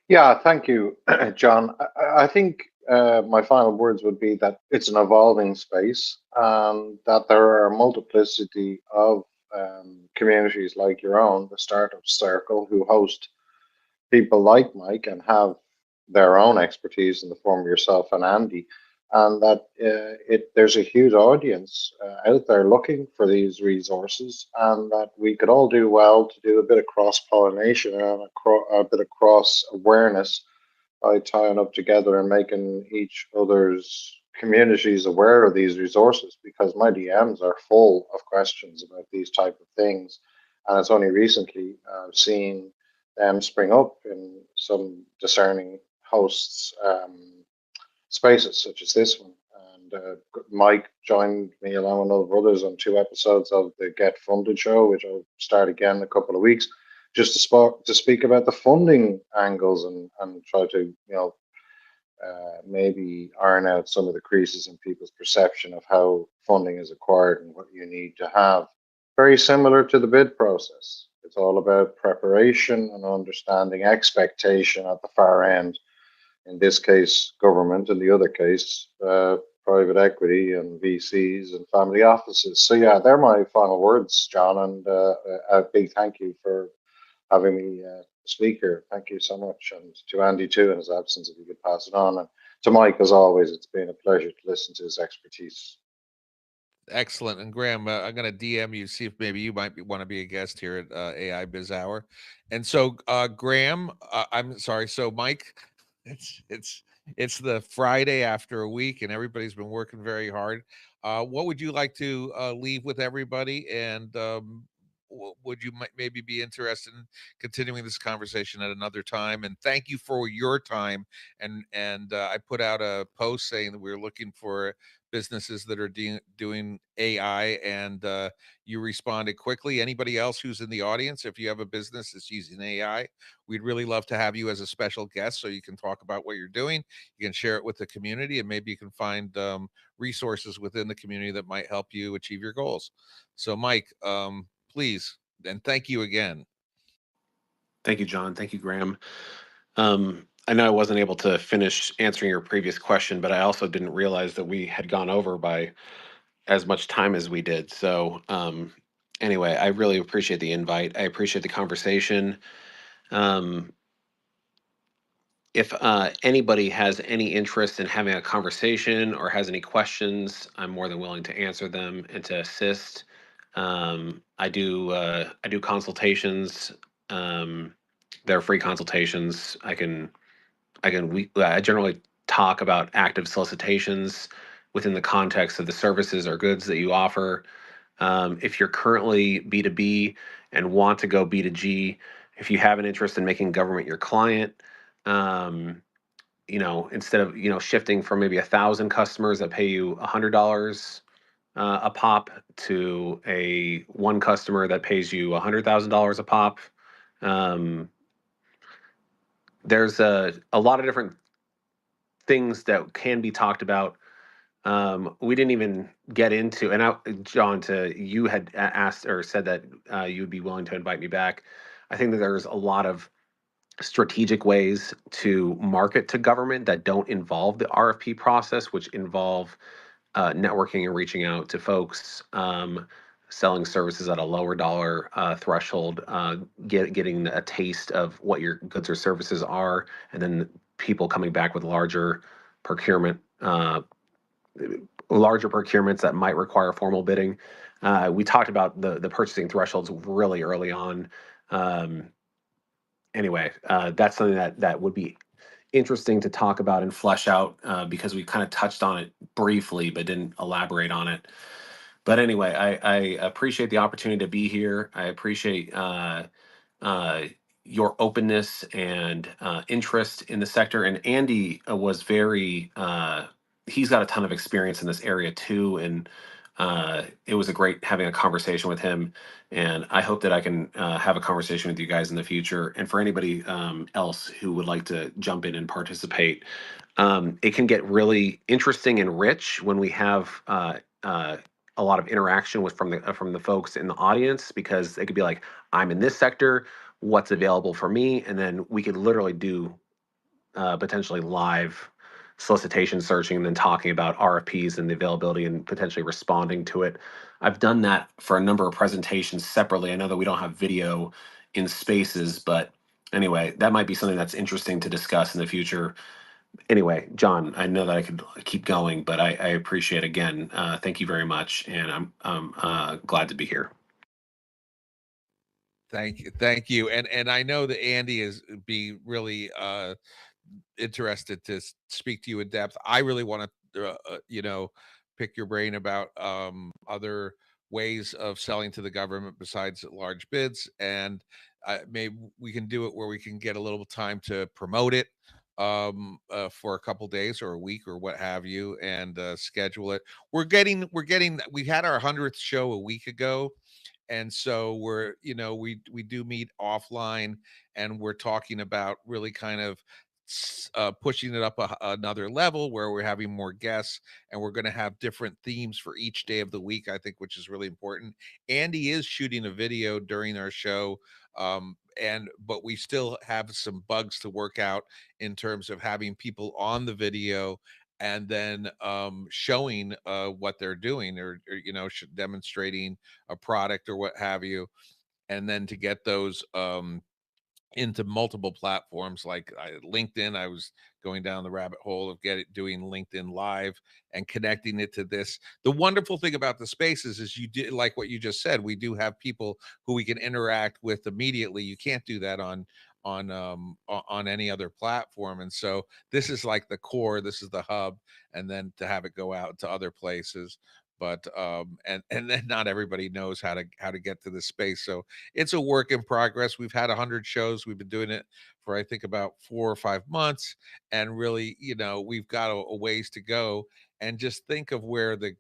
Yeah, thank you, John. I think my final words would be that it's an evolving space, and that there are a multiplicity of communities like your own, the Startup Circle, who host people like Mike and have their own expertise in the form of yourself and Andy, and that there's a huge audience out there looking for these resources, and that we could all do well to do a bit of cross pollination and a bit of cross awareness by tying up together and making each other's communities aware of these resources, because my DMs are full of questions about these type of things, and it's only recently seen them spring up in some discerning hosts spaces such as this one. and Mike joined me along with other brothers on 2 episodes of the Get Funded show, which I'll start again in a couple of weeks, just to speak about the funding angles and try to maybe iron out some of the creases in people's perception of how funding is acquired and what you need to have. Very similar to the bid process. It's all about preparation and understanding expectation at the far end. In this case, government. In the other case, private equity and VCs and family offices. So yeah, they're my final words, John, and a big thank you for having me speak here. Thank you so much. And to Andy too in his absence, if you could pass it on. And to Mike, as always, it's been a pleasure to listen to his expertise. Excellent. And Graham, I'm going to DM you, see if maybe you might want to be a guest here at AI Biz Hour. And so, Graham, I'm sorry. So, Mike, it's it's it's the Friday after a week, and everybody's been working very hard. What would you like to leave with everybody? And would you maybe be interested in continuing this conversation at another time? And thank you for your time. And I put out a post saying that we're looking for businesses that are doing AI, and you responded quickly. Anybody else who's in the audience, if you have a business that's using AI, we'd really love to have you as a special guest so you can talk about what you're doing. You can share it with the community, and maybe you can find resources within the community that might help you achieve your goals. So, Mike, please, and thank you again. Thank you, John. Thank you, Graham. I know I wasn't able to finish answering your previous question, but I also didn't realize that we had gone over by as much time as we did. So, anyway, I really appreciate the invite. I appreciate the conversation. Um, if anybody has any interest in having a conversation or has any questions, I'm more than willing to answer them and to assist. I do consultations. Um, they're free consultations. I generally talk about active solicitations within the context of the services or goods that you offer. If you're currently B2B and want to go B2G, if you have an interest in making government your client, um, instead of shifting from maybe 1,000 customers that pay you $100 a pop to a one customer that pays you $100,000 a pop, um, there's a lot of different things that can be talked about. We didn't even get into, and John, you had asked or said that you would be willing to invite me back. I think that there's a lot of strategic ways to market to government that don't involve the RFP process, which involve networking and reaching out to folks, selling services at a lower dollar threshold, getting a taste of what your goods or services are, and then people coming back with procurement, larger procurements that might require formal bidding. We talked about the purchasing thresholds really early on. Um, anyway, that's something that would be interesting to talk about and flesh out because we kind of touched on it briefly but didn't elaborate on it. But anyway, I appreciate the opportunity to be here. I appreciate uh, your openness and interest in the sector. And Andy was he's got a ton of experience in this area too. And it was a great having a conversation with him. And I hope that I can have a conversation with you guys in the future. And for anybody else who would like to jump in and participate, it can get really interesting and rich when we have a lot of interaction from the folks in the audience, because they could be like, I'm in this sector, what's available for me, and then we could literally do potentially live solicitation searching and then talking about RFPs and the availability and potentially responding to it. I've done that for a number of presentations separately. I know that we don't have video in spaces, but anyway, that might be something that's interesting to discuss in the future. Anyway, John, I know that I could keep going, but I appreciate again. Thank you very much, and I'm glad to be here. Thank you. And I know that Andy is be really interested to speak to you in depth. I really want to, pick your brain about other ways of selling to the government besides large bids, and maybe we can do it where we can get a little time to promote it. for a couple days or a week or what have you, and schedule it. We had our 100th show a week ago, and so we're, we do meet offline, and we're talking about really kind of pushing it up another level where we're having more guests, and we're going to have different themes for each day of the week, I think, which is really important. Andy is shooting a video during our show, and but we still have some bugs to work out in terms of having people on the video, and then showing what they're doing, or demonstrating a product or what have you, and then to get those into multiple platforms like LinkedIn. I was going down the rabbit hole of doing LinkedIn Live and connecting it to this. The wonderful thing about the spaces is, you did like what you just said. We do have people who we can interact with immediately. You can't do that on any other platform, and so this is like the core. This is the hub, and then to have it go out to other places. But and then not everybody knows how to get to the space, so it's a work in progress. We've had 100 shows. We've been doing it for, I think, about 4 or 5 months, and really, we've got a ways to go. And just think of where the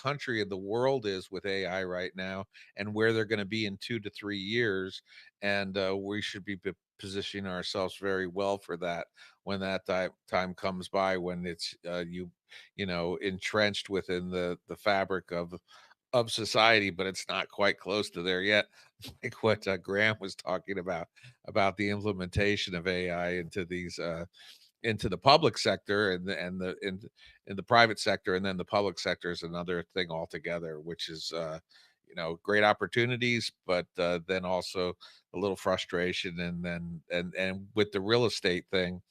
country and the world is with AI right now, and where they're going to be in 2 to 3 years, and we should be positioning ourselves very well for that when that time comes by, when it's entrenched within the fabric of society, but it's not quite close to there yet. Like what Graham was talking about the implementation of AI into the public sector, in the private sector, and then the public sector is another thing altogether, which is great opportunities, but then also a little frustration, and then and with the real estate thing,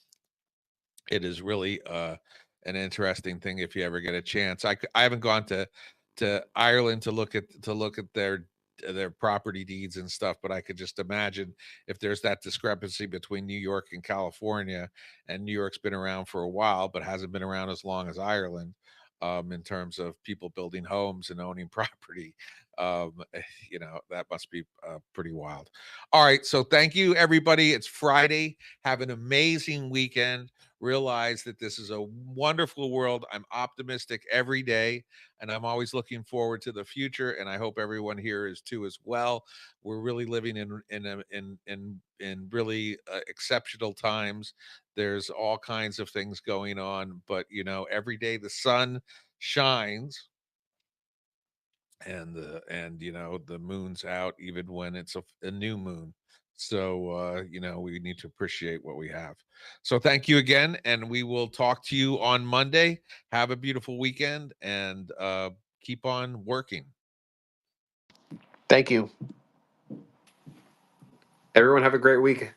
it is really an interesting thing if you ever get a chance. I haven't gone to Ireland to look at their property deeds and stuff, but I could just imagine if there's that discrepancy between New York and California, and New York's been around for a while but hasn't been around as long as Ireland, in terms of people building homes and owning property. That must be pretty wild. All right, so thank you, everybody. It's Friday. Have an amazing weekend. Realize that this is a wonderful world. I'm optimistic every day, and I'm always looking forward to the future, and I hope everyone here is too as well. We're really living in really exceptional times. There's all kinds of things going on, but every day the sun shines, and the moon's out even when it's a new moon. So we need to appreciate what we have. So thank you again, and we will talk to you on Monday. Have a beautiful weekend, and keep on working. Thank you. Everyone have a great week.